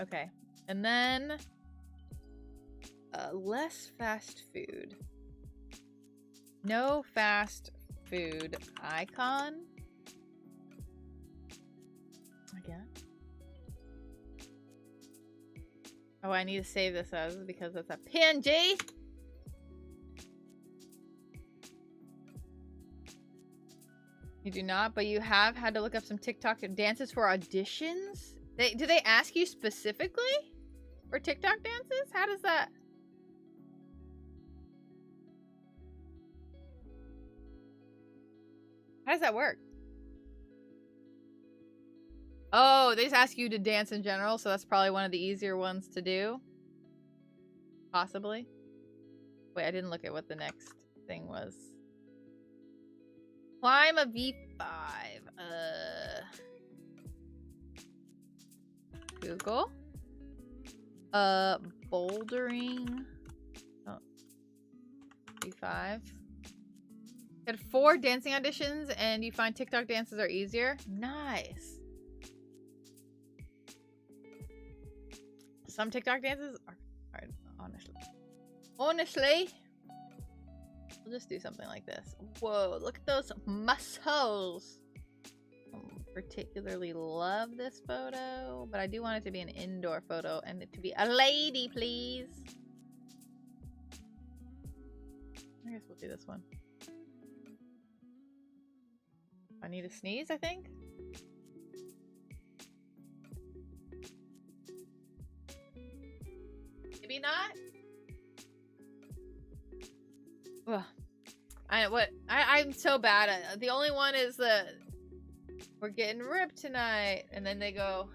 Okay. And then less fast food. No fast food icon. Again. Oh, I need to save this as because it's a PNG. You do not, but you have had to look up some TikTok dances for auditions? Do they ask you specifically for TikTok dances? How does that... How does that work? Oh, they just ask you to dance in general, so that's probably one of the easier ones to do. Possibly. Wait, I didn't look at what the next thing was. Climb a V5. Google. Bouldering. Oh. V5. Had 4 dancing auditions and you find TikTok dances are easier? Nice. Some TikTok dances are hard, honestly. Honestly. We'll just do something like this. Whoa, look at those muscles. I particularly love this photo, but I do want it to be an indoor photo and it to be a lady, please. I guess we'll do this one. I need to sneeze, I think. Maybe not. Ugh. I'm so bad at it. The only one is the we're getting ripped tonight, and then they go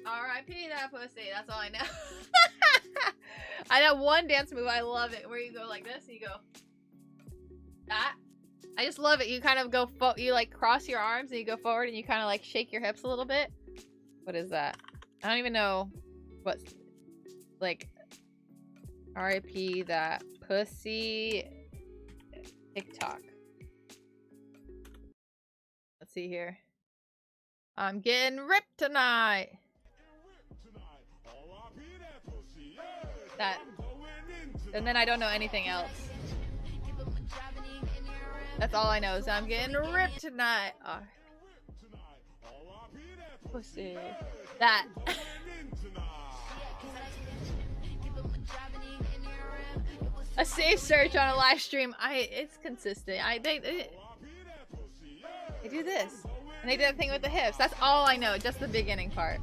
R.I.P. that pussy. That's all I know. I know one dance move. I love it where you go like this and you go that. I just love it. You kind of go you like cross your arms and you go forward and you kind of like shake your hips a little bit. What is that? I don't even know what's like R.I.P. that pussy TikTok. Let's see here. I'm getting ripped tonight. That. And then I don't know anything else. That's all I know is I'm getting ripped tonight. Oh. Pussy. That. A safe search on a live stream. It's consistent. They do this. And they did a thing with the hips. That's all I know. Just the beginning part.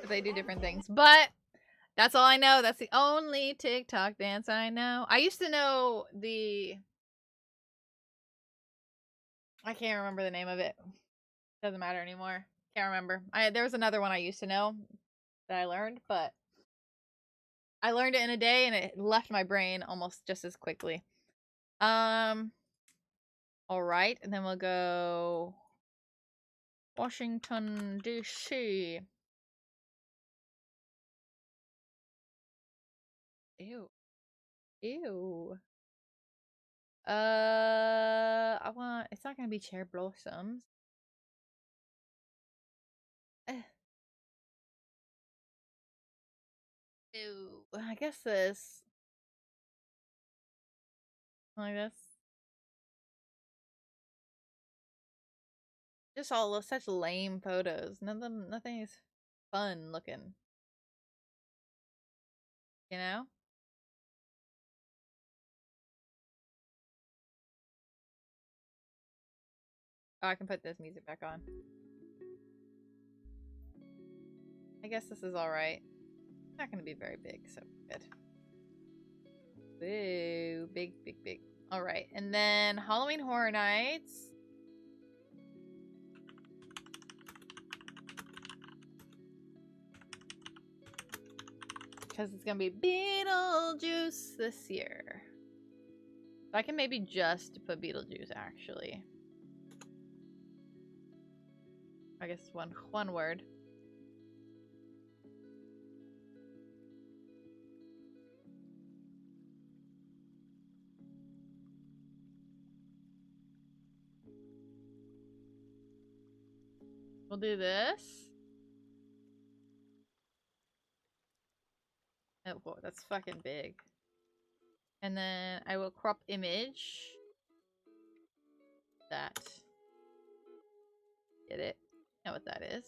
But they do different things. But That's all I know. That's the only TikTok dance I know. I used to know the... I can't remember the name of it. Doesn't matter anymore. Can't remember. There was another one I used to know that I learned, but I learned it in a day and it left my brain almost just as quickly. All right, and then we'll go Washington DC. Ew. Ew. It's not gonna be Cherry Blossoms. Ew. I guess this. Like this. Just all such lame photos. Nothing is fun looking. You know? Oh, I can put this music back on. I guess this is alright. Not gonna be very big, so good. Woo, big, big, big. Alright, and then Halloween Horror Nights. Because it's gonna be Beetlejuice this year. I can maybe just put Beetlejuice, actually. I guess one word. We'll do this. Oh, whoa, that's fucking big. And then I will crop image. That. Get it? Know what that is.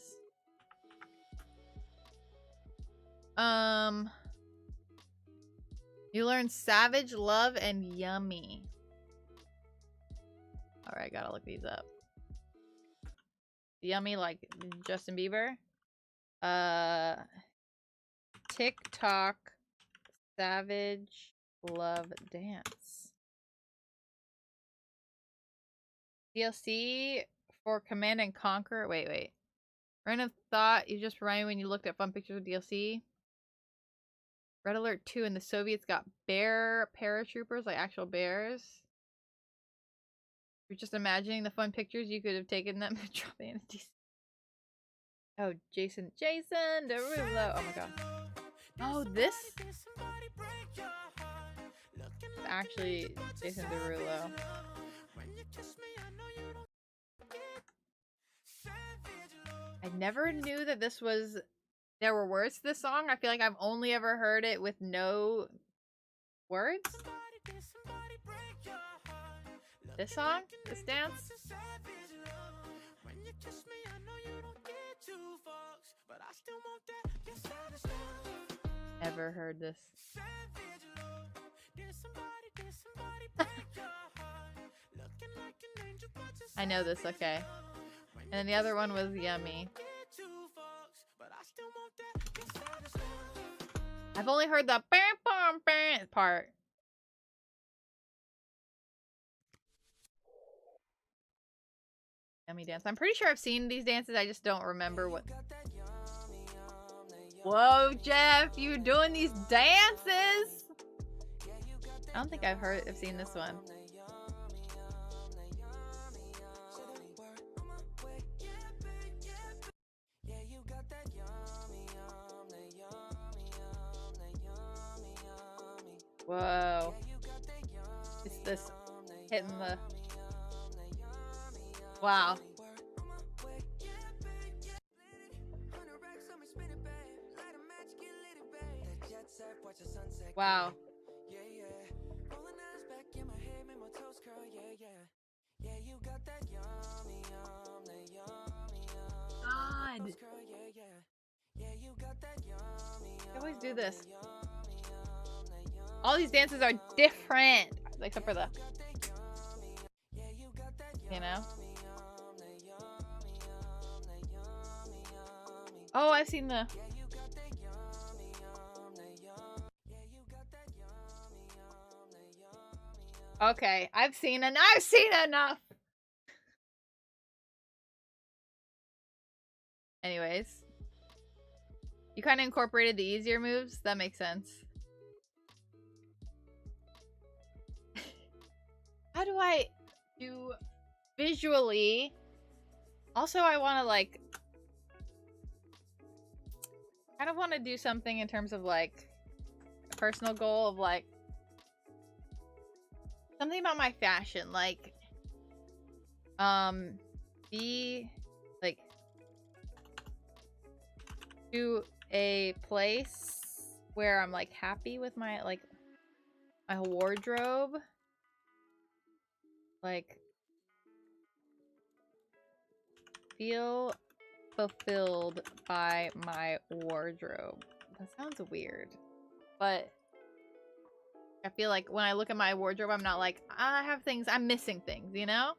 You learn Savage, Love, and Yummy. Alright, gotta look these up. Yummy like Justin Bieber. TikTok Savage Love Dance. DLC for Command and Conquer. Wait. Random thought you just reminded when you looked at fun pictures of DLC. Red Alert 2 and the Soviets got bear paratroopers, like actual bears. You're just imagining the fun pictures you could have taken them and drop in. Oh, Jason Derulo. Oh my god. Oh, this actually Jason Derulo. I never knew that this was... There were words to this song. I feel like I've only ever heard it with no words. This song? This dance? Never heard this. I know this, okay. And then the other one was Yummy. I've only heard the bam bam bam part. Yummy dance. I'm pretty sure I've seen these dances. I just don't remember what. Whoa, Jeff, you're doing these dances. I don't think I've seen this one. Whoa. It's this hitting the... Wow. Wow. God. I always do this. All these dances are different, except for the, you know? Oh, I've seen the... Okay, I've seen enough. Anyways. You kind of incorporated the easier moves? That makes sense. How do I do visually? Also, I want to, like... kind of want to do something in terms of, like, a personal goal of, like... something about my fashion, like... be... like... to a place where I'm, like, happy with my, like... my wardrobe. Like... feel fulfilled by my wardrobe. That sounds weird, but I feel like when I look at my wardrobe, I'm not like, I have things, I'm missing things, you know?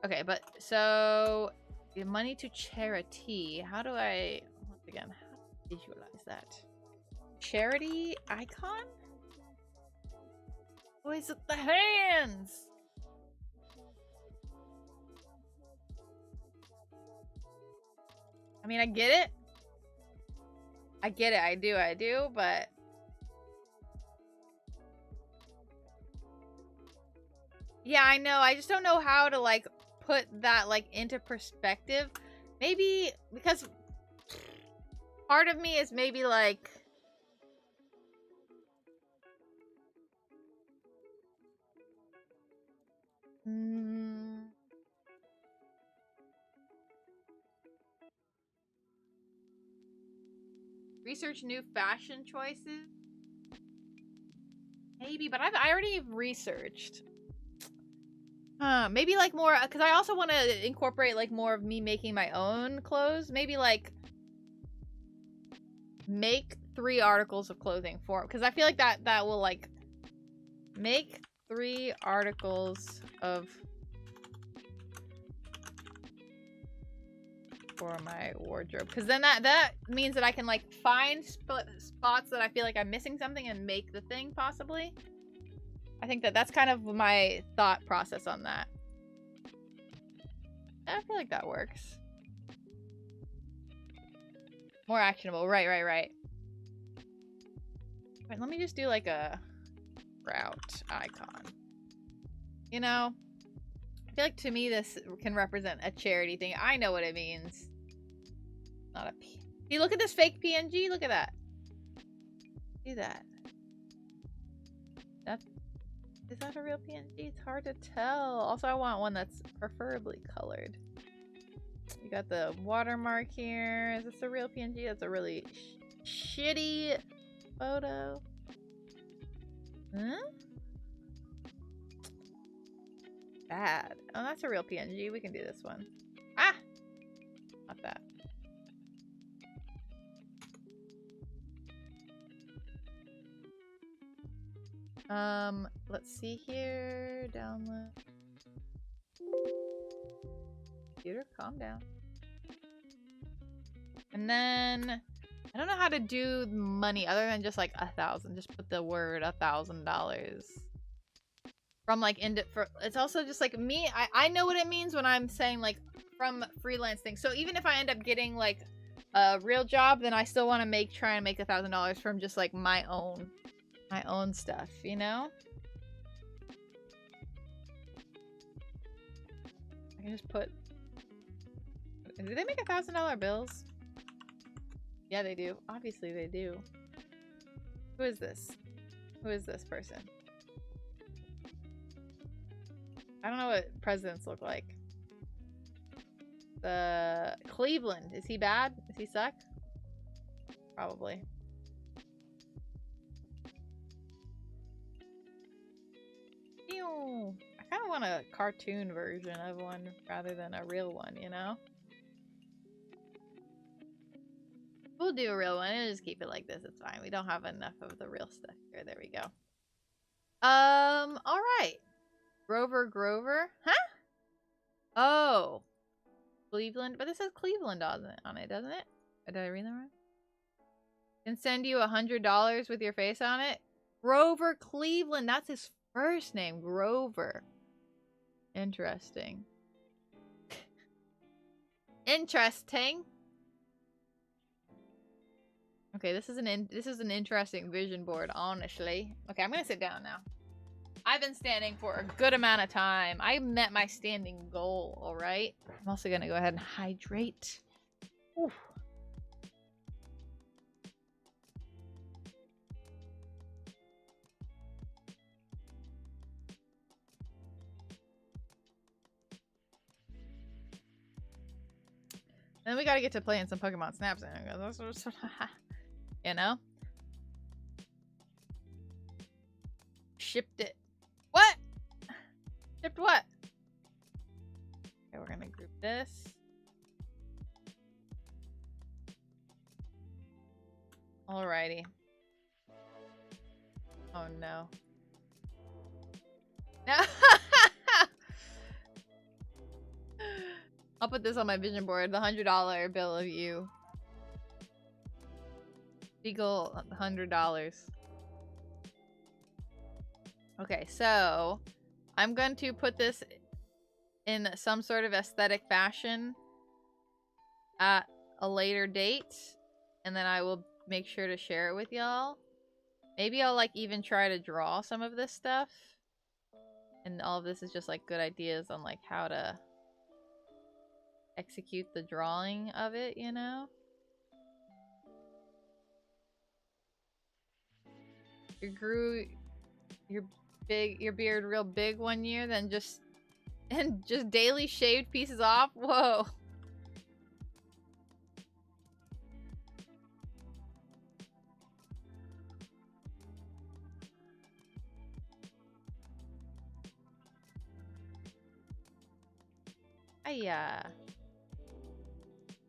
Okay, but so give money to charity. How do I, once again, how do I visualize that? Charity icon? Oh, is it the hands? I mean, I get it. I get it. I do, but... yeah, I know. I just don't know how to, like, put that, like, into perspective. Maybe because part of me is maybe, like... research new fashion choices? Maybe, but I already researched. Maybe like more, because I also want to incorporate like more of me making my own clothes. Maybe like make 3 articles of clothing for, because I feel like that will like make 3 articles of for my wardrobe, because then that means that I can like find spots that I feel like I'm missing something and make the thing possibly. I think that's kind of my thought process on that. I feel like that works. More actionable. Right. Wait, let me just do like a route icon. You know? I feel like to me this can represent a charity thing. I know what it means. Not a P. See, look at this fake PNG. Look at that. See that? Is that a real PNG? It's hard to tell. Also, I want one that's preferably colored. You got the watermark here. Is this a real PNG? That's a really shitty photo. Huh? Bad. Oh, that's a real PNG. We can do this one. Ah! Not that. Let's see here. Download. Computer, calm down. And then I don't know how to do money other than just like 1,000. Just put the word $1,000. From like it's also just like me. I know what it means when I'm saying like from freelance things. So even if I end up getting like a real job, then I still want to try and make $1,000 from just like my own stuff, you know? I can just put... do they make $1,000 bills? Yeah, they do. Obviously they do. Who is this? Who is this person? I don't know what presidents look like. Cleveland. Is he bad? Does he suck? Probably. I kind of want a cartoon version of one rather than a real one, you know? We'll do a real one and just keep it like this. It's fine. We don't have enough of the real stuff here. There we go. Alright. Grover? Huh? Oh. Cleveland? But this says Cleveland on it, doesn't it? Did I read that wrong? Can send you $100 with your face on it? Grover Cleveland. That's his first name. Grover. Interesting. Interesting. Okay, this is an interesting vision board, honestly. Okay, I'm gonna sit down now. I've been standing for a good amount of time. I met my standing goal, alright? I'm also gonna go ahead and hydrate. Oof. Then we gotta get to playing some Pokemon Snaps, you know? Shipped it. What? Shipped what? Okay, we're gonna group this. Alrighty. Oh no. No. I'll put this on my vision board. The $100 bill of you. Legal $100. Okay, so I'm going to put this in some sort of aesthetic fashion at a later date, and then I will make sure to share it with y'all. Maybe I'll like even try to draw some of this stuff, and all of this is just like good ideas on like how to execute the drawing of it, you know? You grew your beard real big one year, then just daily shaved pieces off? Whoa.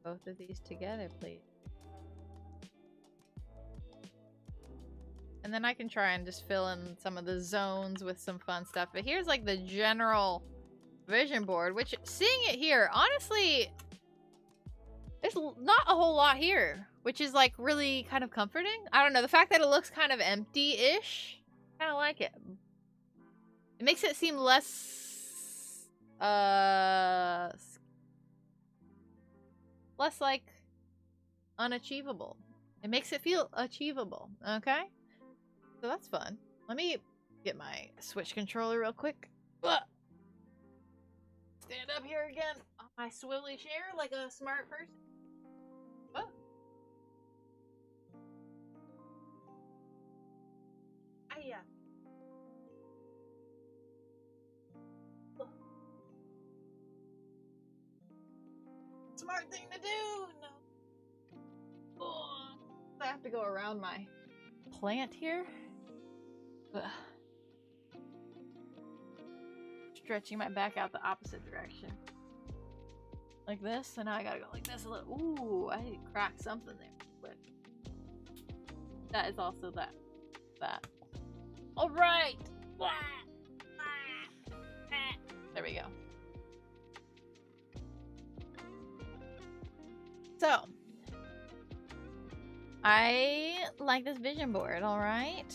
Both of these together, please. And then I can try and just fill in some of the zones with some fun stuff. But here's like the general vision board, which seeing it here, honestly, there's not a whole lot here, which is like really kind of comforting. I don't know, the fact that it looks kind of empty-ish, kind of like it. It makes it seem less less like unachievable. It makes it feel achievable, okay? So that's fun. Let me get my Switch controller real quick. Stand up here again on my swivelly chair like a smart person. What? Smart thing to do. No. Oh, I have to go around my plant here. Ugh. Stretching my back out the opposite direction. Like this, and now I gotta go like this a little. Ooh, I cracked something there. But that is also that. Alright! There we go. So, I like this vision board, alright?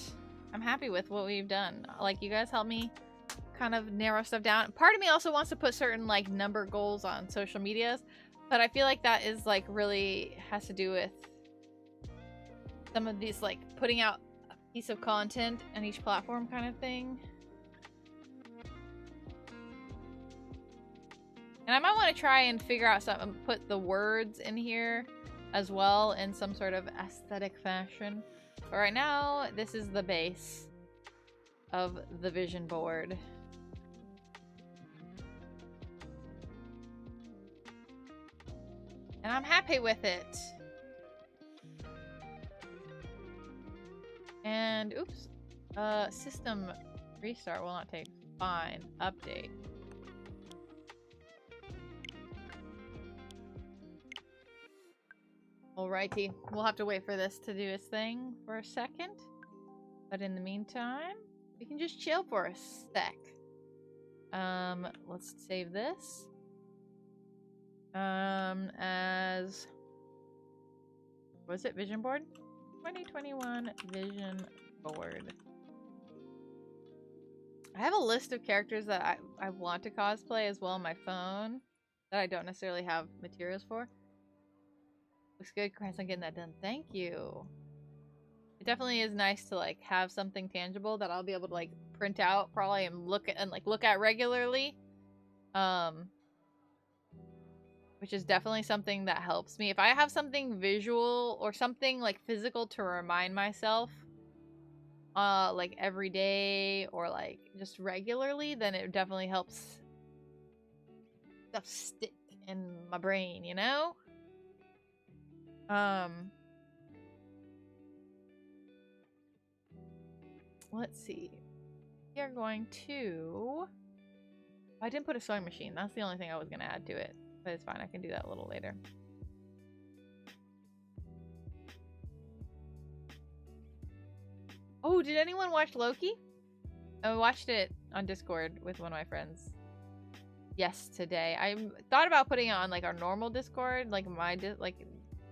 I'm happy with what we've done. Like, you guys helped me kind of narrow stuff down. Part of me also wants to put certain, like, number goals on social medias, but I feel like that is, like, really has to do with some of these, like, putting out a piece of content on each platform kind of thing. And I might want to try and figure out something, put the words in here as well in some sort of aesthetic fashion. But right now, this is the base of the vision board. And I'm happy with it. And, oops. System restart will not take. Fine. Update. Alrighty, we'll have to wait for this to do its thing for a second. But in the meantime, we can just chill for a sec. Let's save this. As... was it vision board? 2021 vision board. I have a list of characters that I want to cosplay as well on my phone that I don't necessarily have materials for. Looks good. Congrats on getting that done. Thank you. It definitely is nice to like have something tangible that I'll be able to like print out probably and look at regularly. Which is definitely something that helps me. If I have something visual or something like physical to remind myself like every day or like just regularly, then it definitely helps stuff stick in my brain, you know? Let's see. We are going to... I didn't put a sewing machine. That's the only thing I was going to add to it. But it's fine. I can do that a little later. Oh, did anyone watch Loki? I watched it on Discord with one of my friends. Yes, today. I thought about putting it on like our normal Discord, like my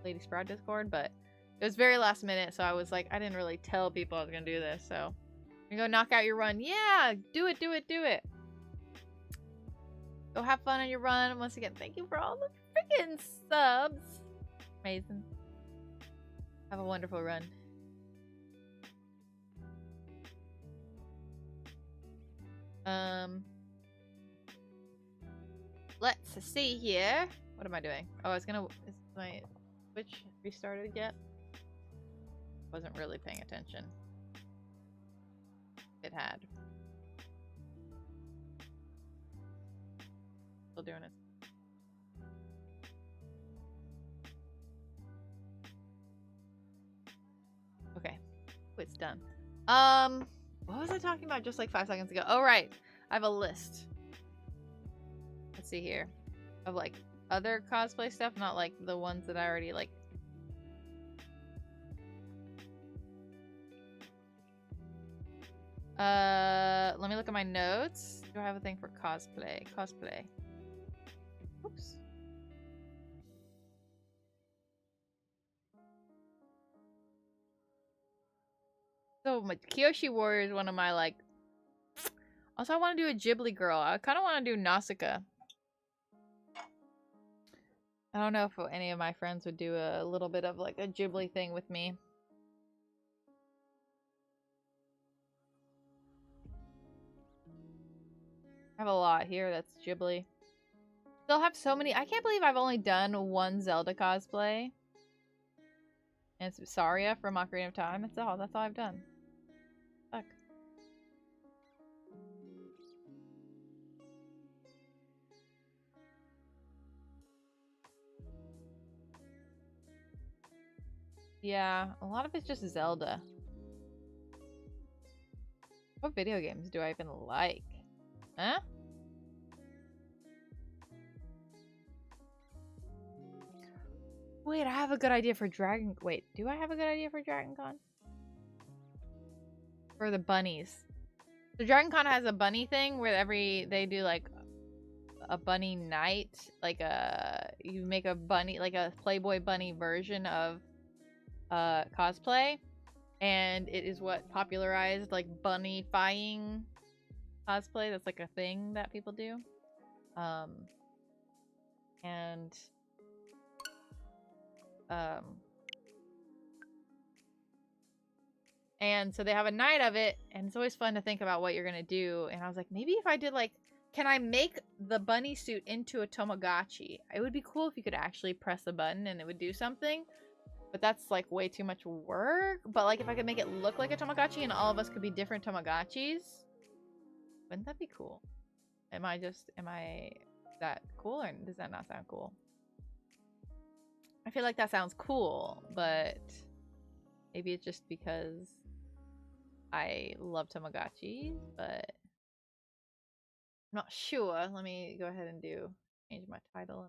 Lady Sprout Discord, but it was very last minute, so I was like, I didn't really tell people I was gonna do this. So you go knock out your run. Yeah, do it, do it, do it. Go have fun on your run. Once again, thank you for all the freaking subs. Amazing. Have a wonderful run. Let's see here. What am I doing? Oh, I was gonna... Is my Switch restarted yet? Wasn't really paying attention. It had. Still doing it. Okay. Oh, it's done. What was I talking about just like 5 seconds ago? Oh, right. I have a list. Let's see here. Of like other cosplay stuff, not like the ones that I already like. Let me look at my notes. Do I have a thing for cosplay? Cosplay. Oops. So my Kyoshi Warrior is one of my like. Also, I want to do a Ghibli girl. I kind of want to do Nausicaa. I don't know if any of my friends would do a little bit of like a Ghibli thing with me. I have a lot here that's Ghibli. Still have so many. I can't believe I've only done one Zelda cosplay. And it's Saria from Ocarina of Time. That's all I've done. Fuck. Yeah, a lot of it's just Zelda. What video games do I even like? Huh? Wait, I have a good idea for Dragon... Wait, do I have a good idea for Dragon Con? For the bunnies. So Dragon Con has a bunny thing where they do like a bunny night. Like you make a bunny, like a Playboy bunny version of cosplay. And it is what popularized like bunny-fying cosplay. That's like a thing that people do. And so they have a night of it, and it's always fun to think about what you're gonna do. And I was like, maybe if I did like, can I make the bunny suit into a Tamagotchi? It would be cool if you could actually press a button and it would do something. But that's like way too much work. But like if I could make it look like a Tamagotchi and all of us could be different Tamagotchis, wouldn't that be cool? Is that cool, or does that not sound cool? I feel like that sounds cool, but maybe it's just because I love Tamagotchis, but I'm not sure. Let me go ahead and change my title.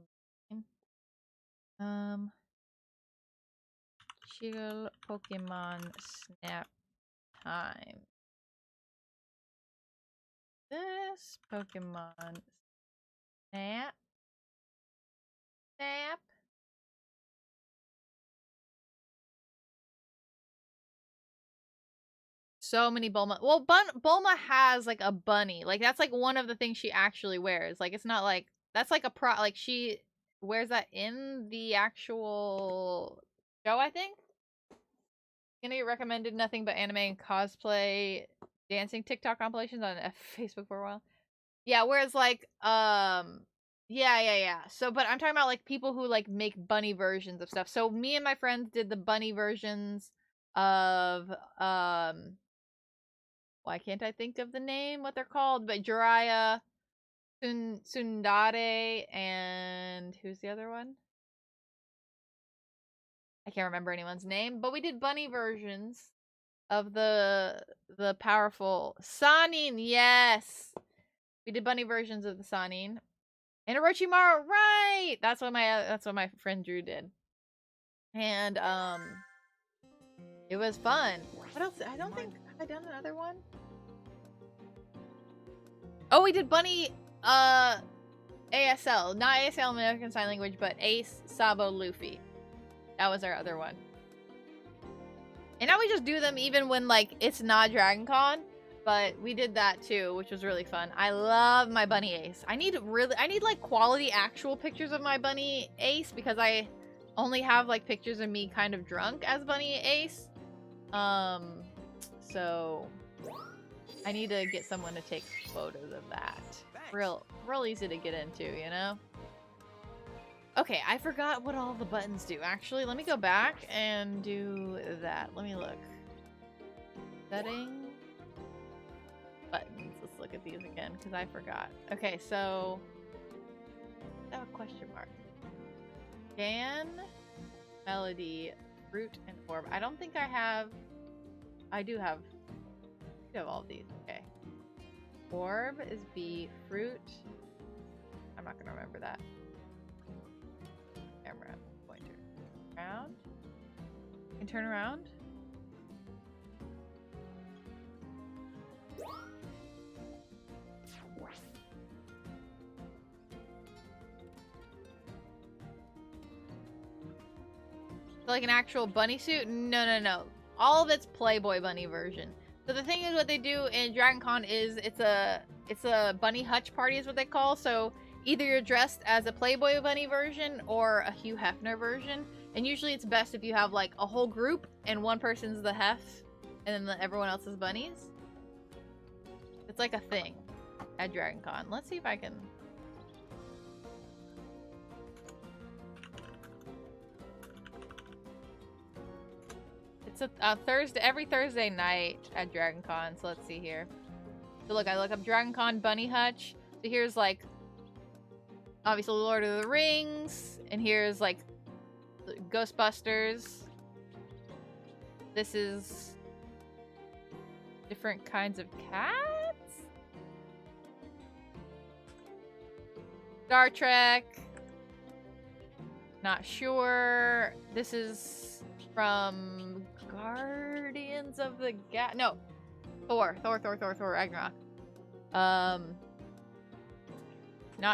Chill Pokemon Snap Time. This Pokemon Snap. So many Bulma. Well, Bulma has like a bunny. Like that's like one of the things she actually wears. Like it's not like that's like a like she wears that in the actual show, I think. Gonna get recommended nothing but anime and cosplay dancing TikTok compilations on Facebook for a while. Yeah, whereas like yeah. So but I'm talking about like people who like make bunny versions of stuff. So me and my friends did the bunny versions of why can't I think of the name, what they're called? But Jiraiya, Tsundere, and who's the other one? I can't remember anyone's name, but we did bunny versions of the powerful Sannin. Yes, we did bunny versions of the Sannin and Orochimaru. Right, that's what my friend Drew did, and it was fun. What else? I don't think have I done another one. Oh, we did bunny ASL, not ASL American Sign Language, but Ace, Sabo, Luffy. That was our other one. And now we just do them even when like it's not Dragon Con, but we did that too, which was really fun. I love my bunny Ace. I need like quality actual pictures of my bunny Ace because I only have like pictures of me kind of drunk as bunny Ace. So I need to get someone to take photos of that. Real easy to get into, you know? Okay, I forgot what all the buttons do. Actually, let me go back and do that. Let me look. Settings. Buttons. Let's look at these again, because I forgot. Okay, so... I have a question mark. Scan, melody, fruit, and orb. I don't think I have... I do have all of these. Okay. Orb is B. Fruit. I'm not going to remember that. Camera. Pointer. Around. And turn around. So like an actual bunny suit? No. All of it's Playboy bunny version. So the thing is, what they do in Dragon Con is it's a bunny hutch party is what they call. So either you're dressed as a Playboy bunny version or a Hugh Hefner version. And usually it's best if you have like a whole group and one person's the Hef and then everyone else is bunnies. It's like a thing at Dragon Con. Let's see if I can... It's a Thursday, every Thursday night at Dragon Con. So let's see here. So look, I look up Dragon Con Bunny Hutch. So here's like, obviously Lord of the Rings. And here's like Ghostbusters. This is different kinds of cats. Star Trek. Not sure. This is from Guardians of the no, Thor Ragnarok. Not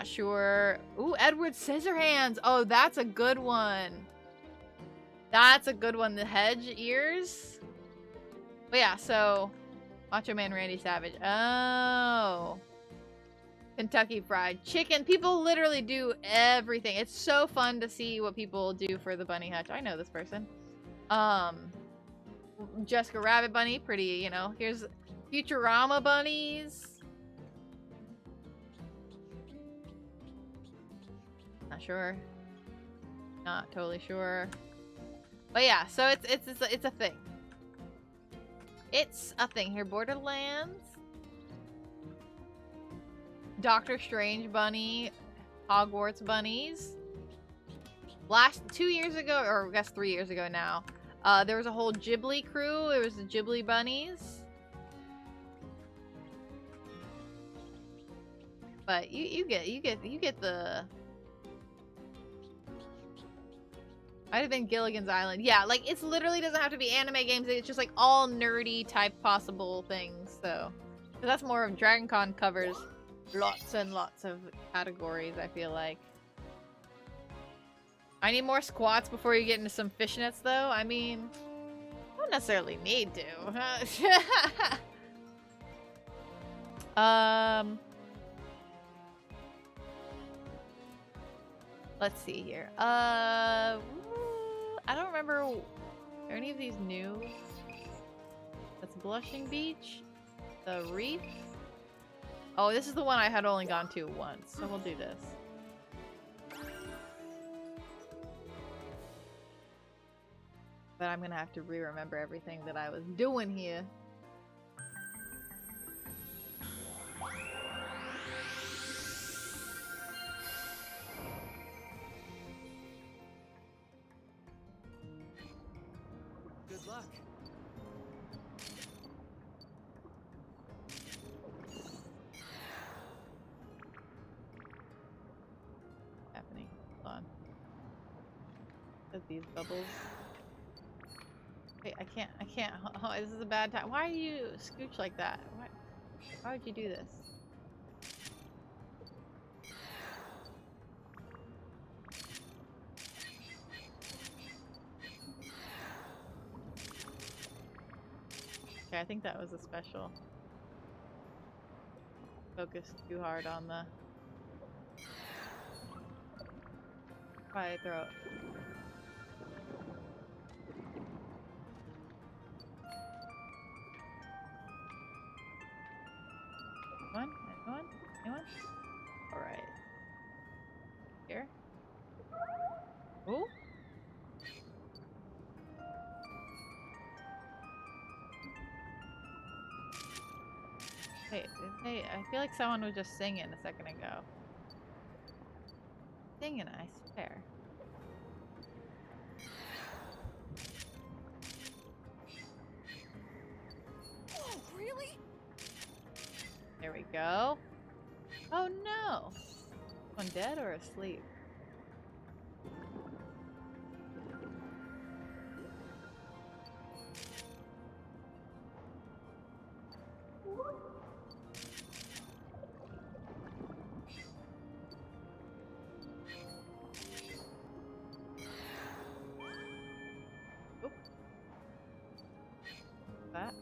sure. Ooh, Edward Scissorhands. Oh, that's a good one. That's a good one. The hedge ears. But yeah, so Macho Man Randy Savage. Oh, Kentucky Fried Chicken. People literally do everything. It's so fun to see what people do for the bunny hutch. I know this person. Jessica Rabbit Bunny, pretty, you know. Here's Futurama bunnies. Not sure. Not totally sure. But yeah, so it's a thing. It's a thing here. Borderlands. Doctor Strange bunny. Hogwarts bunnies. 2 years ago, or I guess 3 years ago now, there was a whole Ghibli crew. It was the Ghibli bunnies. But you get the... Might have been Gilligan's Island. Yeah, like it's literally doesn't have to be anime games. It's just like all nerdy type possible things. So that's more of Dragon Con covers lots and lots of categories, I feel like. I need more squats before you get into some fishnets, though. I mean, I don't necessarily need to. Let's see here. I don't remember. Are any of these new? That's Blushing Beach. The Reef. Oh, this is the one I had only gone to once, so we'll do this. But I'm gonna have to re-remember everything that I was doing here. Good luck. Happening. Hold on. These bubbles. Wait, I can't. Oh, this is a bad time. Why are you scooch like that? Why would you do this? Okay, I think that was a special. Focused too hard on the... Probably throw it. Anyone? Anyone? Alright. Here? Ooh? Wait, I feel like someone was just singing a second ago. Singing, I swear. Oh, really? There we go. Oh no! One dead or asleep? Oop. That?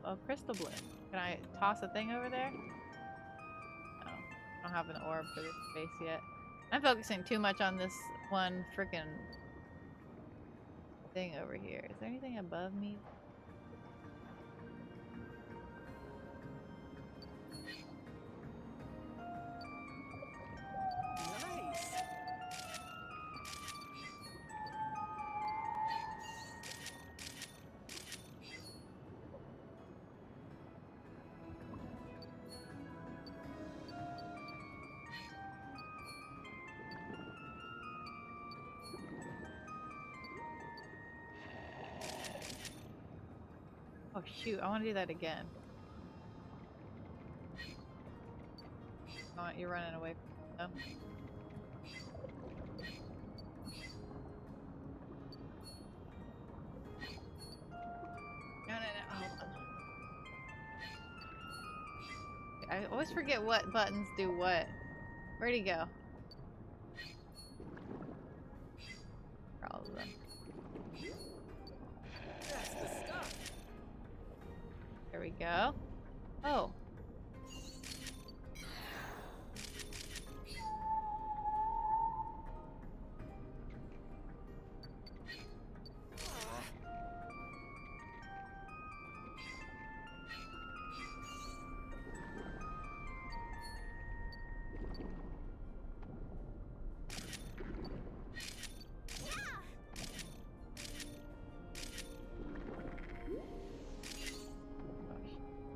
Oh, crystal bloom. Can I toss a thing over there? No. I don't have an orb for this space yet. I'm focusing too much on this one freaking thing over here. Is there anything above me? Nice. Oh shoot, I want to do that again. Oh, you're running away from them. No. Hold on. I always forget what buttons do what. Where'd he go? All of them. That's the stuff. There we go. Oh.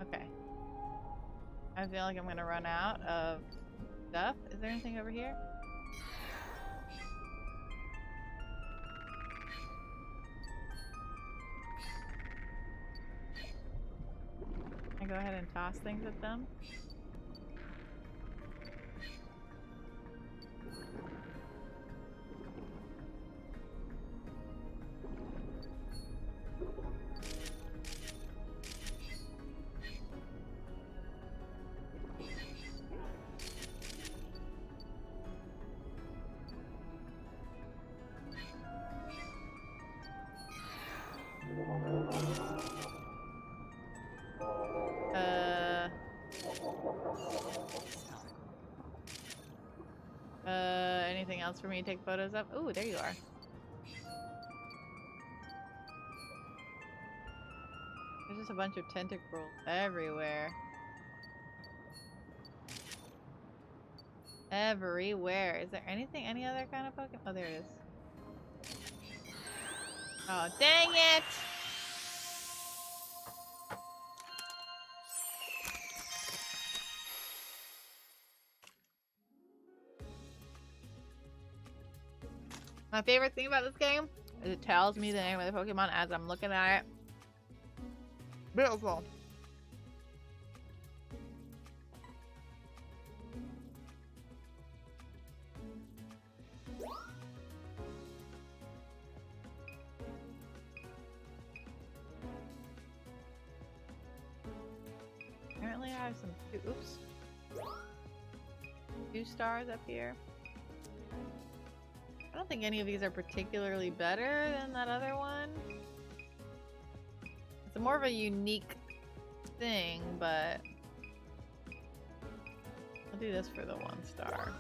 Okay. I feel like I'm gonna run out of stuff. Is there anything over here? Can I go ahead and toss things at them? else for me to take photos of? Ooh, there you are. There's just a bunch of tentacles everywhere. Everywhere. Is there anything, any other kind of Pokemon? Oh, there it is. Oh, dang it! My favorite thing about this game is it tells me the name of the Pokemon as I'm looking at it. Beautiful. Apparently I have some two stars up here. I don't think any of these are particularly better than that other one. It's more of a unique thing, but I'll do this for the 1 star.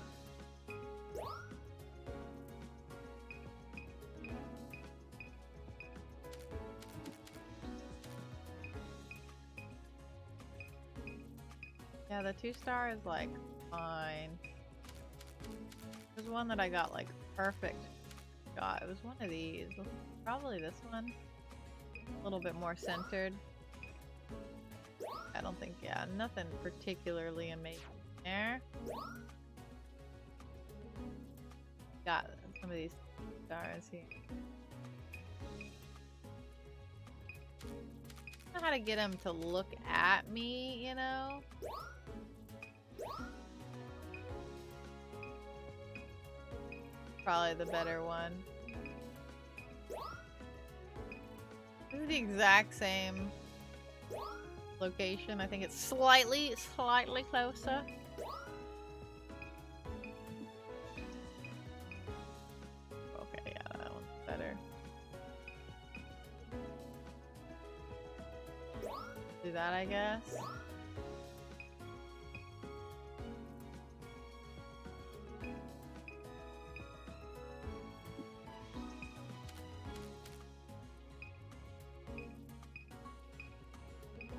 Yeah, the 2 star is like fine. There's one that I got like perfect shot. It was one of these. Probably this one. A little bit more centered. I don't think, yeah, nothing particularly amazing there. Got some of these stars here. I don't know how to get him to look at me, you know? Probably the better one. This is the exact same location. I think it's slightly closer. Okay, yeah, that one's better. Do that, I guess.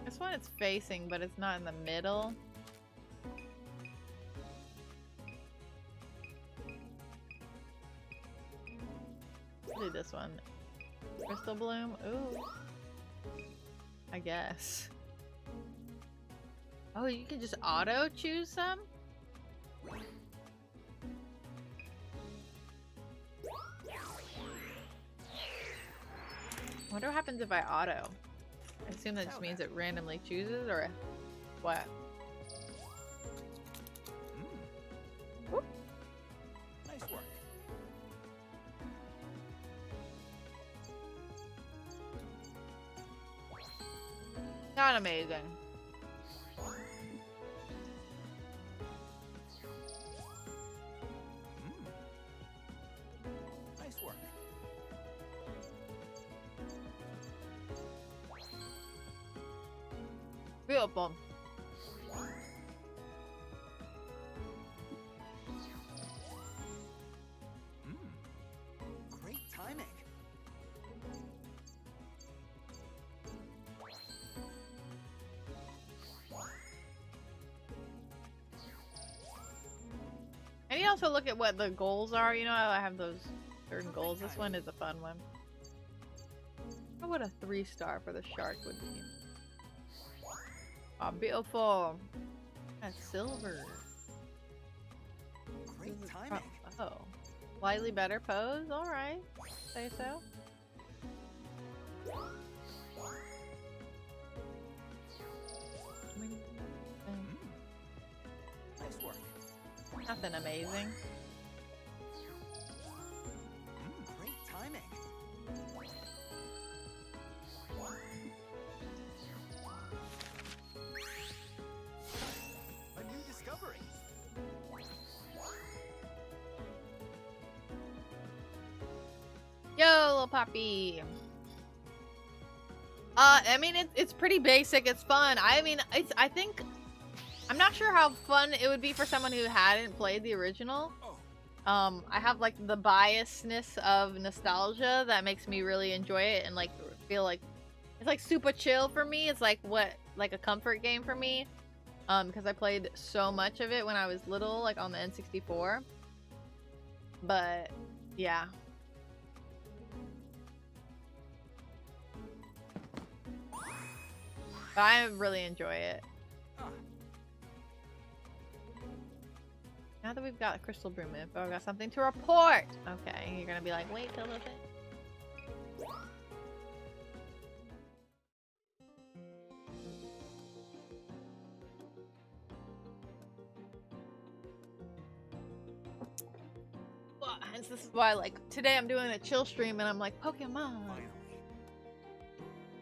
This one it's facing, but it's not in the middle. I'll do this one. Crystal Bloom? Ooh. I guess. Oh, you can just auto choose some? I wonder what happens if I auto. I assume that just means it randomly chooses, or what? Nice work. Not amazing. Nice work. Beautiful. Great timing. And you also look at what the goals are. You know, I have those certain goals. This one is a fun one. Oh, what a 3-star for the shark would be. Oh, beautiful. That's silver. Great timing. Oh. Slightly better pose? Alright. Say so. Nice work. Nothing amazing. Great timing. A new discovery. Yo, little puppy. I mean, it's pretty basic. It's fun. I mean, I think, I'm not sure how fun it would be for someone who hadn't played the original. I have like the biasness of nostalgia that makes me really enjoy it and like feel like it's like super chill for me. It's like like a comfort game for me. Because I played so much of it when I was little, like on the N64. But yeah. But I really enjoy it. Now that we've got Crystal Broom info, I've got something to report! Okay, you're gonna be like, wait till the thing. Well, hence this is why, like, today I'm doing a chill stream and I'm like, Pokemon!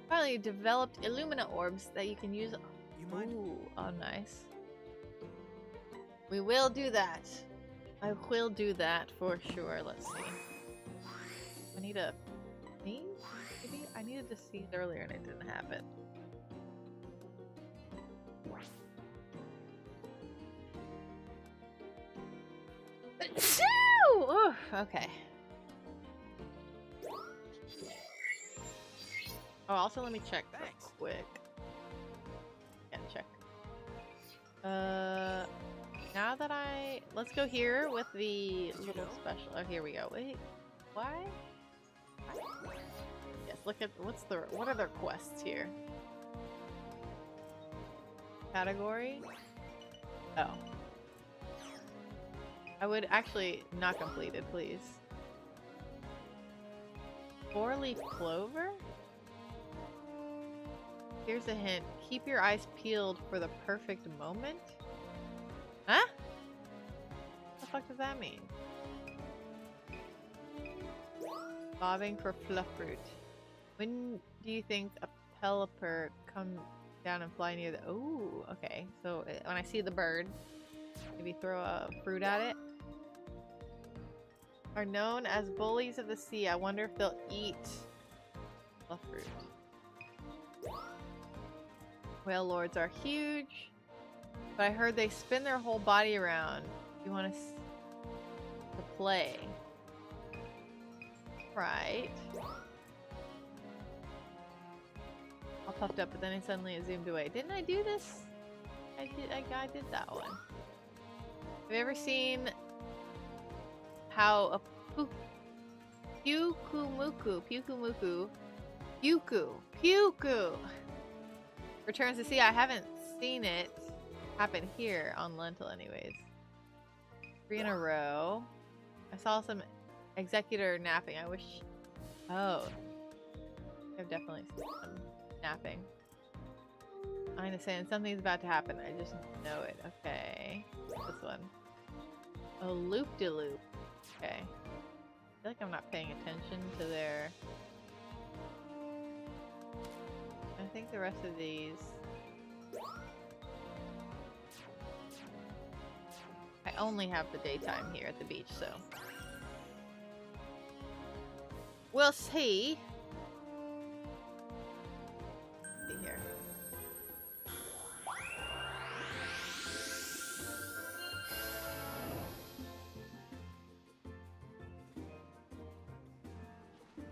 Finally developed Illumina orbs that you can use. Ooh, oh nice. We will do that. I will do that for sure. Let's see. I need a sneeze? Maybe I needed to sneeze earlier and it didn't happen. Ooh, okay. Oh, also let me check real quick. Yeah, check. Now that let's go here with the little special. Oh, here we go. Wait, why? Yes, look at what are their quests here? Category? Oh. I would actually not completed, please. 4-leaf clover? Here's a hint. Keep your eyes peeled for the perfect moment? Huh? What the fuck does that mean? Bobbing for fluffroot. When do you think a pelipper come down and fly near the... Ooh, okay. So when I see the bird, maybe throw a fruit at it. Are known as bullies of the sea. I wonder if they'll eat fluffroot. Whale lords are huge, but I heard they spin their whole body around. You want to play, right? All puffed up, but then suddenly it zoomed away. Didn't I do this? I did that one. Have you ever seen how a Puku returns to sea? I haven't seen it happen here on Lentil anyways. 3 in a row. I saw some executor napping. I wish... Oh. I've definitely seen some napping. I understand something's about to happen. I just know it. Okay. This one. A loop-de-loop. Okay. I feel like I'm not paying attention to their... I think the rest of these... I only have the daytime here at the beach, so... We'll see! Let's see here.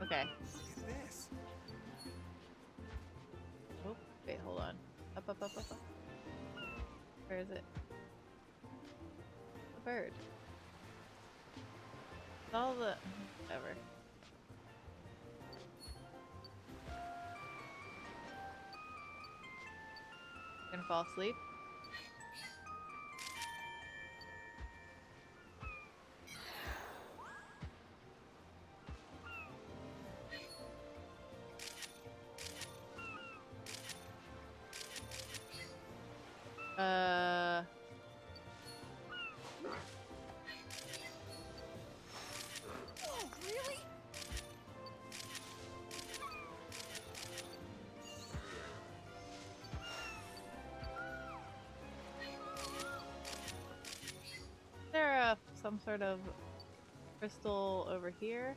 Okay. Oh, wait, hold on. Up, up, up, up, up. Where is it? The bird. It's all the... whatever. Gonna fall asleep? Oh, really? Is there some sort of crystal over here?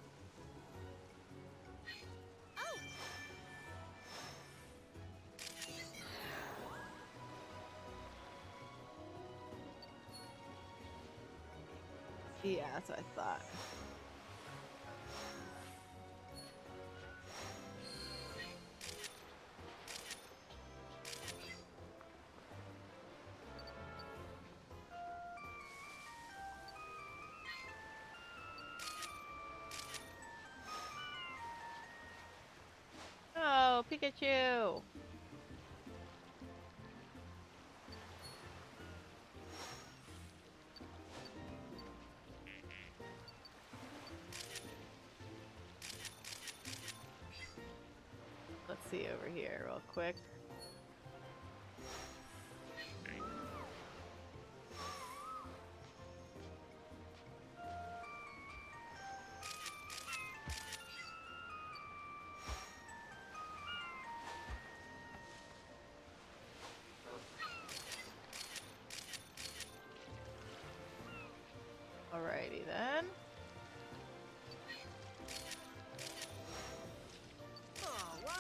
Yeah, that's what I thought. Oh, Pikachu! Let's see over here real quick. Alrighty then. Oh, wow.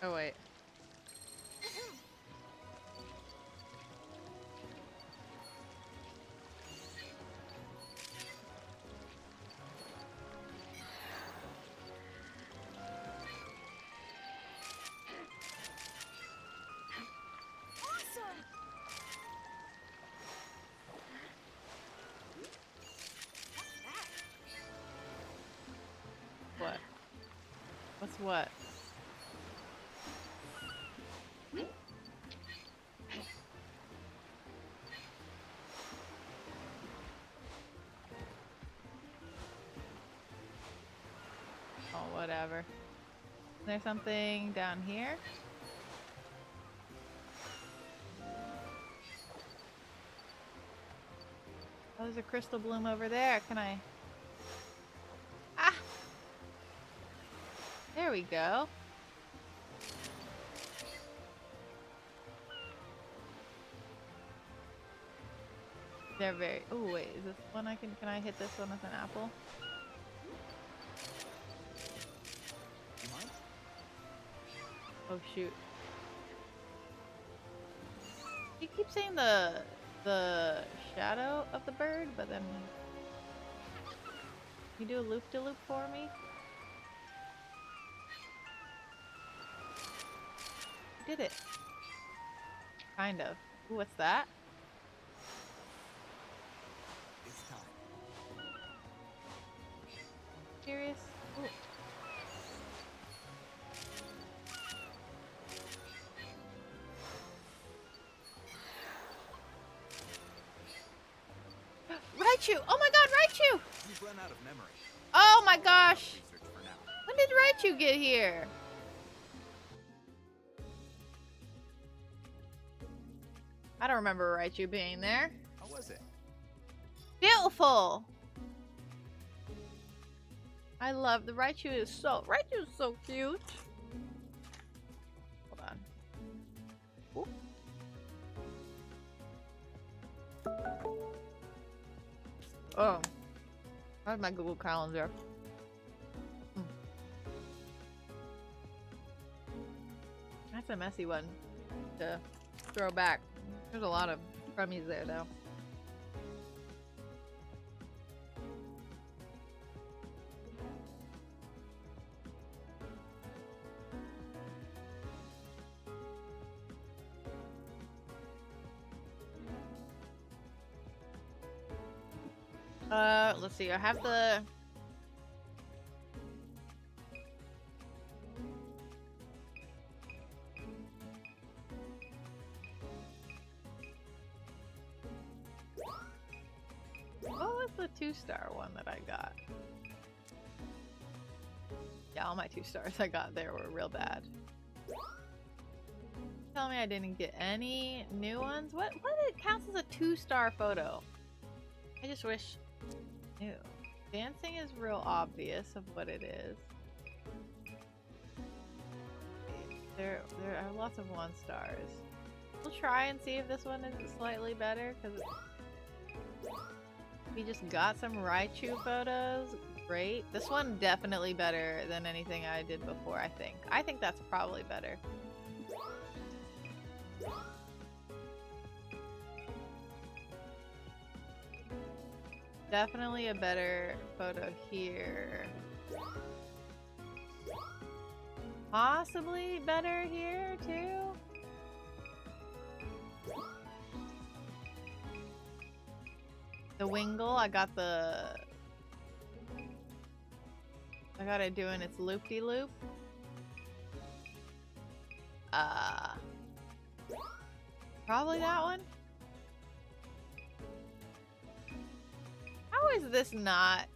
Oh wait. Awesome! What? What's what? Oh, whatever. Is there something down here? Oh, there's a crystal bloom over there. Can I? Ah! There we go. They're very. Oh wait, is this one I can? Can I hit this one with an apple? You mind? Oh shoot! You keep saying the shadow of the bird, but then you do a loop-de-loop for me. You did it. Kind of. Ooh, what's that? It's time. Serious? Ooh. Raichu! Oh my god, Raichu! You've run out of memory. Oh my gosh! Research for now. When did Raichu get here? I don't remember Raichu being there. How was it? Beautiful! I love the Raichu is so cute. Hold on. Ooh. Oh. Where's my Google Calendar? That's a messy one to throw back. There's a lot of crummies there though. Let's see. I have the what was the 2-star one that I got? Yeah, all my 2-stars I got there were real bad. Tell me I didn't get any new ones? What it counts as a 2-star photo? I just wish. Ew. Dancing is real obvious of what it is. There are lots of 1-stars. We'll try and see if this one is slightly better, because we just got some Raichu photos. Great. This one definitely better than anything I did before, I think. I think that's probably better. Definitely a better photo here. Possibly better here too. The Wingull, I got it doing its loop-de-loop. Probably that one. How is this not?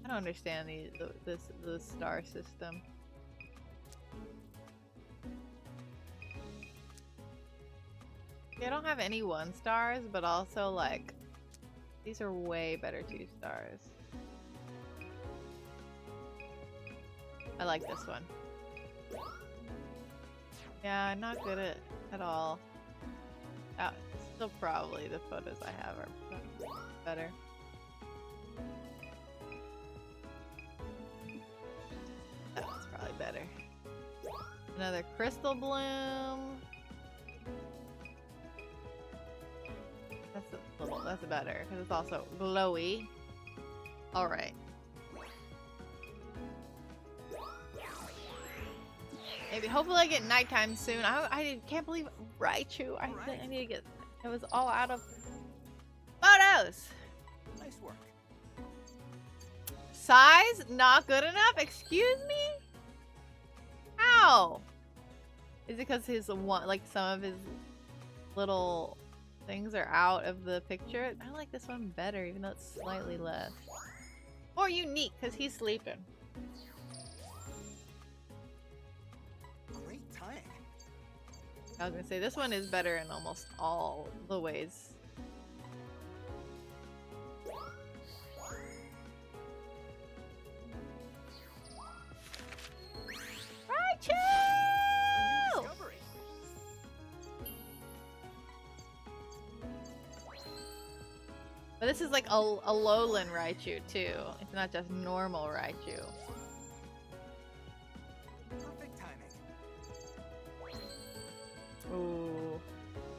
I don't understand the star system. I don't have any 1 stars, but also like these are way better 2 stars. I like this one. Yeah, not good at all. Still probably the photos I have are better. That one's probably better. Another Crystal Bloom. That's better because it's also glowy. All right. Maybe hopefully I get nighttime soon. I can't believe Raichu. I need to get. It was all out of photos. Nice work. Size not good enough. Excuse me. How? Is it because his one, like some of his little things are out of the picture? I like this one better, even though it's slightly less. More unique because he's sleeping. Great timing. I was gonna say this one is better in almost all the ways. Raichu! A new discovery. But this is like a Alolan Raichu too. It's not just normal Raichu. Perfect timing. Ooh.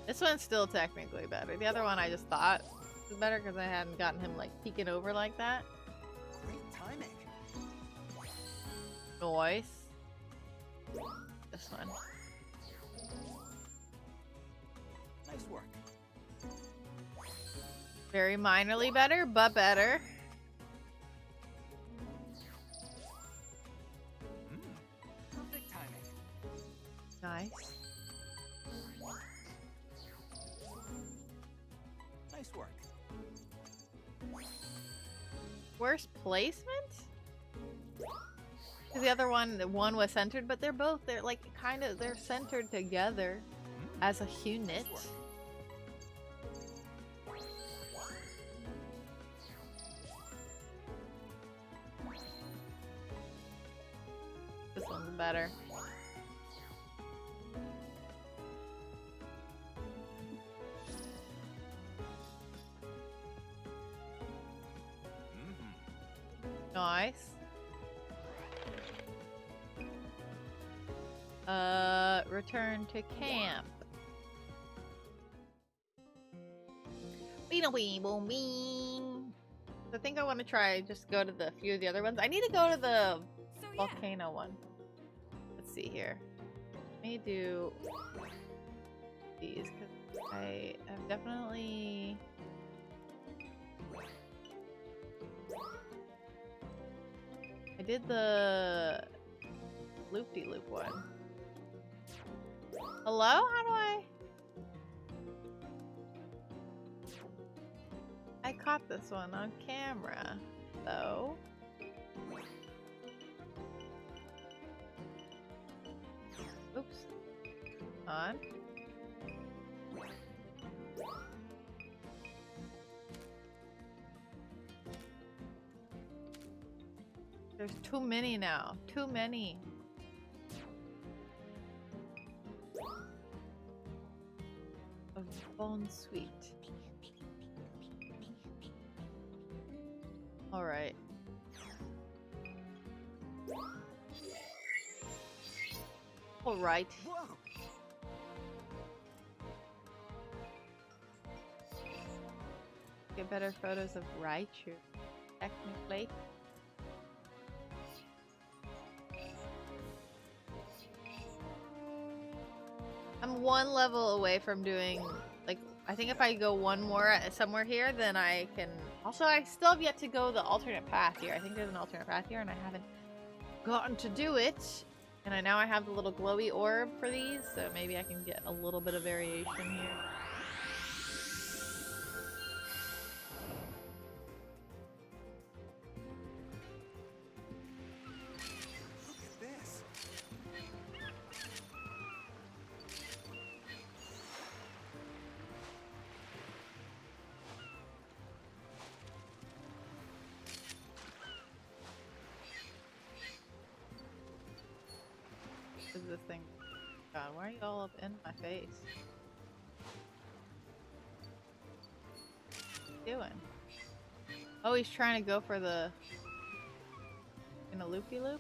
This one's still technically better. The other one I just thought was better because I hadn't gotten him like peeking over like that. Great timing. Noise. This one. Nice work. Very minorly better, but better. Perfect timing. Nice. Nice work. Worst placement? Because the other one was centered, but they're like kind of, they're centered together as a unit. This one's better. Nice. Return to camp. Wee boom bing. I think I want to try just go to the few of the other ones. I need to go to the volcano one. Let's see here. Let me do these because I have definitely. I did the loop-de-loop one. Hello? How do I caught this one on camera, though. Oops. On. There's too many now. Too many. Sounds sweet. Alright. Alright. Whoa! Get better photos of Raichu. Technically. I'm one level away from doing, like, I think if I go one more somewhere here, then I can... Also, I still have yet to go the alternate path here. I think there's an alternate path here, and I haven't gotten to do it. And now I have the little glowy orb for these, so maybe I can get a little bit of variation here. Look at this. What is this thing? God, why are you all up in my face? What are you doing? Oh, he's trying to go for the... In a loopy-loop?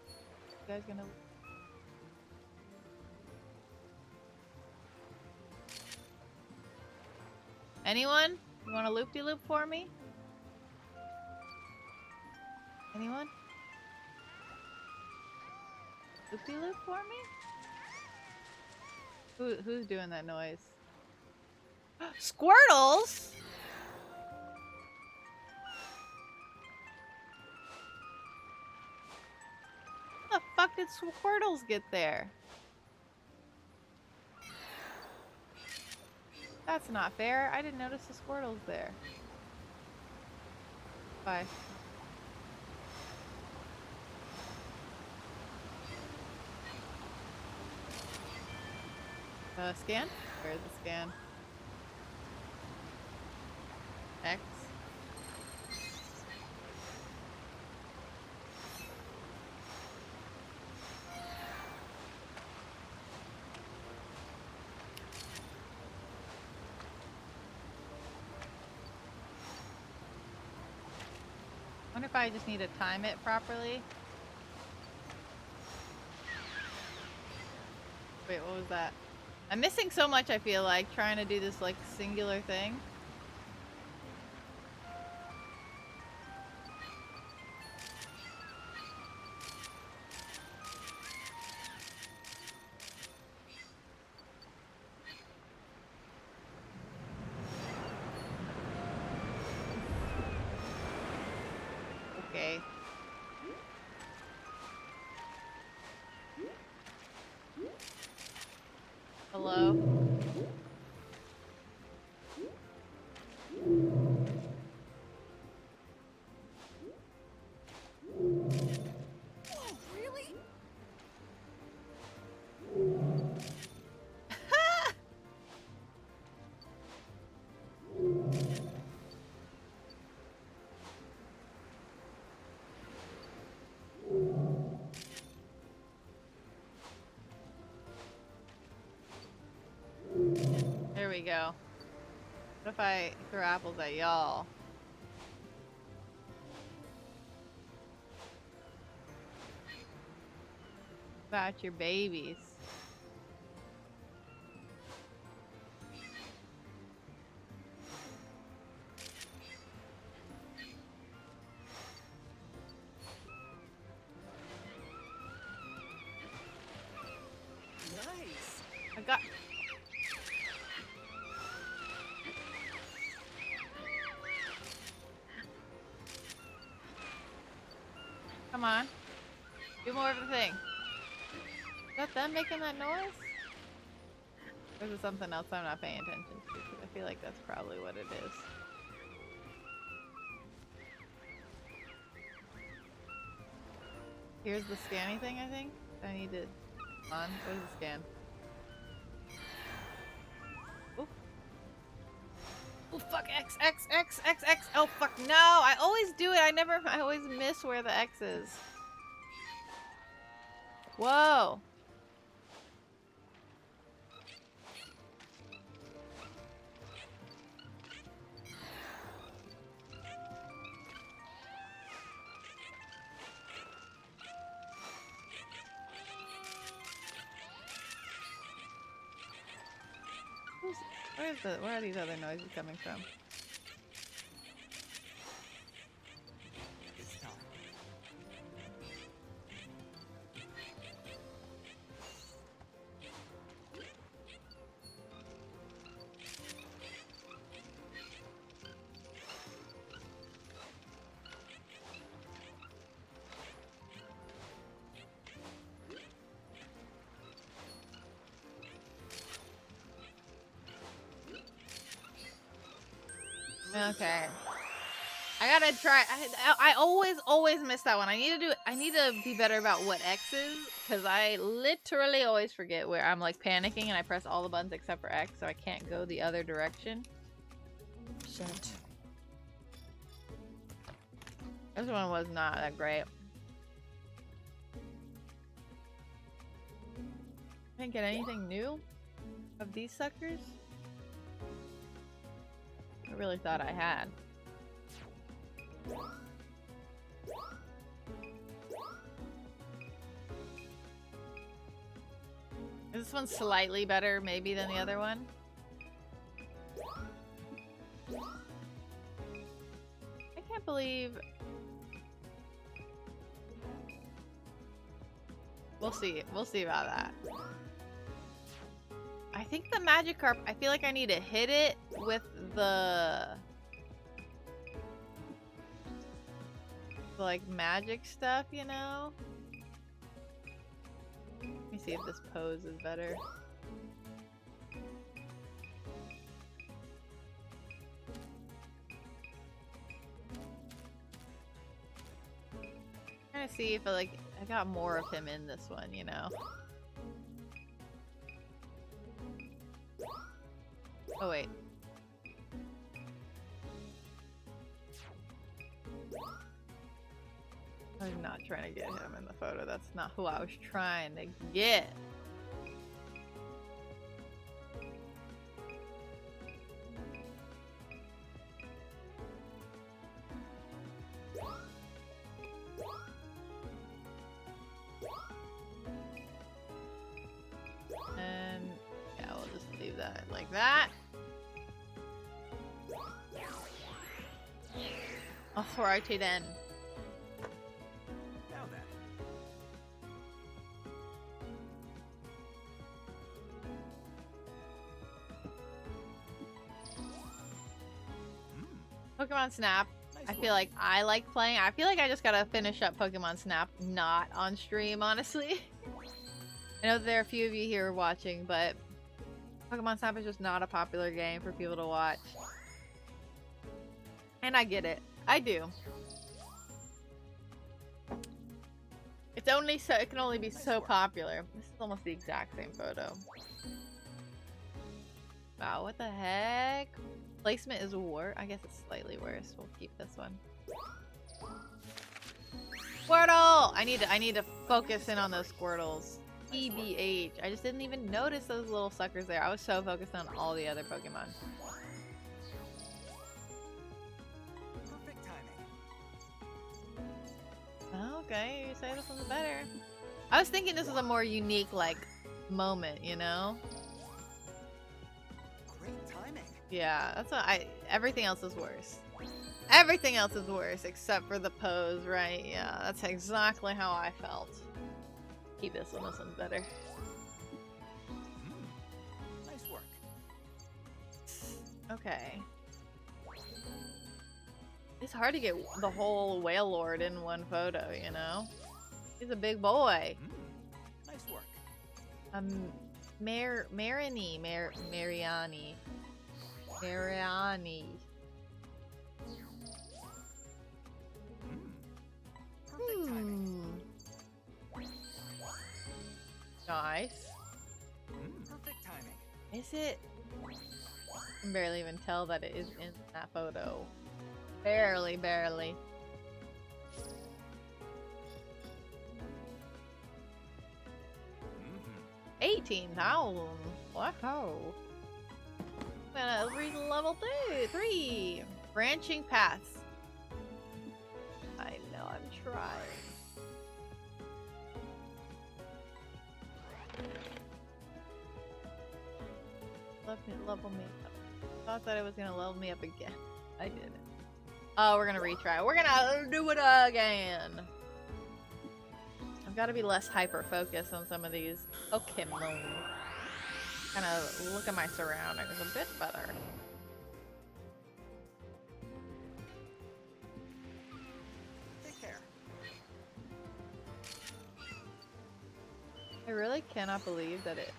You guys gonna... Anyone? You want a loop-de-loop for me? Anyone? Loop-de-loop for me? Who's doing that noise? Squirtles? How the fuck did Squirtles get there? That's not fair. I didn't notice the Squirtles there. Bye. Scan? Where's the scan? X. Wonder if I just need to time it properly. Wait, what was that? I'm missing so much, I feel like, trying to do this, like, singular thing. Okay. Hello? Oh, really? There we go. What if I throw apples at y'all? About your babies. Nice. I got... Come on. Do more of the thing. Is that them making that noise? Or is it something else I'm not paying attention to? 'Cause I feel like that's probably what it is. Here's the scanny thing, I think. I need to... On. Where's the scan? Oop. Oh fuck, X, X, X, X, X. Oh fuck, no! I always do it. I always miss where the X is. Whoa. Where are these other noises coming from? It's time. Okay. I gotta try. I always miss that one. I need to be better about what X is, because I literally always forget where I'm like panicking and I press all the buttons except for X, so I can't go the other direction. Shit. This one was not that great. Can't get anything new of these suckers. I really thought I had. Is this one slightly better maybe than the other one? I can't believe... We'll see. We'll see about that. I think the Magikarp, I feel like I need to hit it with the like magic stuff, you know? Let me see if this pose is better. Trying to see if I got more of him in this one, you know? Oh wait. I'm not trying to get him in the photo. That's not who I was trying to get. And yeah, we'll just leave that like that. Alrighty then. Now then. Pokemon Snap. I feel like I like playing. I feel like I just gotta finish up Pokemon Snap, not on stream, honestly. I know there are a few of you here watching, but Pokemon Snap is just not a popular game for people to watch. And I get it. I do. It's only so it can only be so popular. This is almost the exact same photo. Wow, what the heck? Placement is worse. I guess it's slightly worse. We'll keep this one. Squirtle! I need to focus in on those Squirtles. TBH. I just didn't even notice those little suckers there. I was so focused on all the other Pokemon. Perfect timing. Okay, you say this one's better. I was thinking this was a more unique, like, moment, you know? Great timing. Yeah, that's what everything else is worse. Everything else is worse except for the pose, right? Yeah, that's exactly how I felt. Keep this one. This one's better. Nice work. Okay. It's hard to get the whole Whale Lord in one photo, you know? He's a big boy. Nice work. Mariani. Perfect timing. Nice. Perfect timing. Is it? I can barely even tell that it is in that photo. Barely. 18,000. Wow. I'm gonna read level 3. Branching paths. I know, I'm trying. Level makeup. thought that it was gonna level me up again. I didn't. Oh, we're gonna retry. We're gonna do it again. I've got to be less hyper-focused on some of these. Okay, Moon. Kind of look at my surroundings a bit better. Take care. I really cannot believe that it...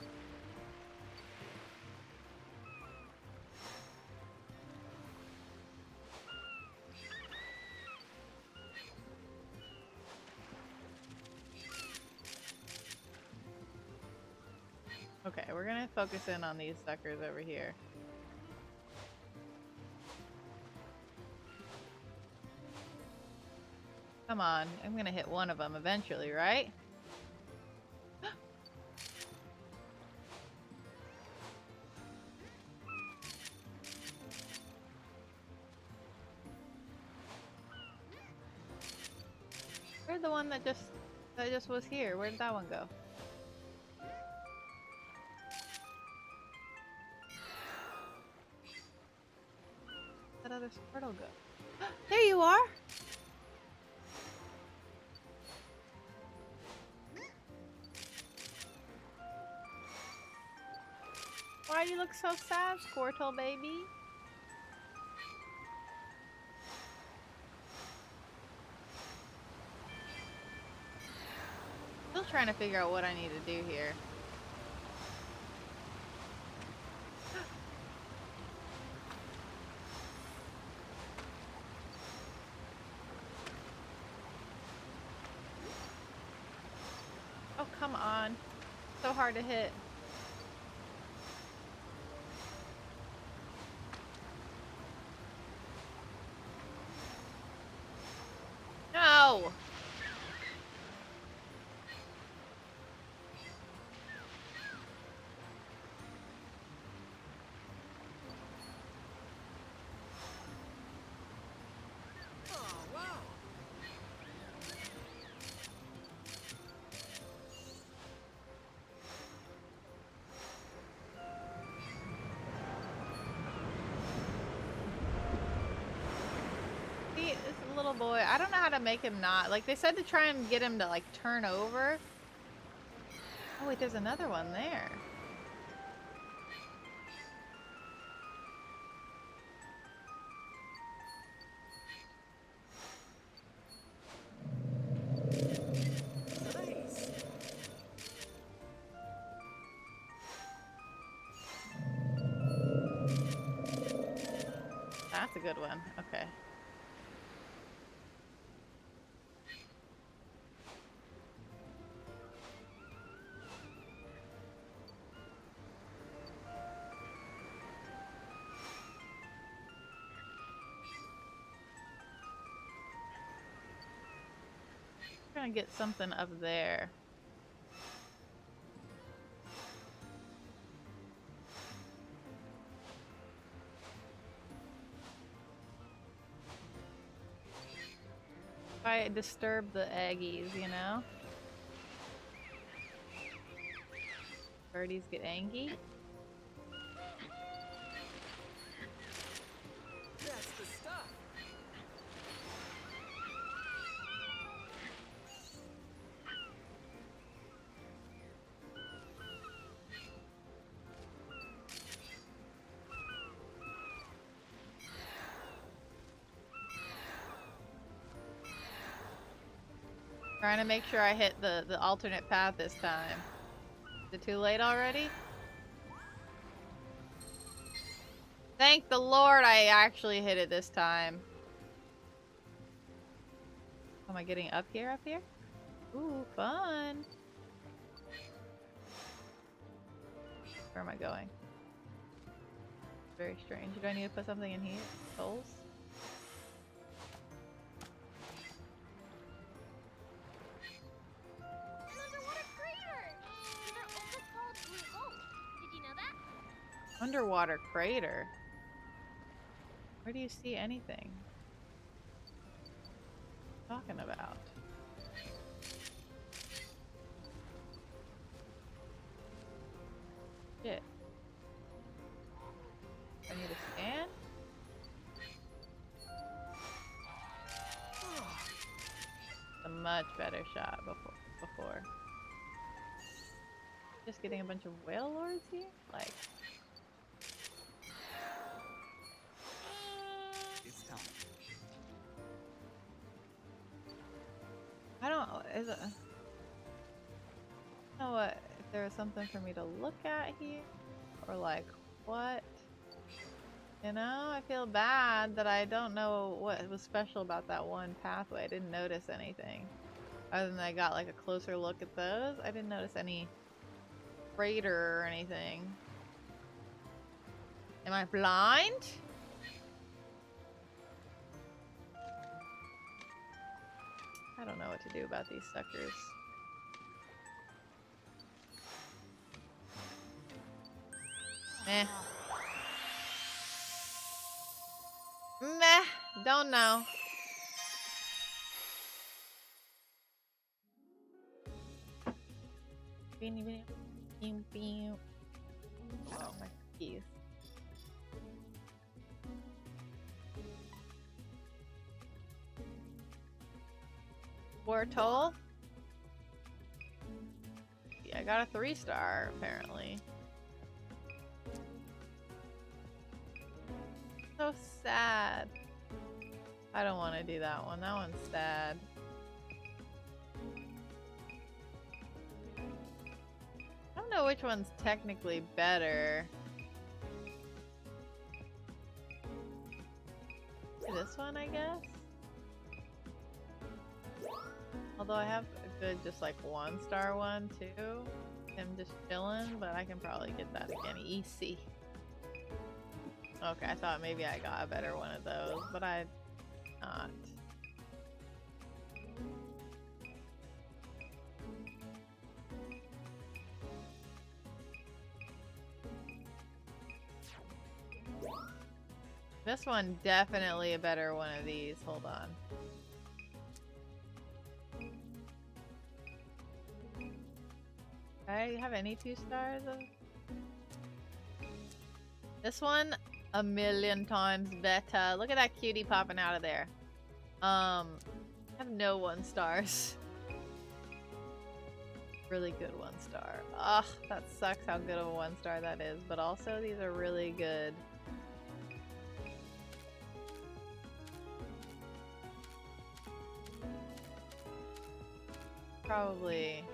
Okay, we're gonna focus in on these suckers over here. Come on, I'm gonna hit one of them eventually, right? Where's the one that just was here? Where did that one go? That other Squirtle go? There you are! Why do you look so sad, Squirtle baby? Still trying to figure out what I need to do here. Oh, come on. So hard to hit. No! Oh, wow. See, this little boy, I don't know how to make him not. Like, they said to try and get him to, like, turn over. Oh, wait, there's another one there. Nice. That's a good one. Okay. Trying to get something up there. If I disturb the eggies, you know? Birdies get angry. That's the stuff. Trying to make sure I hit the alternate path this time. Is it too late already? Thank the Lord I actually hit it this time. Am I getting up here, up here? Ooh, fun. Where am I going? Very strange. Do I need to put something in here? Souls? Underwater crater. Where do you see anything? What are you talking about? Shit. I need to scan. much better shot before. Just getting a bunch of whale lords here? Like... It's time. I don't... Is it... I don't know what... If there was something for me to look at here? Or like, what? You know, I feel bad that I don't know what was special about that one pathway. I didn't notice anything. Other than I got like a closer look at those. I didn't notice any freighter or anything. Am I blind? I don't know what to do about these suckers. Meh. Meh. Don't know. Oh, my keys. Wartol? Yeah, I got a 3-star apparently. So sad. I don't want to do that one. That one's sad. I don't know which one's technically better. This one, I guess? Although I have a good just like 1-star one too. Him just chilling, but I can probably get that again easy. Okay, I thought maybe I got a better one of those, but I not. This one definitely a better one of these. Hold on. Okay, you have any 2-stars of this one? A million times better. Look at that cutie popping out of there. I have no 1-stars. Really good 1-star. Ugh, that sucks how good of a 1-star that is. But also these are really good. Probably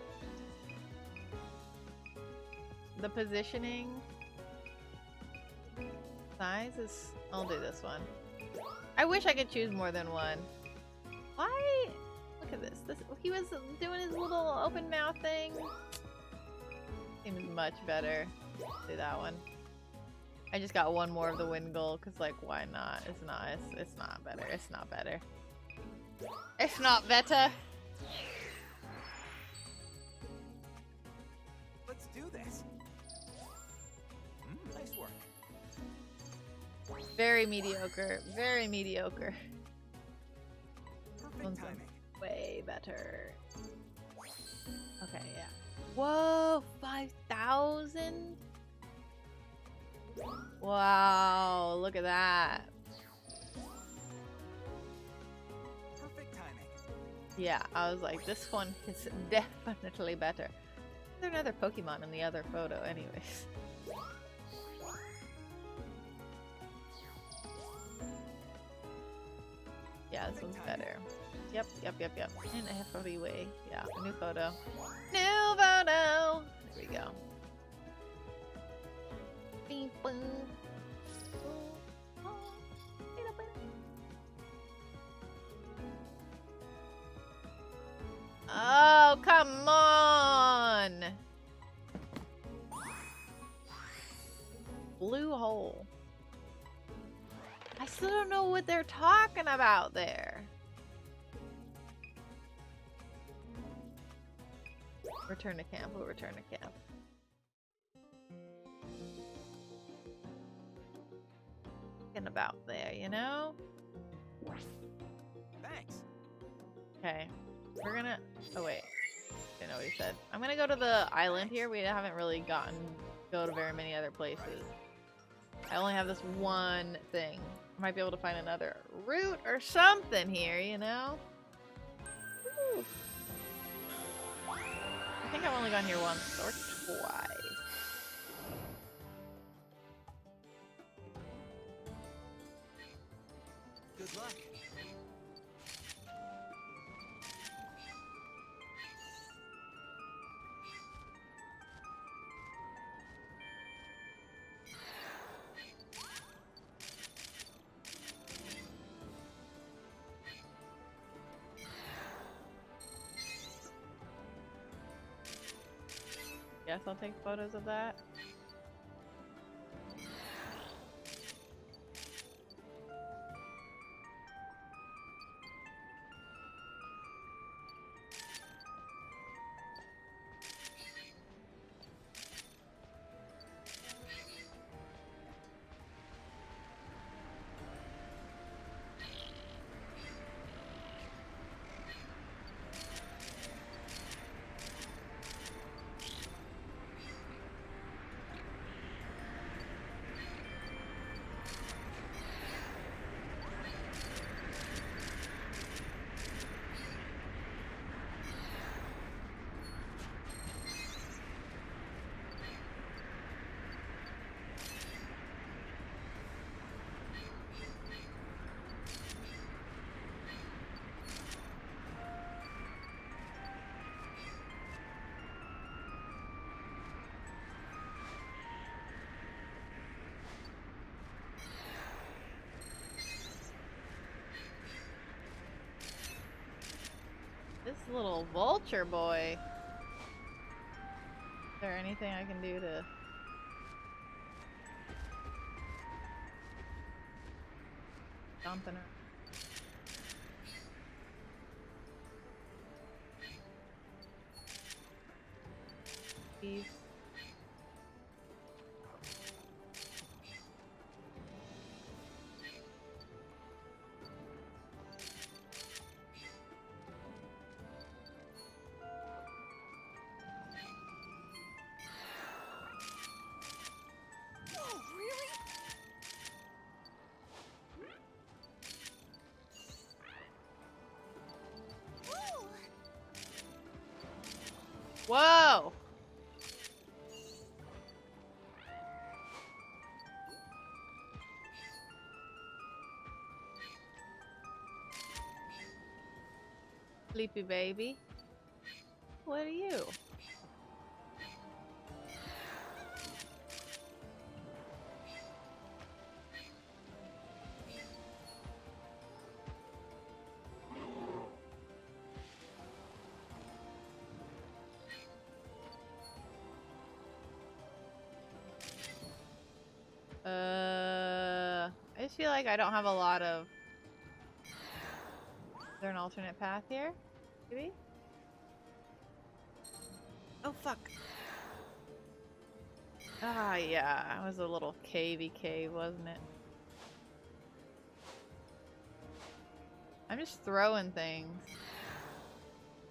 the positioning. Size is... I'll do this one. I wish I could choose more than one. Why? Look at this. He was doing his little open mouth thing. Seems much better. Do that one. I just got one more of the wind goal because, like, why not? It's not better. It's not better. It's not better. Let's do this. Nice work. Very mediocre. Very mediocre. Perfect timing. Way better. Okay, yeah. Whoa, 5,000? Wow, look at that. Perfect timing. Yeah, I was like, this one is definitely better. There's another Pokemon in the other photo anyways. Yeah, this one's better. Yep. And FOV. Yeah, new photo. New photo! There we go. Oh, come on! Blue hole. I still don't know what they're talking about there. Return to camp. We'll return to camp. Thinking about there, you know? Thanks. Okay. We're gonna... Oh, wait. I know what he said. I'm gonna go to the island here. We haven't really go to very many other places. I only have this one thing. I might be able to find another route or something here, you know? Woo. I think I've only gone here once or twice. Good luck. Guess I'll take photos of that. This little vulture boy. Is there anything I can do to... Jumping her? Please. Whoa! Sleepy baby. What are you? I just feel like I don't have a lot of... Is there an alternate path here? Maybe? Oh, fuck. Ah, yeah. It was a little cavey cave, wasn't it? I'm just throwing things.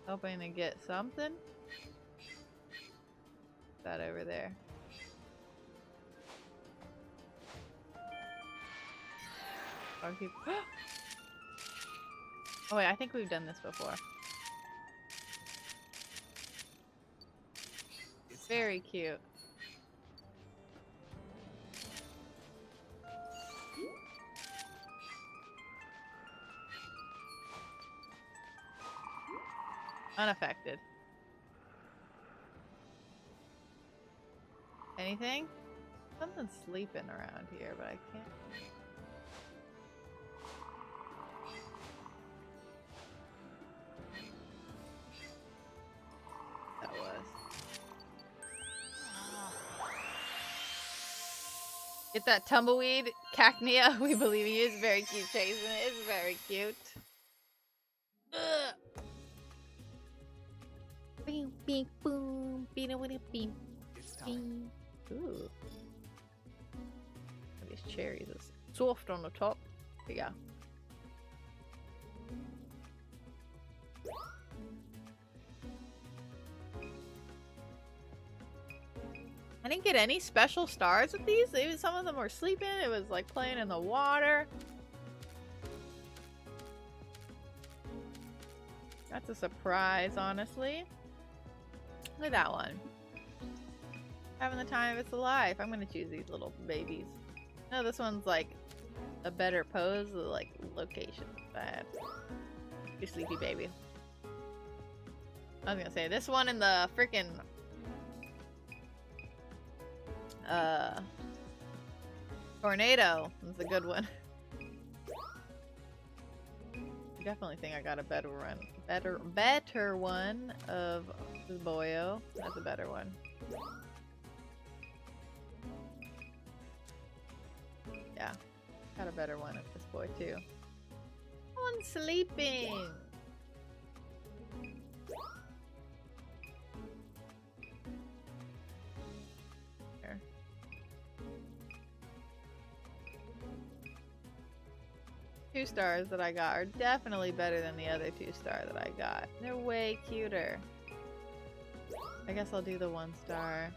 Hoping to get something. That over there. Oh wait, I think we've done this before. It's very cute. Unaffected. Anything? Something's sleeping around here, but I can't. That was. Get that tumbleweed, Cacnea. We believe he is very cute, Jason. It is very cute. Ugh. Beep, beep, boom. Beep, beep, beep. It's time. Ooh. These cherries are soft on the top. There you go. I didn't get any special stars with these. Even some of them were sleeping. It was like playing in the water. That's a surprise, honestly. Look at that one. Having the time of its life. I'm gonna choose these little babies. No, this one's like a better pose, like location. Bad. You sleepy baby. I was gonna say this one in the freaking tornado is a good one. I definitely think I got a better one. Better one of the Boyo. That's a better one. Yeah, got a better one of this boy too. One's sleeping. Here. 2 stars that I got are definitely better than the other 2-star that I got. They're way cuter. I guess I'll do the 1-star.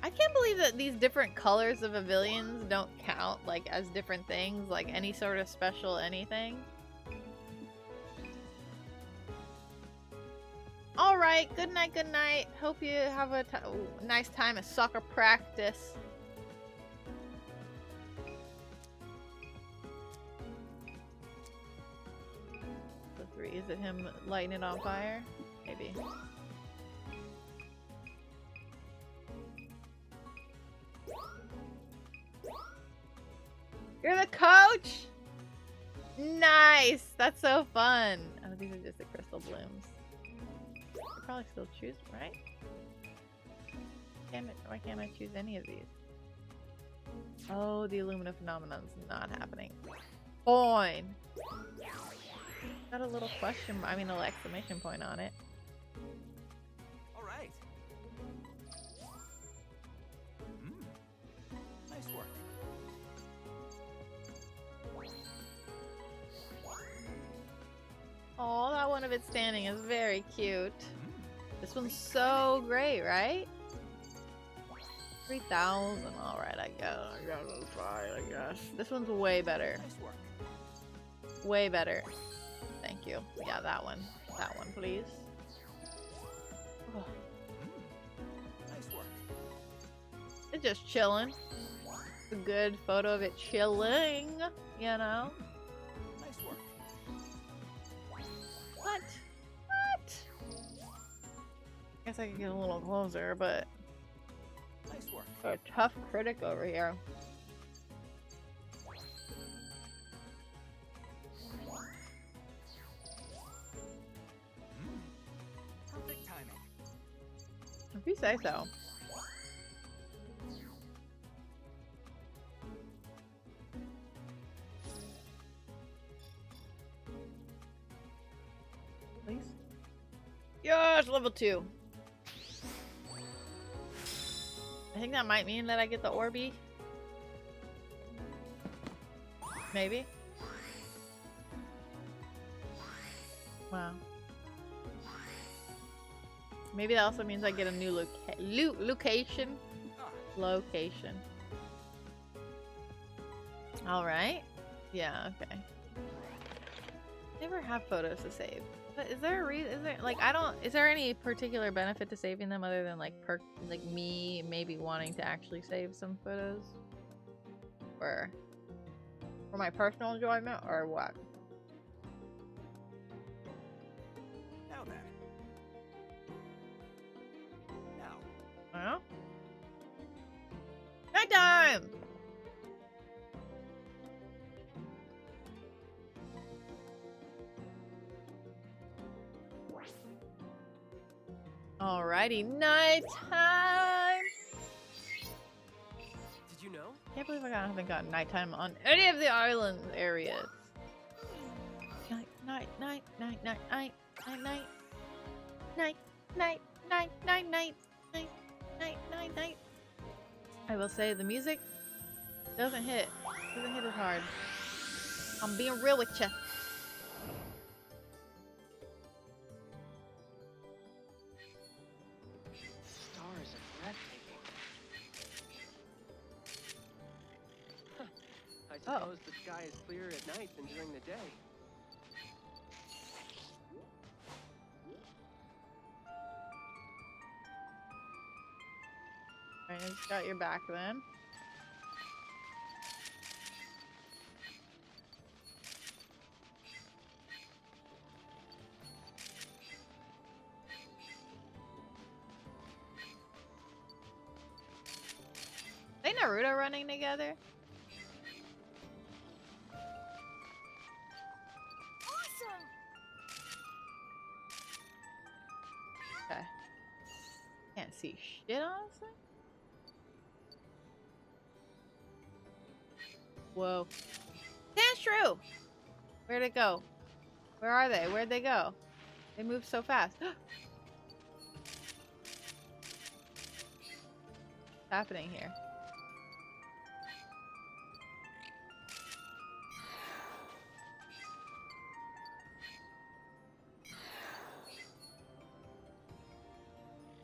I can't believe that these different colors of pavilions don't count like as different things, like any sort of special anything. Alright, good night, good night. Hope you have a nice time at soccer practice. Is it him lighting it on fire? Maybe. You're the coach? Nice! That's so fun. Oh, these are just the crystal blooms. I probably still choose, right? Why can't I choose any of these? Oh, the Illumina phenomenon's not happening. Fine. Got a little question, I mean, an exclamation point on it. All right. Nice work. Oh, that one of it standing is very cute. This one's so great, right? 3,000. All right, I got it. Fine, I guess. This one's way better. Nice work. Way better. Thank you. Yeah, that one. That one, please. Oh. Nice work. It's just chilling. A good photo of it chilling, you know? Nice work. What? What? Guess I could get a little closer, but Nice work. a tough critic over here. Perfect timing. If you say so. Please. Yes, level 2. I think that might mean that I get the Orby. Maybe. Wow. Maybe that also means I get a new location. Location. Alright. Yeah, okay. Never have photos to save. But is there a reason? Is there like is there any particular benefit to saving them other than like me maybe wanting to actually save some photos? Or for my personal enjoyment or what? Now then. Now. Well, nighttime! Alrighty, nighttime! Did you know? Can't believe I haven't gotten nighttime on any of the island areas. Night, night, night, night, night, night, night, night, night, night, night, night, night, night, night, night, night. I will say the music doesn't hit as hard. I'm being real with ya. Stars are breathtaking. I suppose the sky is clearer at night than during the day. Alright, I just got your back then. They Naruto running together? Awesome! Okay. Can't see shit, honestly. Whoa. That's true! Where'd it go? Where are they? Where'd they go? They move so fast. What's happening here?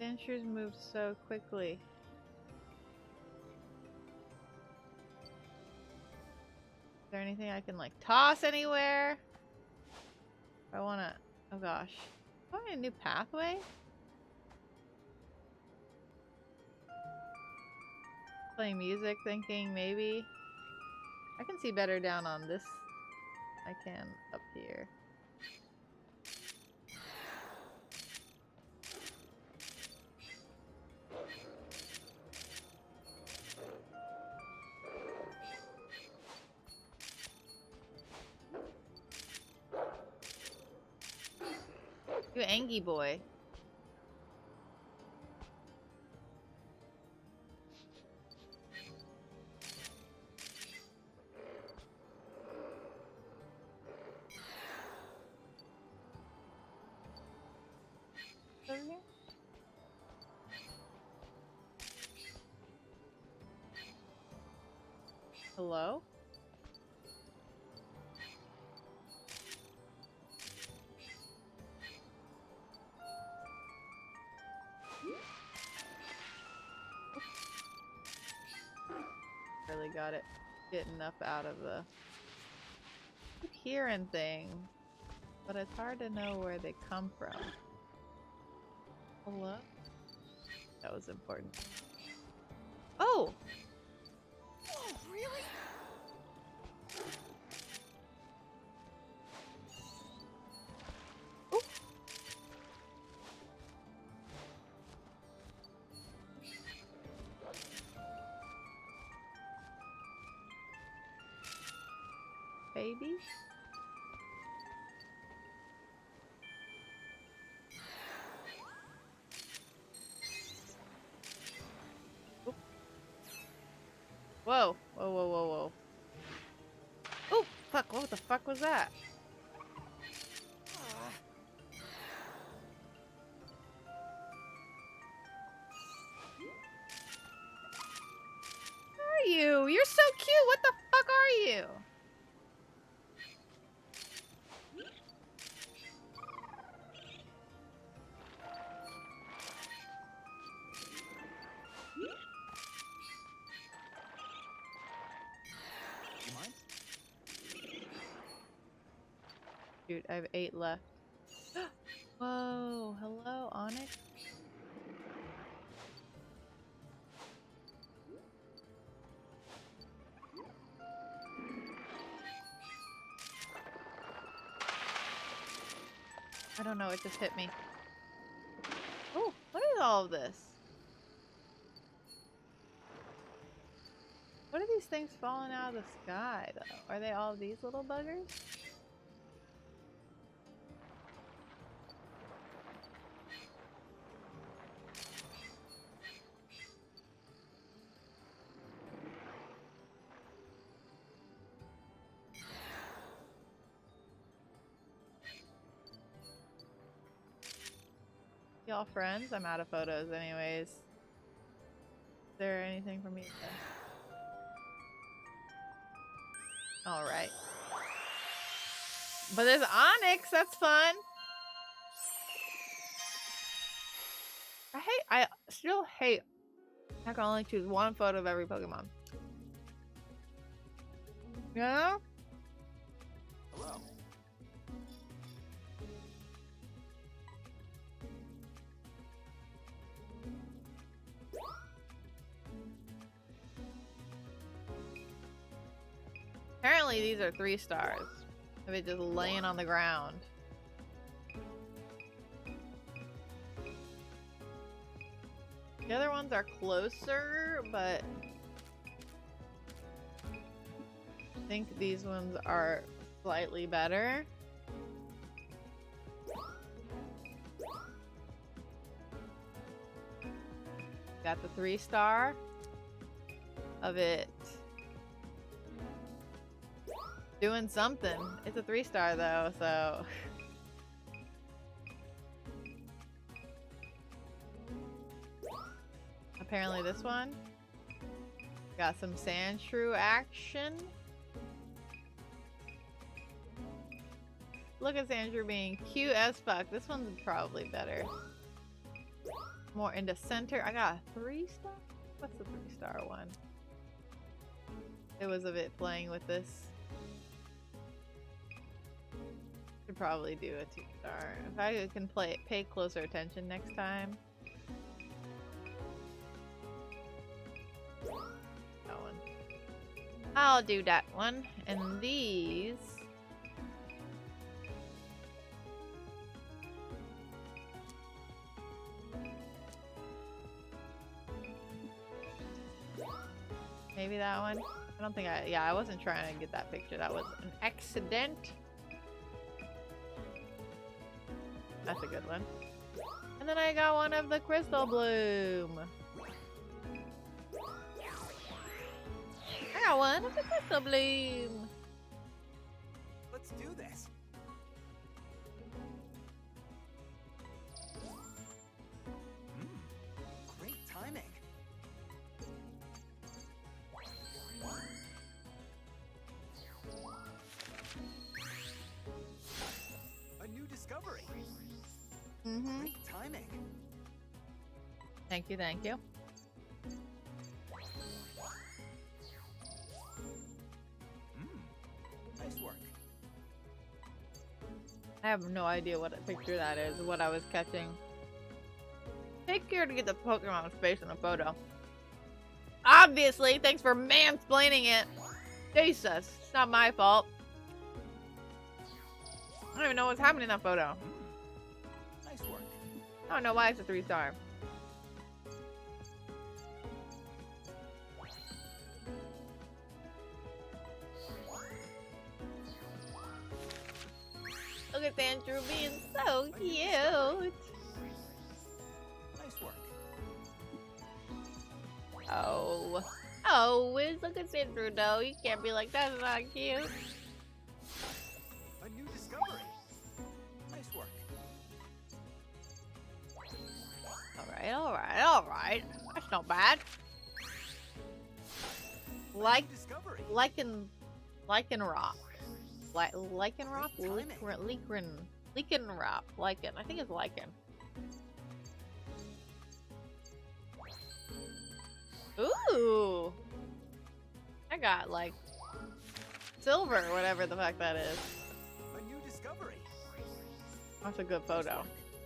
Adventures move so quickly. Is there anything I can like toss anywhere? I wanna. Oh gosh. Probably a new pathway? Playing music, thinking maybe. I can see better down on this. I can up here. You Angie boy. Over here? Hello? Really got it. Get enough out of the keep hearing things, but it's hard to know where they come from. Hello? That was important. Oh! Oh, really? Ooh. Baby? Oop. Whoa. Whoa, whoa, whoa, whoa. Oh, fuck. What the fuck was that? Who are you? You're so cute. What the fuck are you? You mind? Dude, I have 8 left. Whoa, hello, Onyx. I don't know, it just hit me. Oh, what is all of this? What are these things falling out of the sky, though? Are they all these little buggers? Y'all friends? I'm out of photos anyways. Is there anything for me to say? Alright. But there's Onyx, that's fun. I still hate I can only choose one photo of every Pokemon. You know? Hello. Apparently these are 3 stars. Of it just laying on the ground. The other ones are closer, but I think these ones are slightly better. Got the 3 star of it. Doing something. It's a 3 star though, so. Apparently this one got some sand shrew action. Look at sand shrew being cute as fuck. This one's probably better. More into center. I got a 3 star? What's the 3 star one? It was of it playing with this. Should probably do a 2 star. If I can pay closer attention next time. That one. I'll do that one. And these. Maybe that one. I don't think I wasn't trying to get that picture. That was an accident. That's a good one. And then I got one of the Crystal Bloom. I got one of the Crystal Bloom. Let's do this. Great timing. A new discovery. Mm-hmm. Great timing. Thank you, thank you. Nice work. I have no idea what picture that is, what I was catching. Take care to get the Pokemon face in the photo. Obviously, thanks for mansplaining it. Jesus, it's not my fault. I don't even know what's happening in that photo. Nice work. I don't know why it's a 3 star. Look at Andrew being so cute. Nice work. Oh. Oh, Wiz, look at Andrew though. You can't be like, that's not cute. A new discovery. Nice work. Alright, alright, alright. That's not bad. Like, Discovery. Lichen Rock. Lichen Rock? Lichen Rock. Lichen. I think it's Lichen. Ooh! I got like silver, whatever the fuck that is. A new discovery. That's a good photo.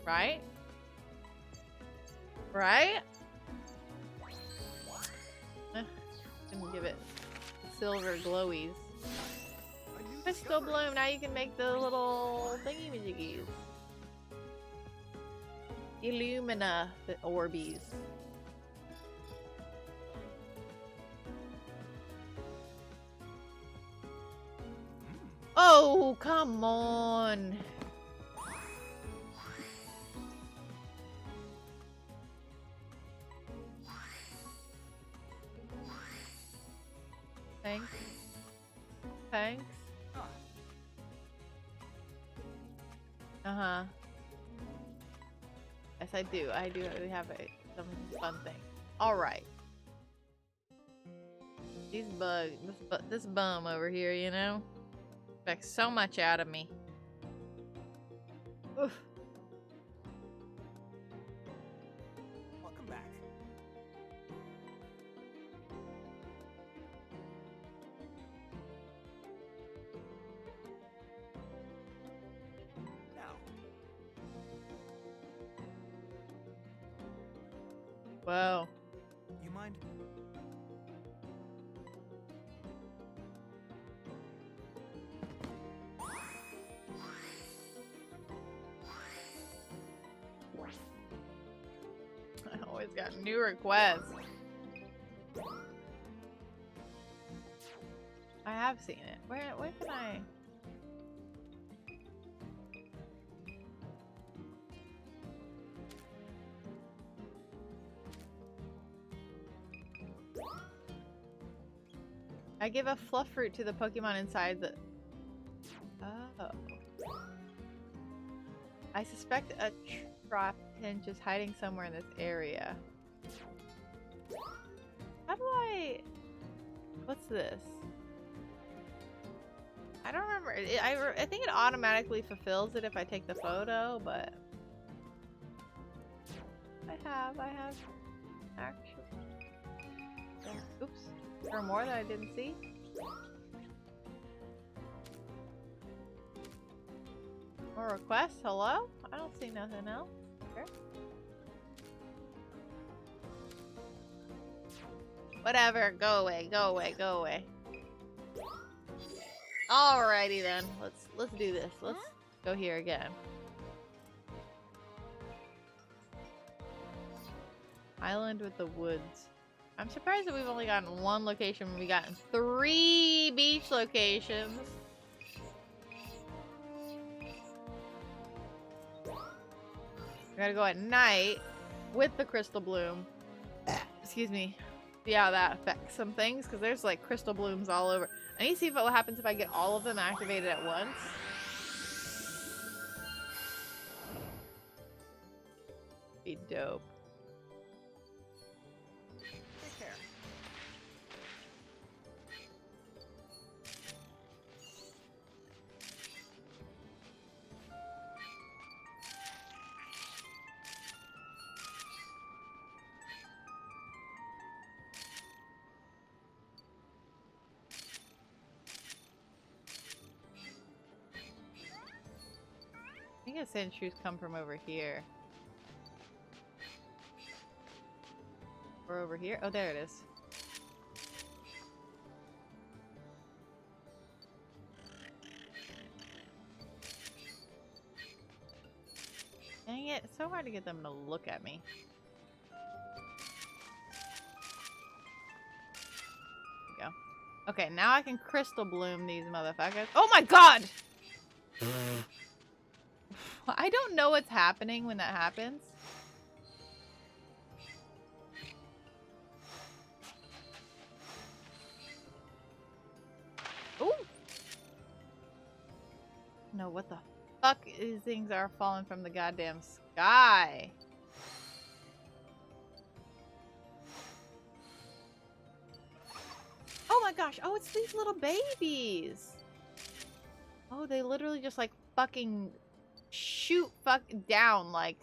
Right? Right? Didn't give it silver glowies. A new Crystal discovery. Bloom, now you can make the little thingy-majiggies. Illumina the Orbeez. Oh, come on. Thanks. Thanks. Uh-huh. Yes, I do. I do have some fun thing. Alright. These bugs, this bum over here, you know? Expects so much out of me. Oof. Welcome back. Now, Whoa. you mind? It's got new requests. I have seen it. Where can I? I give a fluff fruit to the Pokemon inside the... Oh. I suspect a Trapinch is hiding somewhere in this area. How do I... What's this? I don't remember. I think it automatically fulfills it if I take the photo, but... I have actually... Oops. There are more that I didn't see. More requests? Hello? I don't see nothing else. Sure. Whatever. Go away. Go away. Go away. Alrighty then. Let's do this. Let's go here again. Island with the woods. I'm surprised that we've only gotten one location when we've gotten 3 beach locations. We gotta go at night with the crystal bloom. Excuse me. See how that affects some things, because there's like crystal blooms all over. I need to see what happens if I get all of them activated at once. Be dope. Take care. I think the Sandshrews come from over here. Or over here? Oh, there it is. Dang it, it's so hard to get them to look at me. There we go. Okay, now I can crystal bloom these motherfuckers. Oh my god! I don't know what's happening when that happens. Ooh! No, what the fuck? These things are falling from the goddamn sky. Oh my gosh! Oh, it's these little babies! Oh, they literally just like fucking shoot down like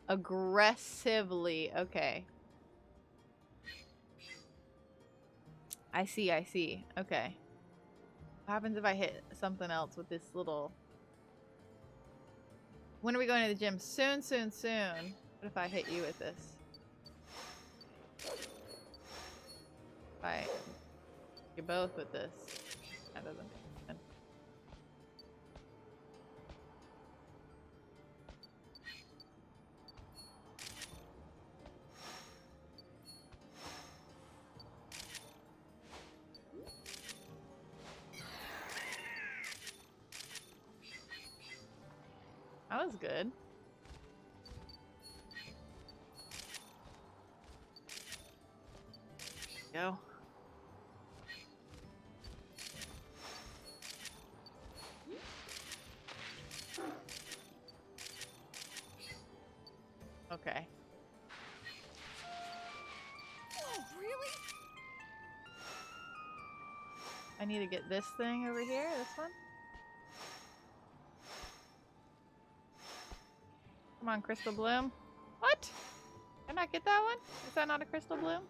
aggressively. Okay. I see. Okay. What happens if I hit something else with this little... When are we going to the gym? Soon. What if I hit you with this? If I... You both with this. That doesn't make sense. That was good. Go. Okay. Oh, really? I need to get this thing over here, this one. Come on, Crystal Bloom. What? Did I not get that one? Is that not a Crystal Bloom?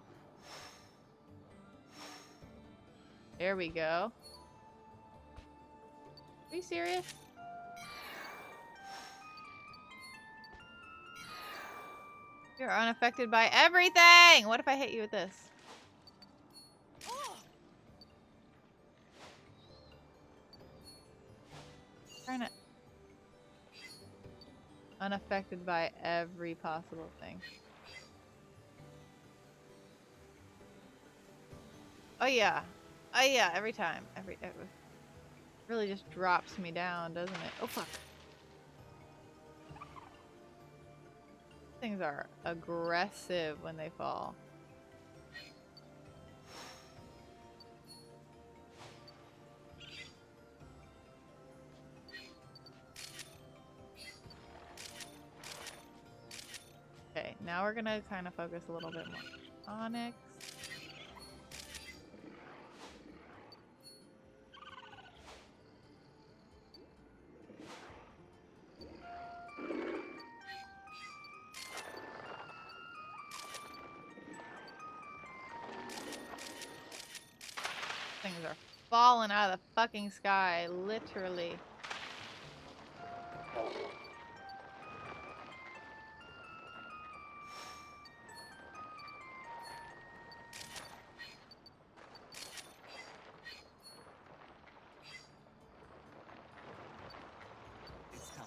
There we go. Are you serious? You're unaffected by everything! What if I hit you with this? Trying to... Unaffected by every possible thing. yeah. Oh yeah, every time. Every really just drops me down, doesn't it? Oh fuck. Things are aggressive when they fall. Okay, now we're gonna kind of focus a little bit more on Onyx. Things are falling out of the fucking sky, literally. It's time.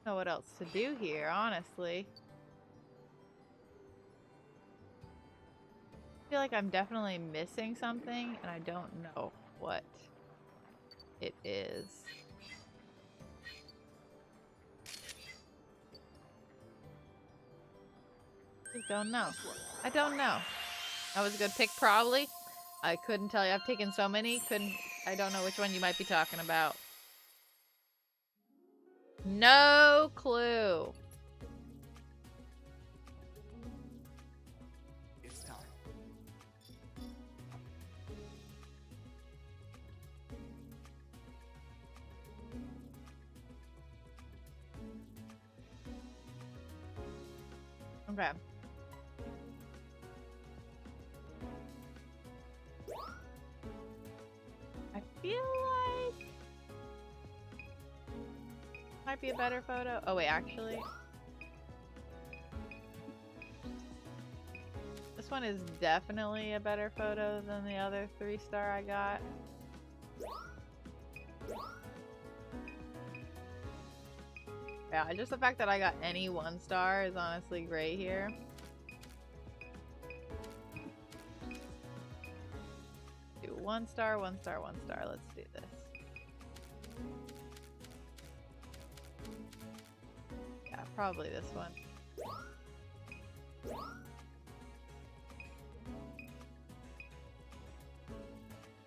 Know what else to do here, honestly. I feel like I'm definitely missing something, and I don't know what it is. I don't know. I don't know. That was a good pick, probably. I couldn't tell you. I've taken so many. I don't know which one you might be talking about. No clue. It's time. Okay. I feel like might be a better photo. Oh wait, actually. This one is definitely a better photo than the other 3-star I got. Yeah, just the fact that I got any 1-star is honestly great here. Do 1-star, 1-star, 1-star. Let's do this. Yeah, probably this one.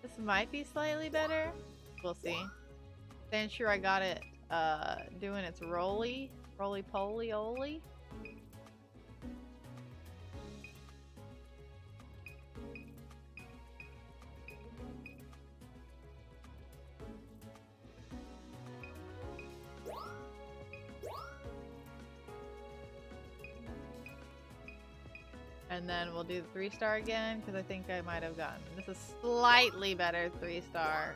This might be slightly better. We'll see. Then sure I got it doing its roly-poly-oly. And then we'll do the 3-star again, because I think I might have gotten this is slightly better 3-star.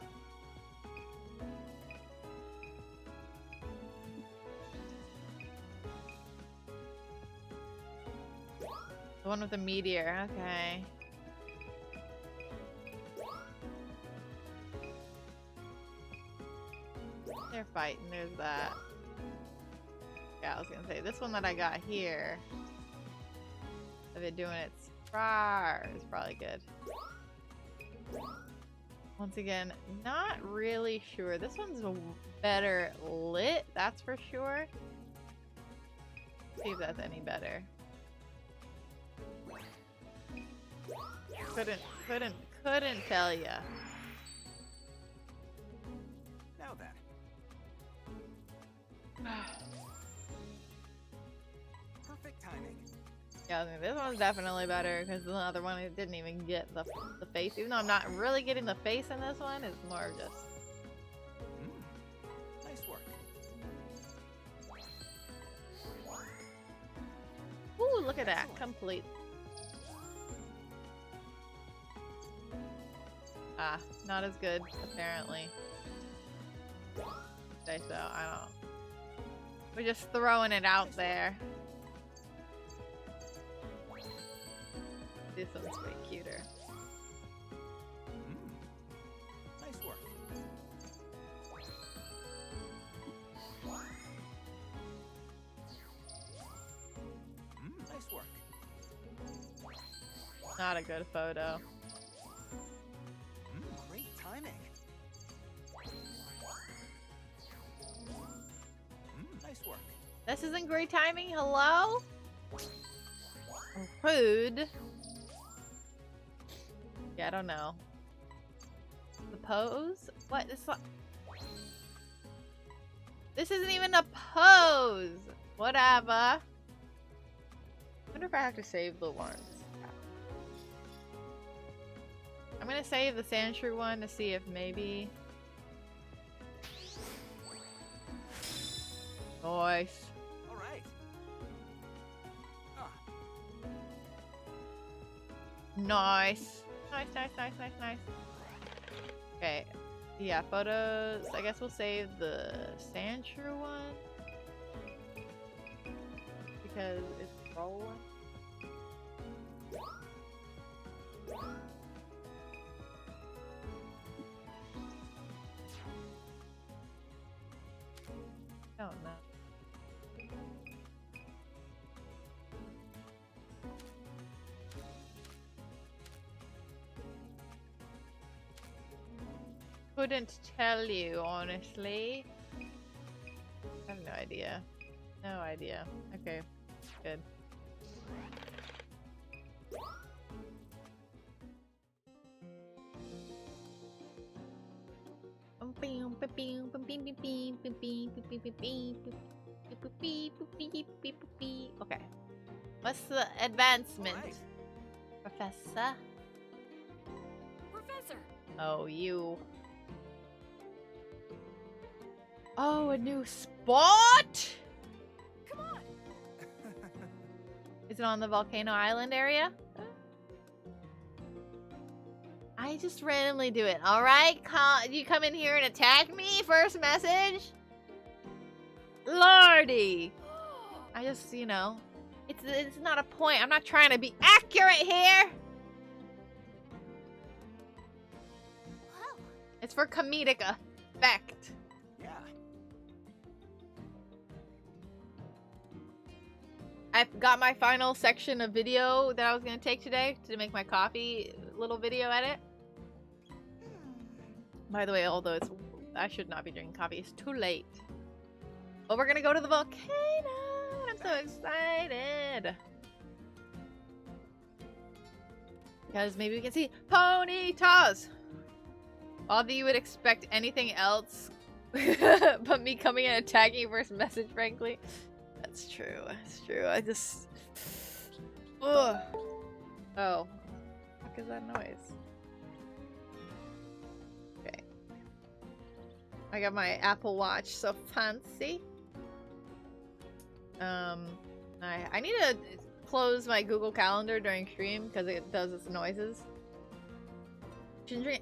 The one with the meteor, okay. They're fighting, there's that. Yeah, I was gonna say, this one that I got here, of it doing its fire is probably good. Once again, not really sure. This one's better lit, that's for sure. See if that's any better. Couldn't tell ya. Now then. Perfect timing. Yeah, I think this one's definitely better because the other one it didn't even get the face. Even though I'm not really getting the face in this one, it's more of just. Nice work. Ooh, look at that, complete. Ah, not as good apparently. Say so. I don't. We're just throwing it out there. This one's way cuter. Nice work. not a good photo. Great timing. Nice work. This isn't great timing. Hello? Rude. Yeah, I don't know. The pose? What? This isn't even a pose. Whatever. I wonder if I have to save the ones. I'm gonna save the Sandshrew one to see if maybe. Nice. All right. Nice. Nice. Okay. Yeah, photos. I guess we'll save the Sandshrew one. Because it's rolling. Don't know. Couldn't tell you, honestly. I have no idea. No idea. Okay, good. Okay. What's the advancement? Right. Professor? Professor! Oh, you. Oh, a new spot? Come on! Is it on the Volcano Island area? I just randomly do it. Alright? You come in here and attack me? First message? Lordy! I just, you know. It's not a point. I'm not trying to be accurate here! It's for comedic effect. Yeah. I've got my final section of video that I was going to take today to make my coffee little video edit. By the way, although I should not be drinking coffee. It's too late. But we're going to go to the volcano. I'm so excited. Because maybe we can see ponytas. Although you would expect anything else but me coming and attacking first message, frankly. That's true. That's true. I just... Ugh. Oh. What is that noise? Okay. I got my Apple Watch, so fancy. I need to close my Google Calendar during stream because it does its noises.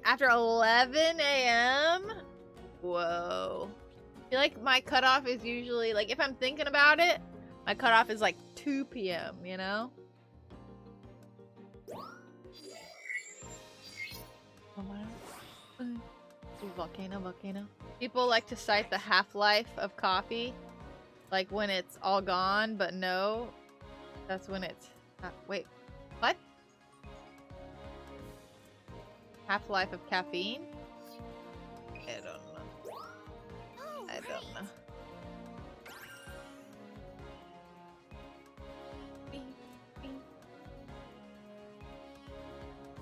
After 11 a.m.? Whoa. I feel like my cutoff is usually, like, if I'm thinking about it, my cutoff is like 2 p.m., you know? Volcano. People like to cite the half-life of coffee, like when it's all gone, but no. That's when it's... wait, what? Half-life of caffeine? I don't know. I don't know.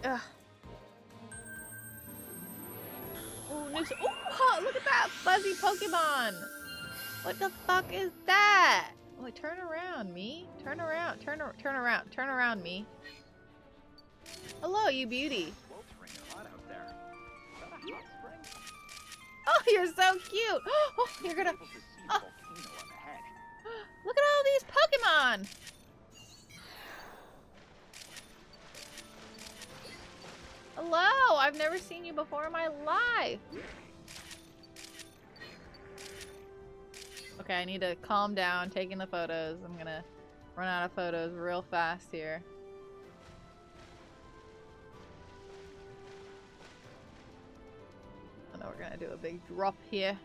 Ugh. Oh, look at that fuzzy Pokemon! What the fuck is that? Oh, turn around, me. Turn around, turn around, me. Hello, you beauty. Hot out there. Is that a hot spring? Oh, you're so cute. Oh, you're gonna. Able to see the Oh. volcano on the head. Look at all these Pokemon. Hello, I've never seen you before in my life. Okay, I need to calm down, taking the photos. I'm gonna run out of photos real fast here. I know we're gonna do a big drop here.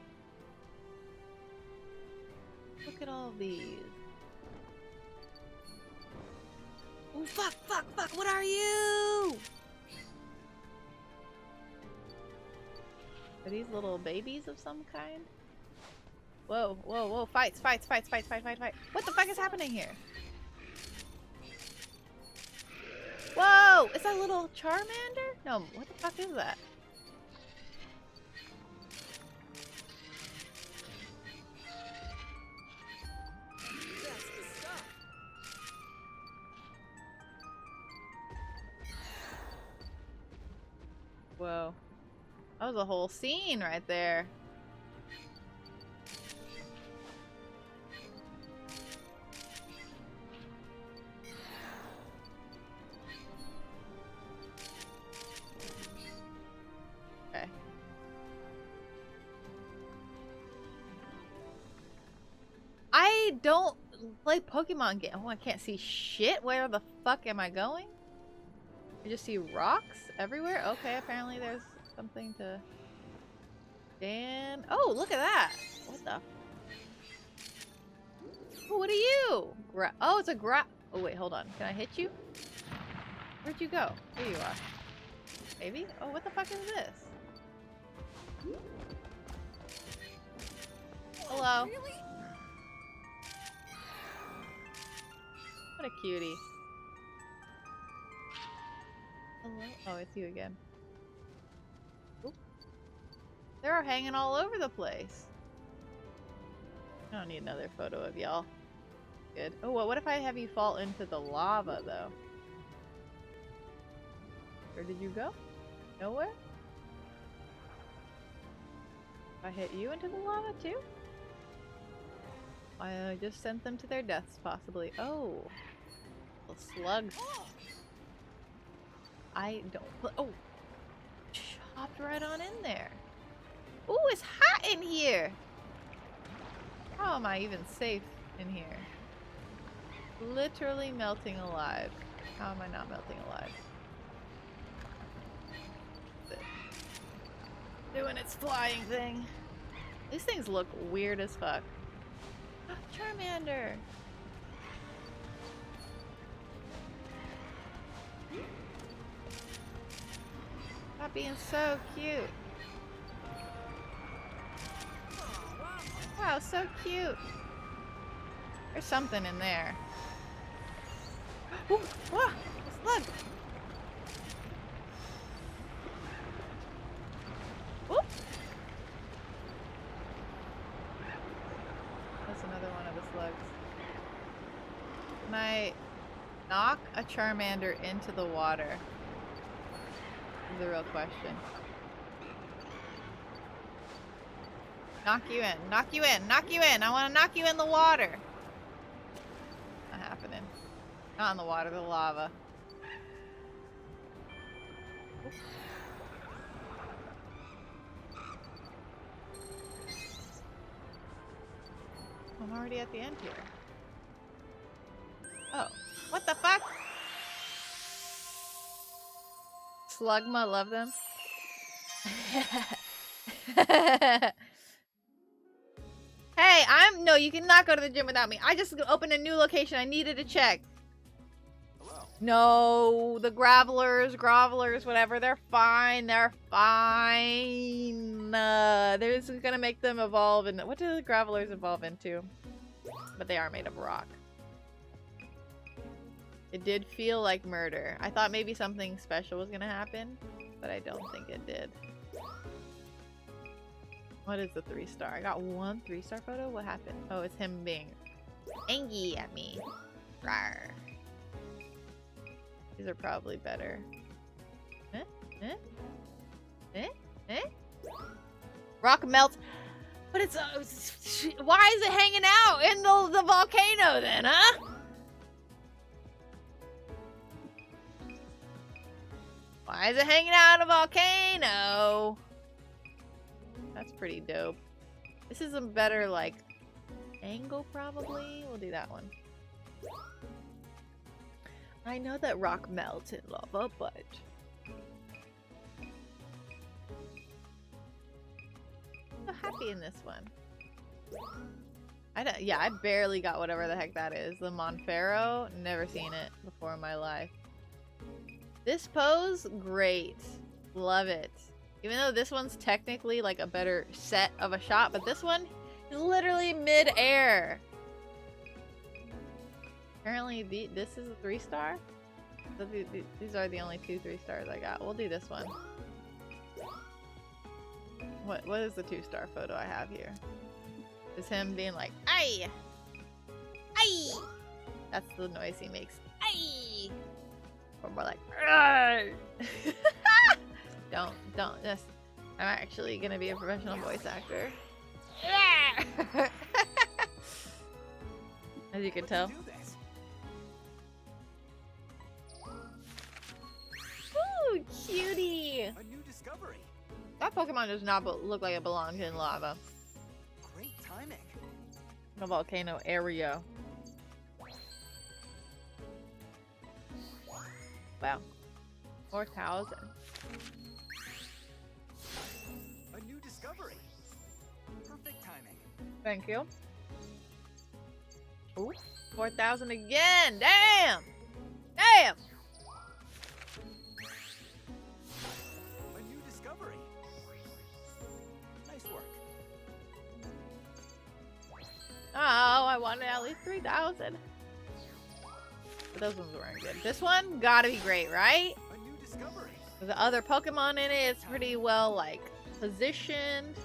Look at all these. Oh, fuck, fuck, fuck, what are you? Are these little babies of some kind? Whoa, whoa, whoa, fights, fights, fights, fights, fight, fight, fight. What the fuck is happening here? Whoa! Is that a little Charmander? No, what the fuck is that? That's the stuff. Whoa. That was a whole scene right there. Okay. I don't play Pokemon game. Oh, I can't see shit. Where the fuck am I going? You just see rocks everywhere? Okay, apparently there's something to stand. Oh, look at that! What the? Oh, what are you? Oh, it's a oh, wait, hold on. Can I hit you? Where'd you go? Here you are. Maybe? Oh, what the fuck is this? Hello. Really? What a cutie. Hello? Oh, it's you again. Oop. They're hanging all over the place. I don't need another photo of y'all. Good. Oh, well, what if I have you fall into the lava, though? Where did you go? Nowhere? If I hit you into the lava, too? I just sent them to their deaths, possibly. Oh. Little slugs. I don't... Oh! Chopped right on in there. Ooh, it's hot in here! How am I even safe in here? Literally melting alive. How am I not melting alive? Doing its flying thing. These things look weird as fuck. Charmander! Stop being so cute. Wow, so cute. There's something in there. Ooh, ah, a slug. Oop. That's another one of the slugs. Can I knock a Charmander into the water? Is the real question. Knock you in. Knock you in. Knock you in. I want to knock you in the water. Not happening. Not in the water, the lava. Oops. I'm already at the end here. Oh. What the fuck? Slugma, love them. Hey, no, you cannot go to the gym without me. I just opened a new location. I needed to check. Hello. No, the grovelers, whatever, they're fine. They're fine. They're just gonna make them evolve. And what do the grovelers evolve into? But they are made of rock. It did feel like murder. I thought maybe something special was gonna happen, but I don't think it did. What is the 3-star? I got one 3-star photo? What happened? Oh, it's him being angry at me. Rawr. These are probably better. Eh? Eh? Eh? Eh? Rock melts. But it's... why is it hanging out in the volcano then, huh? Why is it hanging out in a volcano? That's pretty dope. This is a better, like, angle, probably. We'll do that one. I know that rock melts in lava, but... I'm so happy in this one. Yeah, I barely got whatever the heck that is. The Monferro, never seen it before in my life. This pose, great. Love it. Even though this one's technically like a better set of a shot, but this one is literally mid-air. Apparently this is a 3-star? So these are the only 2 3-stars I got. We'll do this one. What is the 2-star photo I have here? Is him being like, "Ay! Ay!" That's the noise he makes. Ay! Or more like, "Ay!" Don't just. I'm actually gonna be a professional voice actor. As you can tell. Ooh, cutie! A new discovery. That Pokemon does not look like it belongs in lava. Great timing. In a volcano area. Wow. 4,000. A new discovery. Perfect timing. Thank you. Ooh, 4,000 again! Damn! Damn! A new discovery. Nice work. Oh, I wanted at least 3,000. But those ones weren't good. This one gotta be great, right? A new discovery. With the other Pokemon in it, it's pretty well, like, positioned.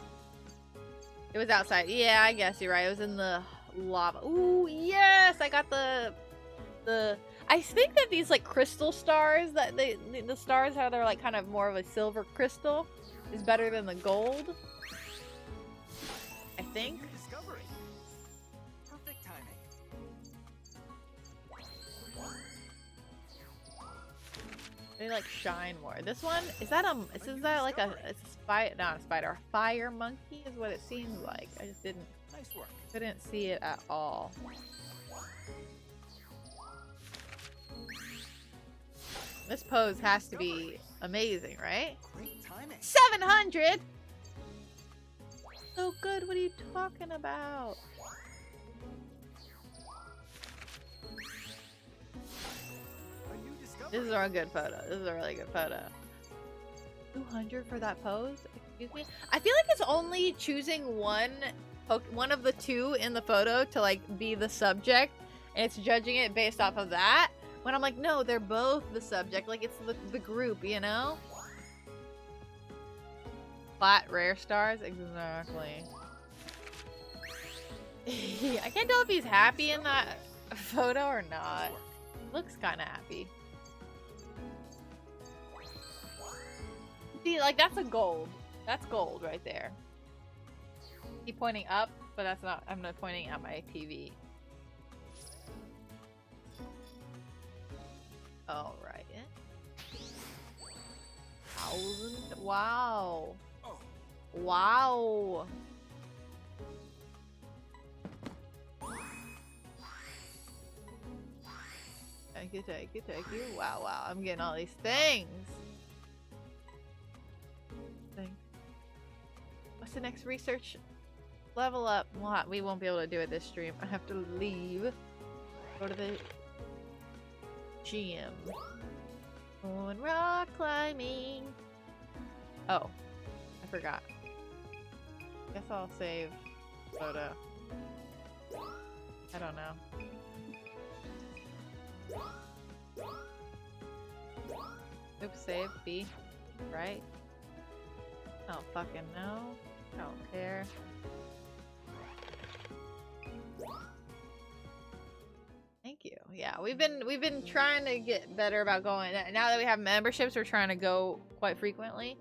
It was outside. Yeah, I guess you're right. It was in the lava. Ooh, yes! I got the... I think that these, like, crystal stars, that the stars, how they're, like, kind of more of a silver crystal, is better than the gold. I think. New discovery. Perfect timing. They like shine more. This one is that like it's a spider, not a spider, a fire monkey is what it seems like. I just Nice work. couldn't see it at all. This pose has to be amazing, right? Great timing. 700. So good. What are you talking about? A new discovery. This is a good photo. This is a really good photo. 200 for that pose? Excuse me? I feel like it's only choosing one of the 2 in the photo to like be the subject, and it's judging it based off of that. When I'm like, no, they're both the subject. Like it's the group, you know? Flat rare stars? Exactly. I can't tell if he's happy in that photo or not. Looks kind of happy. See, like that's a gold. That's gold right there. Keep pointing up, but that's not. I'm not pointing at my TV. All right. 1,000. Wow. Oh. Wow. Thank you, thank you, thank you. Wow, wow. I'm getting all these things. What's the next research level up? What? We won't be able to do it this stream. I have to leave. Go to the gym. On rock climbing. Oh, I forgot. Guess I'll save photo. I don't know. Oops, save B. Right? Oh, fucking no. I don't care. Thank you. Yeah, we've been trying to get better about going. Now that we have memberships, we're trying to go quite frequently.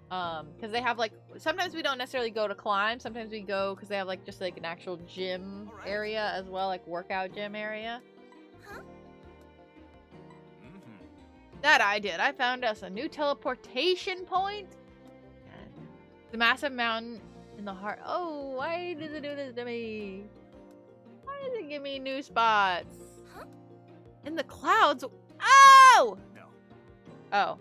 Because they have like sometimes we don't necessarily go to climb. Sometimes we go because they have like just like an actual gym area as well, like workout gym area. Huh? That I did. I found us a new teleportation point. The massive mountain in the heart. Oh, why does it do this to me? Why does it give me new spots? Huh? In the clouds? Oh! No. Oh.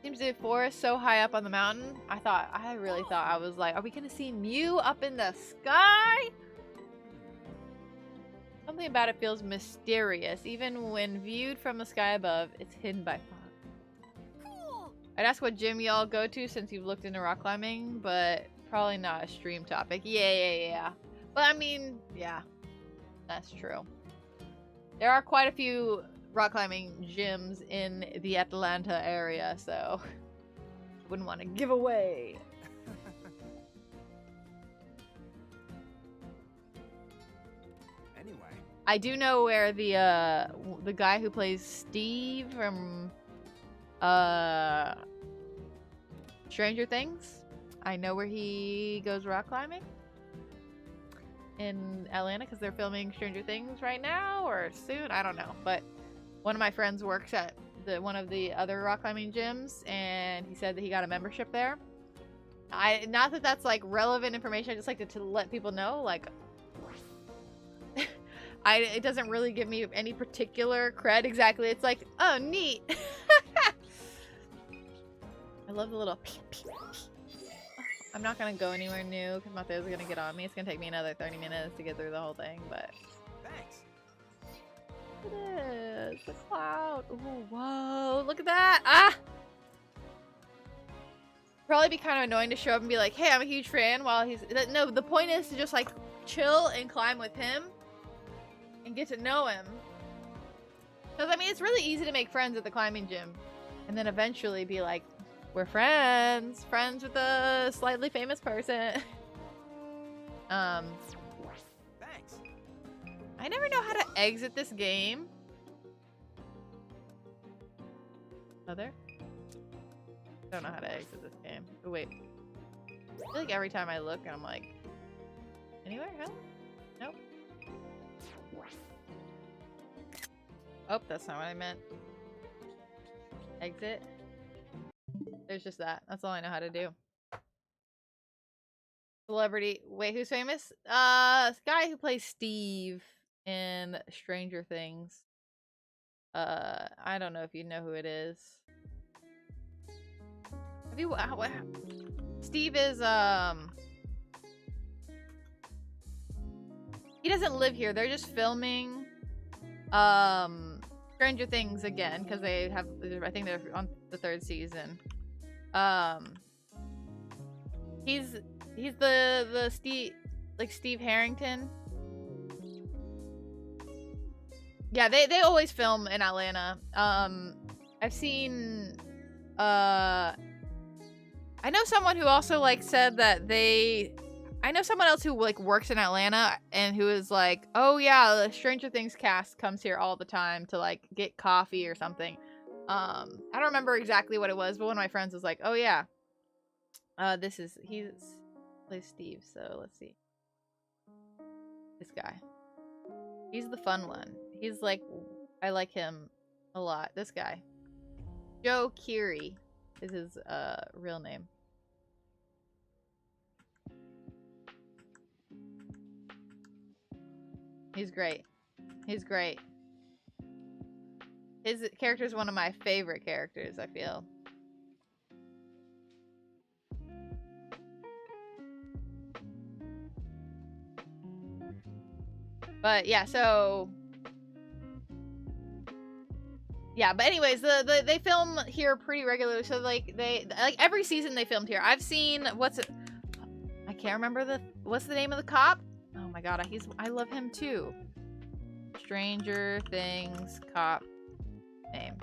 Seems the forest so high up on the mountain. I really thought, I was like, are we gonna see Mew up in the sky? Something about it feels mysterious. Even when viewed from the sky above, it's hidden by fog. Cool. I'd ask what gym y'all go to since you've looked into rock climbing, but probably not a stream topic. Yeah. But I mean, yeah, that's true. There are quite a few rock climbing gyms in the Atlanta area, so wouldn't want to give away. Anyway. I do know where the guy who plays Steve from Stranger Things. I know where he goes rock climbing in Atlanta because they're filming Stranger Things right now or soon. I don't know, but one of my friends works at one of the other rock climbing gyms, and he said that he got a membership there. Not that that's like relevant information. I just like to let people know, like, it doesn't really give me any particular cred exactly. It's like, oh, neat. I love the little pew, pew, pew. I'm not gonna go anywhere new because Mateo's gonna get on me. It's gonna take me another 30 minutes to get through the whole thing, but Thanks. it is the cloud. Ooh, whoa, look at that. Ah, probably be kind of annoying to show up and be like, hey, I'm a huge fan while he's no, the point is to just like chill and climb with him and get to know him, because I mean it's really easy to make friends at the climbing gym and then eventually be like, we're friends with a slightly famous person. Thanks. I never know how to exit this game. Other? I don't know how to exit this game. Oh, wait. I feel like every time I look and I'm like, anywhere? Huh? Nope. Oh, that's not what I meant. Exit. There's just that. That's all I know how to do. Celebrity. Wait, who's famous? This guy who plays Steve in Stranger Things. I don't know if you know who it is. Have you? Steve is he doesn't live here. They're just filming Stranger Things again because they have. I think they're on the 3rd season. He's the Steve, like Steve Harrington. Yeah, they always film in Atlanta. I've seen I know someone who also like said that I know someone else who like works in Atlanta and who is like, oh yeah, the Stranger Things cast comes here all the time to like get coffee or something. I don't remember exactly what it was, but one of my friends was like, oh yeah, he plays Steve, so let's see. This guy. He's the fun one. He's like, I like him a lot. This guy. Joe Keery is his real name. He's great. He's great. His character is one of my favorite characters, I feel. But yeah, so yeah, but anyways, they film here pretty regularly, so like every season they filmed here. I've seen I can't remember what's the name of the cop? Oh my god, I love him too. Stranger Things cop name.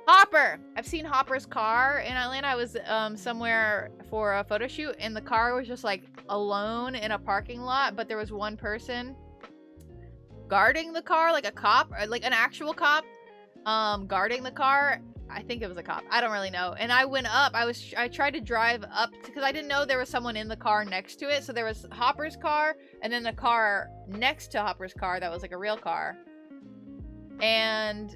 Hopper! I've seen Hopper's car in Atlanta. I was somewhere for a photo shoot and the car was just like alone in a parking lot, but there was one person guarding the car, like a cop, or like an actual cop guarding the car. I think it was a cop. I don't really know. And I went up. I tried to drive up because I didn't know there was someone in the car next to it. So there was Hopper's car and then the car next to Hopper's car that was like a real car. And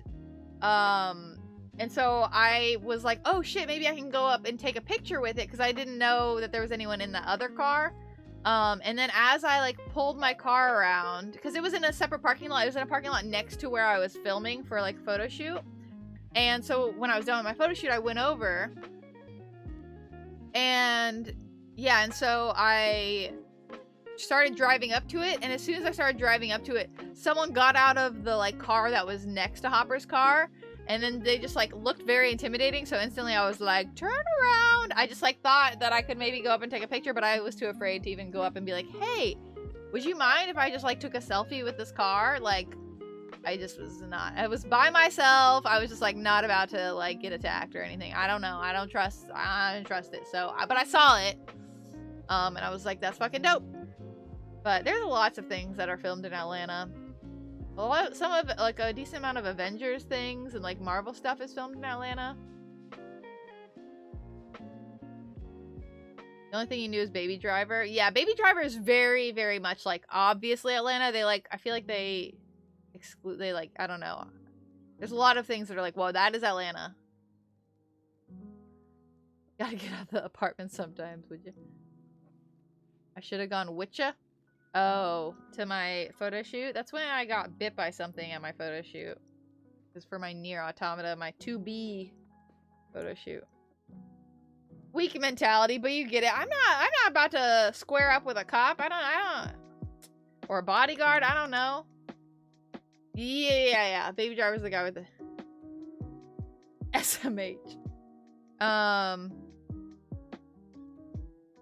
so I was like, oh shit, maybe I can go up and take a picture with it because I didn't know that there was anyone in the other car. And then as I like pulled my car around, because it was in a separate parking lot, it was in a parking lot next to where I was filming for like photo shoot. And so when I was done with my photo shoot, I went over. And yeah, and so I started driving up to it. And as soon as I started driving up to it, someone got out of the like car that was next to Hopper's car. And then they just like looked very intimidating. So instantly I was like, turn around. I just like thought that I could maybe go up and take a picture, but I was too afraid to even go up and be like, hey, would you mind if I just like took a selfie with this car? Like, I just was not. I was by myself. I was just like not about to like get attacked or anything. I don't know. I don't trust it. So, but I saw it. And I was like, that's fucking dope. But there's lots of things that are filmed in Atlanta. Some of like a decent amount of Avengers things and like Marvel stuff is filmed in Atlanta. The only thing you knew is Baby Driver. Yeah, Baby Driver is very, very much like obviously Atlanta. They like, I feel like they exclude, they like, I don't know. There's a lot of things that are like, whoa, that is Atlanta. Gotta get out of the apartment sometimes, would you? I should have gone with ya. Oh, to my photo shoot? That's when I got bit by something at my photo shoot. It was for my Nier Automata, my 2B photo shoot. Weak mentality, but you get it. I'm not about to square up with a cop. I don't. Or a bodyguard, I don't know. Yeah. Baby Driver's the guy with the SMH.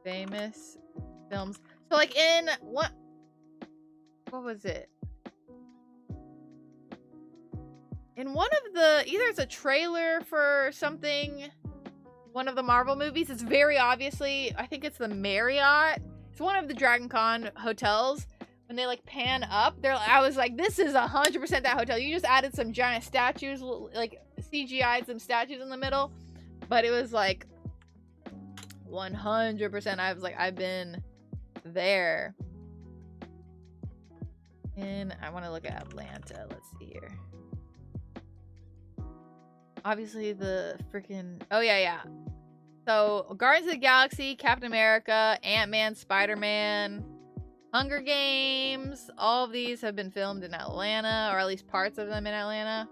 Famous films. So like in what was it? In one of the, either it's a trailer for something, one of the Marvel movies, it's very obviously, I think it's the Marriott. It's one of the Dragon Con hotels. When they like pan up, I was like, this is 100% that hotel. You just added some giant statues, like CGI'd some statues in the middle. But it was like 100%. I was like, I've been there. And I want to look at Atlanta. Let's see here. Obviously the freaking, oh yeah. So Guardians of the Galaxy, Captain America, Ant-Man, Spider-Man, Hunger Games, all of these have been filmed in Atlanta, or at least parts of them in Atlanta.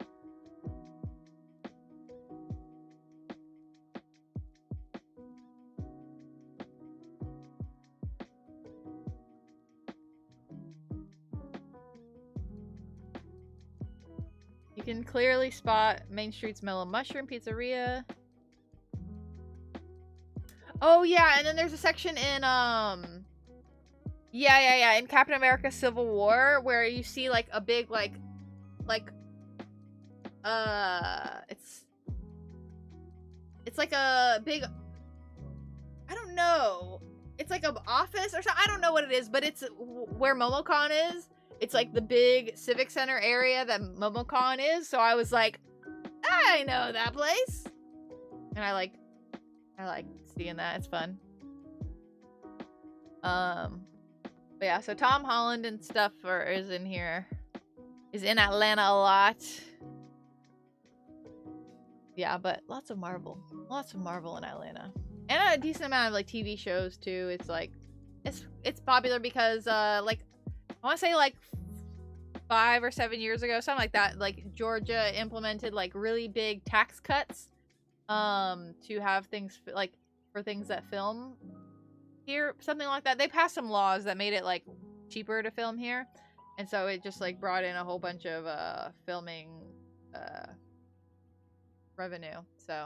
You can clearly spot Main Street's Mellow Mushroom Pizzeria. Oh yeah, and then there's a section in in Captain America Civil War where you see like a big it's like a big, I don't know, it's like an office or something. I don't know what it is, but it's where MomoCon is. It's like the big civic center area that MomoCon is. So I was like, I know that place. And I like seeing that. It's fun. But yeah, so Tom Holland and stuff is in here. Is in Atlanta a lot. Yeah, but lots of Marvel. Lots of Marvel in Atlanta. And a decent amount of like TV shows too. It's like it's popular because like I want to say like 5 or 7 years ago, something like that, like Georgia implemented like really big tax cuts to have things like for things that film here, something like that. They passed some laws that made it like cheaper to film here, and so it just like brought in a whole bunch of filming revenue. So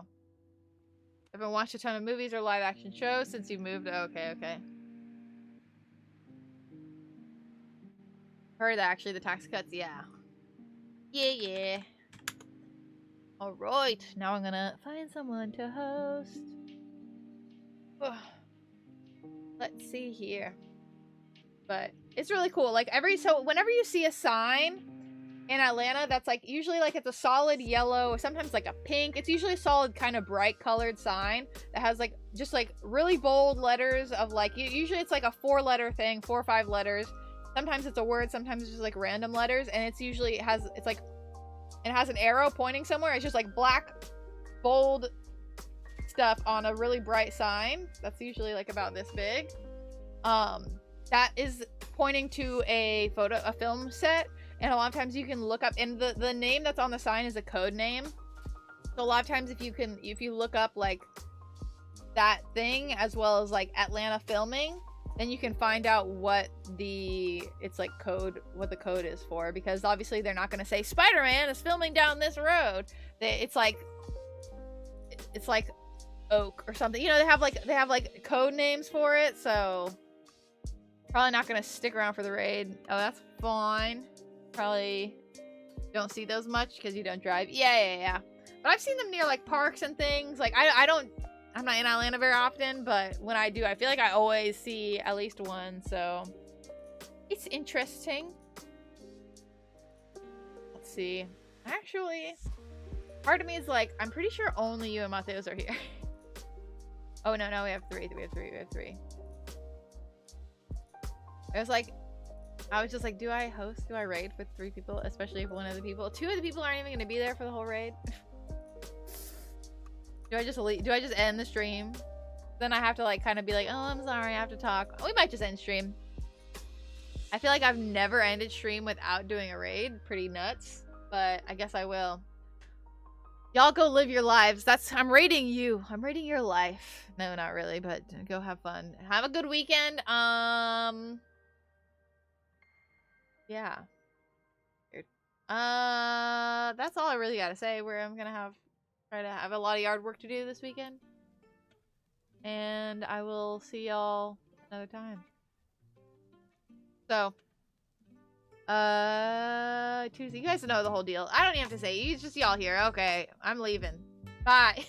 haven't watched a ton of movies or live action shows since you moved. Okay. Heard that actually, the tax cuts, yeah. Alright, now I'm gonna find someone to host. Ugh. Let's see here. But it's really cool. Like so whenever you see a sign in Atlanta that's like usually like it's a solid yellow, sometimes like a pink, it's usually a solid kind of bright colored sign that has like just like really bold letters of like, usually it's like a 4-letter thing, 4 or 5 letters. Sometimes it's a word, sometimes it's just like random letters, and it's usually it has an arrow pointing somewhere. It's just like black bold stuff on a really bright sign that's usually like about this big. That is pointing to a film set, and a lot of times you can look up, and the name that's on the sign is a code name. So a lot of times if you look up like that thing as well as like Atlanta filming, then you can find out what the code is for, because obviously they're not going to say Spider-Man is filming down this road. It's like Oak or something. You know, they have like code names for it, so probably not going to stick around for the raid. Oh, that's fine. Probably don't see those much because you don't drive. Yeah. But I've seen them near like parks and things. Like I'm not in Atlanta very often, but when I do, I feel like I always see at least one, so it's interesting. Let's see. Actually, part of me is like, I'm pretty sure only you and Mateos are here. Oh, no, we have three. I was just like, do I raid with 3 people? Especially if one of the people, 2 of the people aren't even going to be there for the whole raid. Do I just end the stream? Then I have to like kind of be like, oh, I'm sorry, I have to talk. We might just end stream. I feel like I've never ended stream without doing a raid. Pretty nuts, but I guess I will. Y'all go live your lives. I'm raiding you. I'm raiding your life. No, not really, but go have fun. Have a good weekend. Yeah. Weird. That's all I really gotta say. I'm gonna try to have a lot of yard work to do this weekend. And I will see y'all another time. So, Tuesday. You guys know the whole deal. I don't even have to say. It's just y'all here. Okay, I'm leaving. Bye.